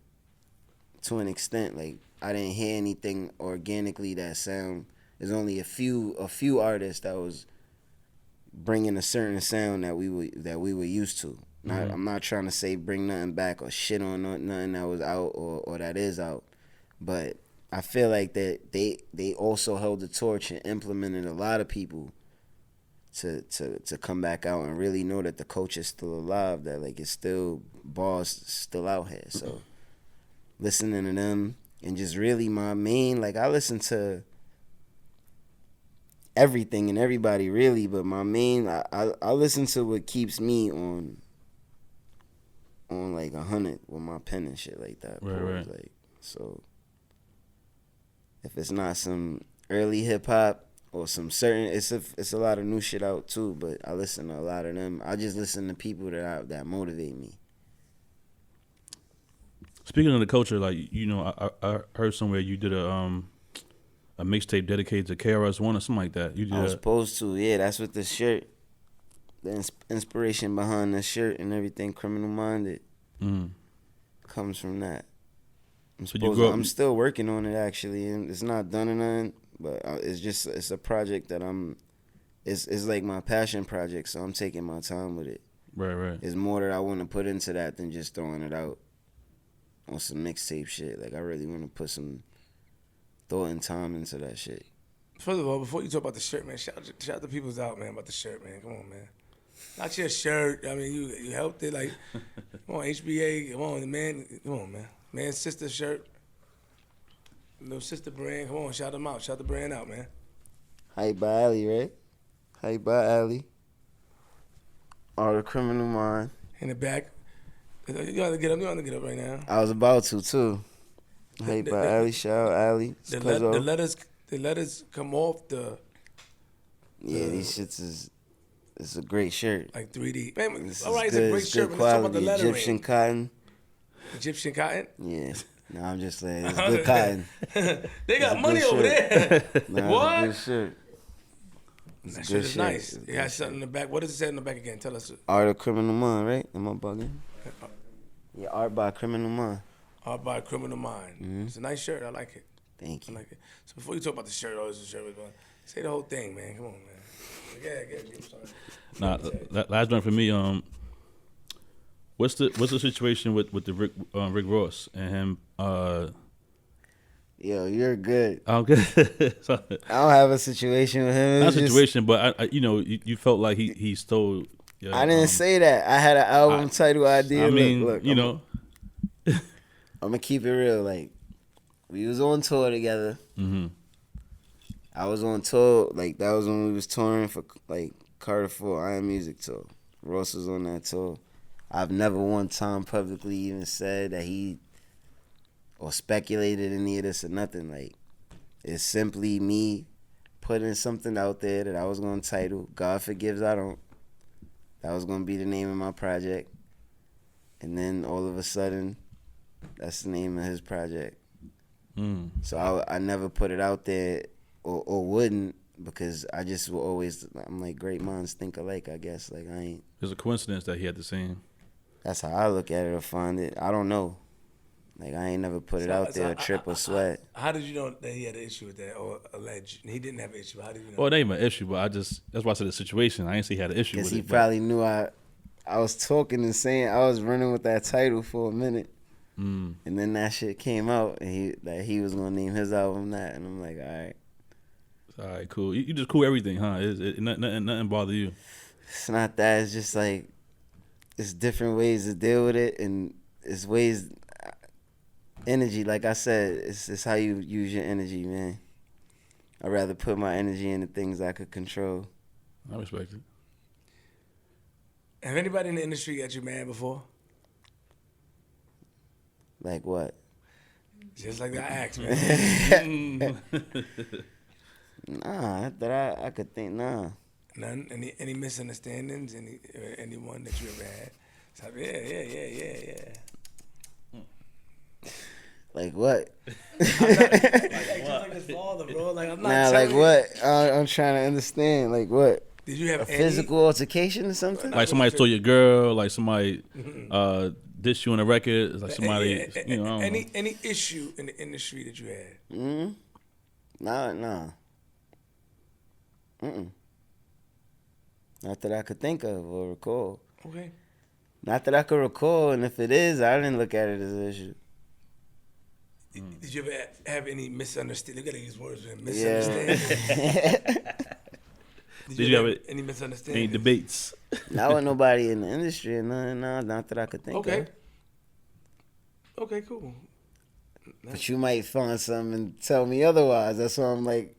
Like, I didn't hear anything organically that sound. There's only a few artists that was bringing a certain sound that we were used to. I'm not trying to say bring nothing back or shit on nothing that was out or that is out, but I feel like that they also held the torch and implemented a lot of people to come back out and really know that the culture's still alive, that, like, it's still bars still out here. So listening to them, and just really my main, like, I listen to everything and everybody really, but my main, I listen to what keeps me on like 100 with my pen and shit like that. Right. Like, so if it's not some early hip hop or some certain, it's a lot of new shit out too, but I listen to a lot of them. I just listen to people that motivate me. Speaking of the culture, like, you know, I heard somewhere you did a mixtape dedicated to KRS-One or something like that. You did. I was supposed to, yeah. That's what the shirt, the inspiration behind the shirt and everything, Criminal Minded, comes from that. I'm still working on it, actually, and it's not done or nothing, but it's a project that it's like my passion project, so I'm taking my time with it. Right. It's more that I want to put into that than just throwing it out on some mixtape shit. Like, I really want to put some thought and time into that shit. First of all, before you talk about the shirt, man, shout the people's out, man, about the shirt, man. Come on, man. Not your shirt. I mean, you helped it. Like, come on, HBA. Come on, man. Come on, man. Man, sister shirt. Little sister brand. Come on, shout them out. Shout the brand out, man. Hype by Alley, right? Hype by Alley. All the Criminal Mind. in the back. You have to get up. You have to get up right now. I was about to too. Hype by Ali, shout out Ali. The letters come off the. Yeah, these shits is. It's a great shirt. Like 3D. Man, This all right, is it's good, a great it's shirt. good But let's talk about the quality. lettering. Egyptian cotton. Egyptian cotton. Yeah. No, I'm just saying it's good cotton. They got a money good over there. Nah, What? It's a good shirt. It's a That good shit is shirt. nice. It's a It good has something in the back. What does it say in the back again? Tell us. Art of Criminal Mind, right? Am I bugging? Yeah, Art by Criminal Mind. Art by Criminal Mind. Mm-hmm. It's a nice shirt. I like it. Thank I you. like it. So before you talk about the shirt, oh, it's a shirt. Say the whole thing, man. Come on, man. Yeah, I'm sorry. Nah, that last one for me. What's the situation with the Rick Ross and him? Yo, you're good. I'm good. So, I don't have a situation with him. not a It's just- situation, but I you felt like he stole. I didn't say that. I had an album title idea. I mean, look, you know. I'm gonna keep it real. Like, we was on tour together. Mm-hmm. I was on tour. Like, that was when we was touring for like Carter 4 Iron Music tour. Ross was on that tour. I've never one time publicly even said that he or speculated any of this or nothing. Like, it's simply me putting something out there that I was gonna title God Forgives I Don't. That was gonna be the name of my project. And then all of a sudden, that's the name of his project. Mm. So I never put it out there or wouldn't, because I just will always, I'm like, great minds think alike, I guess. Like, I ain't. It's a coincidence that he had the same. That's how I look at it or find it. I don't know. Like, I ain't never put it out there, trip or sweat. How did you know that he had an issue with that, or alleged? He didn't have an issue. How did you know? Well, it ain't my issue, but that's why I said the situation. I didn't say he had an issue with Because he it. probably knew I was talking and saying, I was running with that title for a minute. Mm. And then that shit came out, and he was going to name his album that. And I'm like, all right. All right, cool. You just cool everything, huh? Nothing bother you. It's not that. It's just like, it's different ways to deal with it, and it's ways, energy. Like I said, it's how you use your energy, man. I'd rather put my energy into things I could control. I respect it. Have anybody in the industry got you mad before? Like what? Just like that asked, man. Nah, that I could think, nah. None? Any misunderstandings? Anyone that you ever had? So, yeah. Like what? Just like his father, bro. Like, I'm not Nah, telling like you. what? I'm trying to understand. Like what? Did you have A physical altercation or something? Like somebody stole your girl, like somebody dissed you on a record, it's like somebody, you know. I don't know. Any issue in the industry that you had? Nah. Not that I could think of or recall. Okay. Not that I could recall, and if it is, I didn't look at it as an issue. Did you ever have any misunderstanding? You gotta use words, man. Yeah. Misunderstanding. Did you have any misunderstanding? any debates? Not with nobody in the industry or nothing. No, not that I could think of. Okay, cool. But you might find something and tell me otherwise. That's why I'm like,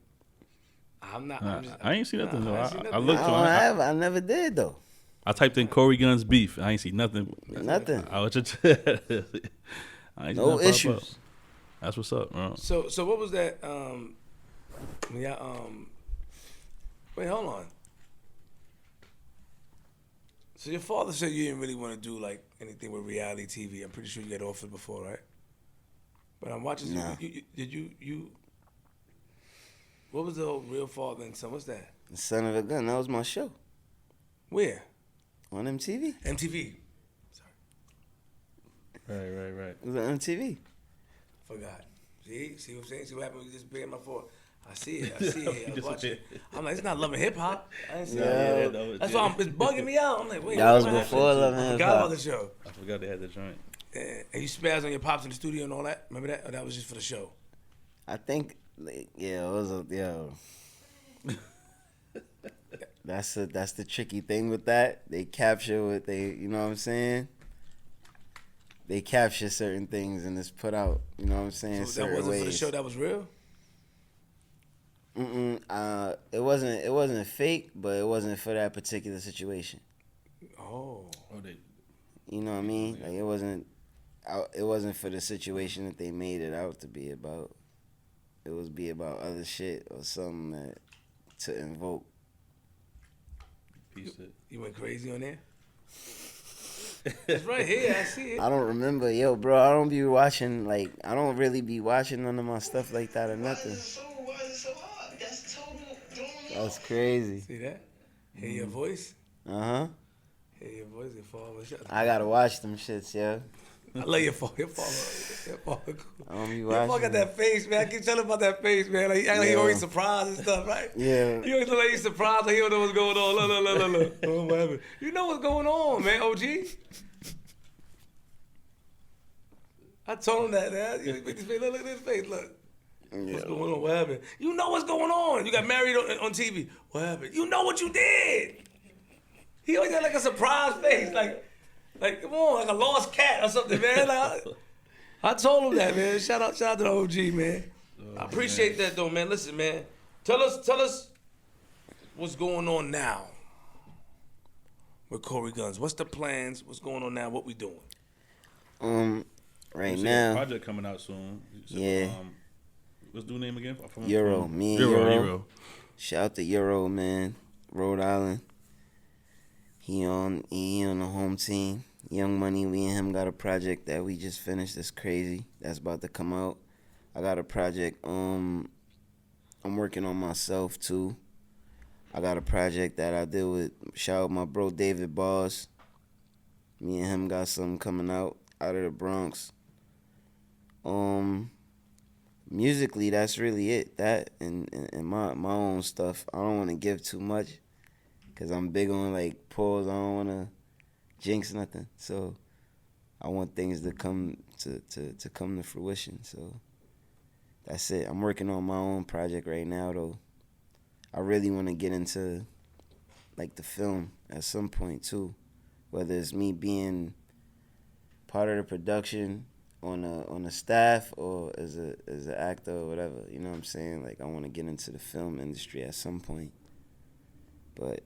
I'm not. I ain't see nothing though. I ain't see I nothing. looked. I never did though. I typed in Cory Gunz beef. I ain't see nothing. Nothing. I was just. I ain't see No nothing pop up. issues. That's what's up, bro. So what was that? Wait, hold on. So your father said you didn't really want to do like anything with reality TV. I'm pretty sure you got offered before, right? But I'm watching. Nah. Did you? What was the whole Real Father and Son? What's that? The Son of a Gun. That was my show Where? on MTV. MTV. Right. It was on MTV. Forgot. See what I'm saying? See what happened when you just bring my phone? I see it. I was watching it. I'm like, it's not Love and Hip Hop. I didn't see Yeah, that. That's why it's bugging me out. I'm like, wait. That was what before happened? Love and I Hip forgot Hop. about the show. I forgot they had the joint. And you spazzed on your pops in the studio and all that? Remember that? Or that was just for the show? I think, like, yeah, it was That's the tricky thing with that. They capture what they, you know what I'm saying? They capture certain things and it's put out, you know what I'm saying? So that wasn't for the show, that was real? It wasn't fake, but it wasn't for that particular situation. Oh. You know what I mean? Like it wasn't for the situation that they made it out to be about. It was be about other shit or something that to invoke. You went crazy on there? It's right here. I see it. I don't remember, yo, bro. I don't be watching, like, I don't really be watching none of my stuff like that or nothing. Why is it so hard? That's total going on. That's crazy. See that? Hear your voice? Uh-huh. Hear your voice. Your fall. I gotta watch them shits, yo. I love your fall. Your fall. I don't be Your fall watching. got that face, man. I keep telling about that face, man. Like, he act like he always surprised and stuff, right? Yeah. He always look like he's surprised. Like he don't know what's going on. Look. Oh, what happened? You know what's going on, man, OG. I told him that, man. Look at this face, look. What's going on? What happened? You know what's going on. You got married on TV. What happened? You know what you did. He always got like a surprise face, like come on, like a lost cat or something, man. Like, I told him that, man. Shout out to the OG, man. I appreciate that though, man. Listen, man. Tell us what's going on now with Cory Gunz. What's the plans? What's going on now? What we doing? Right So now. project coming out soon. So, Yeah. What's the name again? Euro. Me and Euro. Shout out to Euro, man. Rhode Island. He on the home team. Young Money, we and him got a project that we just finished. That's crazy. That's about to come out. I got a project. I'm working on myself too. I got a project that I did with shout out my bro David Boss. Me and him got something coming out of the Bronx. Musically, that's really it. That and my own stuff. I don't want to give too much because I'm big on like pause. I don't want to jinx nothing. So I want things to come to come to fruition. So that's it. I'm working on my own project right now though. I really want to get into like the film at some point too, whether it's me being part of the production on a staff or as an actor or whatever. You know what I'm saying? Like I want to get into the film industry at some point. But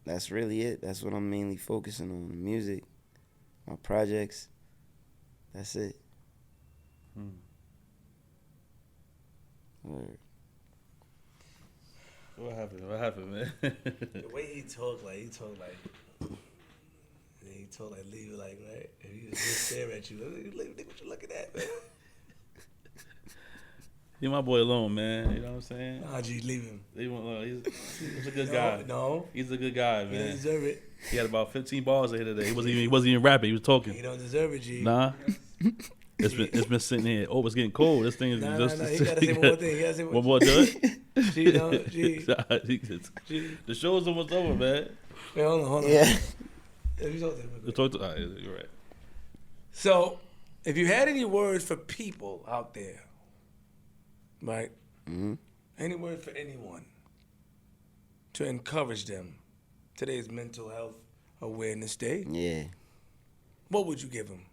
that's really it. That's what I'm mainly focusing on. The music, my projects. That's it. Word. What happened, man? The way he talk like leave you like, right? And he just stare at you. Look what you looking at, man. Leave my boy alone, man. You know what I'm saying? Nah, G, leave him. Leave him alone. He's a good guy. No. He's a good guy, He man. don't deserve it. He had about 15 balls ahead today. He wasn't even rapping. He was talking. He don't deserve it, G. Nah. It's been sitting here. Oh, it's getting cold. This thing is Nah, just. He gotta say one more thing. He gotta say One more do it. G, no, G. G. The show's almost over, man. Wait, hold on. Yeah. Let me talk to him. All right, you're right. So, if you had any words for people out there, right? Mm-hmm. Any word for anyone to encourage them? Today's Mental Health Awareness Day. Yeah. What would you give them?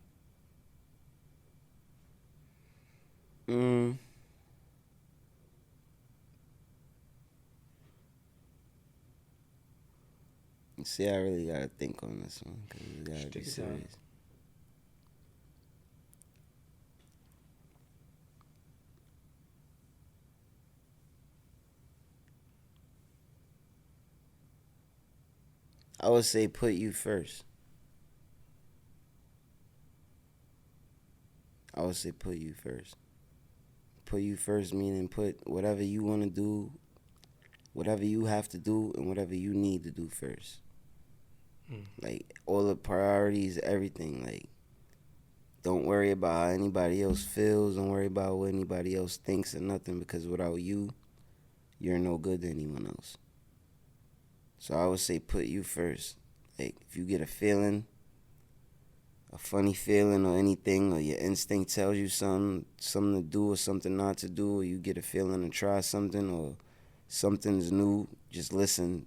See, I really gotta think on this one because we gotta be Take your time. serious. I would say put you first. I would say put you first. Put you first meaning put whatever you want to do, whatever you have to do, and whatever you need to do first. Like, all the priorities, everything. Like, don't worry about how anybody else feels. Don't worry about what anybody else thinks or nothing, because without you, you're no good to anyone else. So I would say put you first. Like, if you get a feeling, a funny feeling or anything, or your instinct tells you something to do or something not to do, or you get a feeling to try something or something's new, just listen.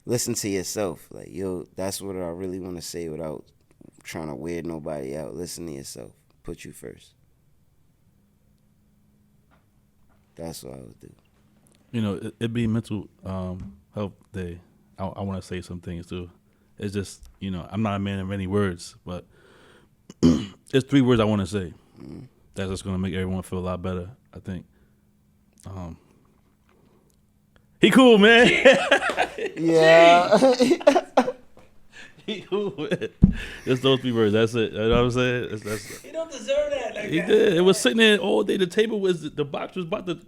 Listen to yourself. Like, yo, that's what I really want to say without trying to weird nobody out. Listen to yourself. Put you first. That's what I would do. You know, it'd be Mental Health Day. I want to say some things too. It's just, I'm not a man of many words, but there's 3 words I want to say. That's just gonna make everyone feel a lot better, I think. He cool, man. Yeah. He cool. Just those 3 words. That's it. You know what I'm saying? He don't deserve that. Like He that. did. It was sitting there all day. The table was the box was about to.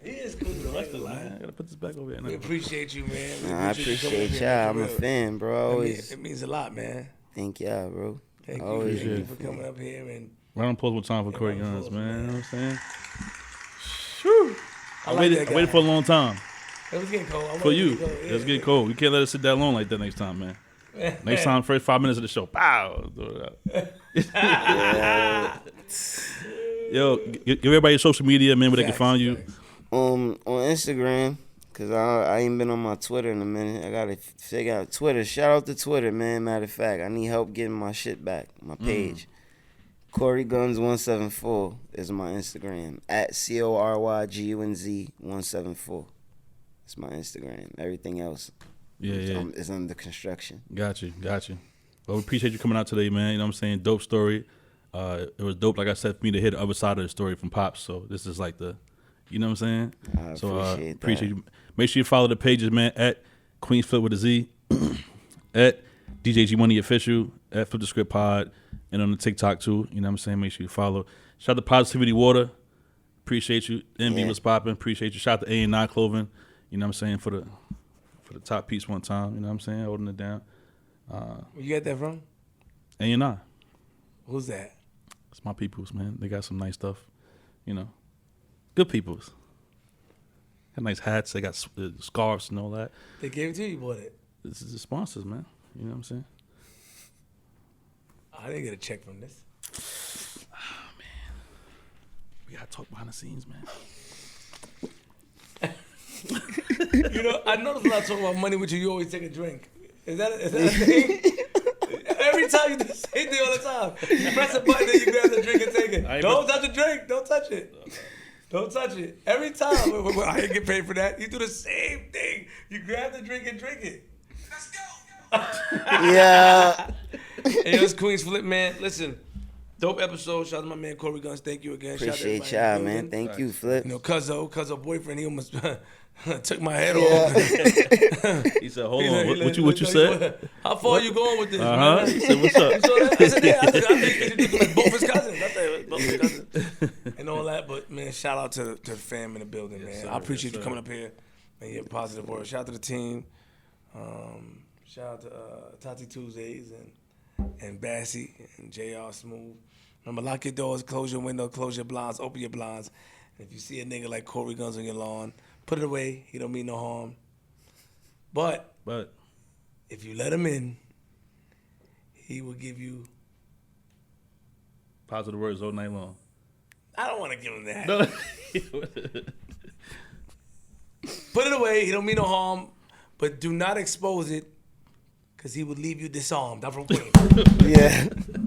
He is cool. Though, I ain't gonna lie. I gotta put this back over here. We Now. appreciate you, man. Nah, I appreciate y'all. I'm a fan, bro. It means a lot, man. Thank y'all, bro. Thank Always. you for coming up here and. Round of applause one time for Cory Gunz, man. You know what I'm saying? I waited for a long time. It was getting cold. For you. It's getting cold. You can't let it sit that long like that next time, man. Next time, first 5 minutes of the show. Pow! Yo, give everybody your social media, man, where they can find you. On Instagram, because I ain't been on my Twitter in a minute. I got to figure out Twitter. Shout out to Twitter, man. Matter of fact, I need help getting my shit back, my page. Cory Gunz 174 is my Instagram. At CORYGUNZ 174. It's my Instagram. Everything else is under construction. Got you. Well, we appreciate you coming out today, man. You know what I'm saying? Dope story. It was dope, like I said, for me to hear the other side of the story from Pops. So this is like the, you know what I'm saying? I appreciate you. Make sure you follow the pages, man, at Queens Flip with a Z, at DJ G Money Official, at FlipDaScript Pod, and on the TikTok too. You know what I'm saying? Make sure you follow. Shout out to Positivity Water. Appreciate you. MB was popping. Appreciate you. Shout out to A&I Clothing. You know what I'm saying? For the top piece one time. You know what I'm saying? Holding it down. Where you get that from? A&I. Who's that? It's my peoples, man. They got some nice stuff. Good peoples. Got nice hats. They got scarves and all that. They gave it to you. You bought it. This is the sponsors, man. You know what I'm saying? I didn't get a check from this. Oh, man. We got to talk behind the scenes, man. I noticed when I talk about money with you, you always take a drink. Is that a thing? Every time you do the same thing all the time. You press a button, then you grab the drink and take it. Don't touch the drink. Don't touch it. Don't touch it. Every time. I didn't get paid for that. You do the same thing. You grab the drink and drink it. Let's go. Yeah. Hey, it's Queens Flip, man. Listen, dope episode. Shout out to my man Cory Gunz. Thank you again. Appreciate y'all, man. Thank you, Flip. Cuzzo boyfriend, he almost took my head off. He said, hold on. What you said? How far you going with this, Uh-huh. man? He said, what's up? I said, I think both his cousins. I said, both his cousins. And all that. But, man, shout out to the fam in the building, man. sir. I appreciate Yes, you sir. coming up here and your positive words. Shout out to the team. Shout out to Tati Tuesdays and Bassy and JR Smooth. Remember, lock your doors, close your window, close your blinds, open your blinds. And if you see a nigga like Cory Gunz on your lawn, put it away. He don't mean no harm. But if you let him in, he will give you. Positive words all night long. I don't want to give him that. No. Put it away. He don't mean no harm. But do not expose it, because he will leave you disarmed. I'm from Queens. Yeah.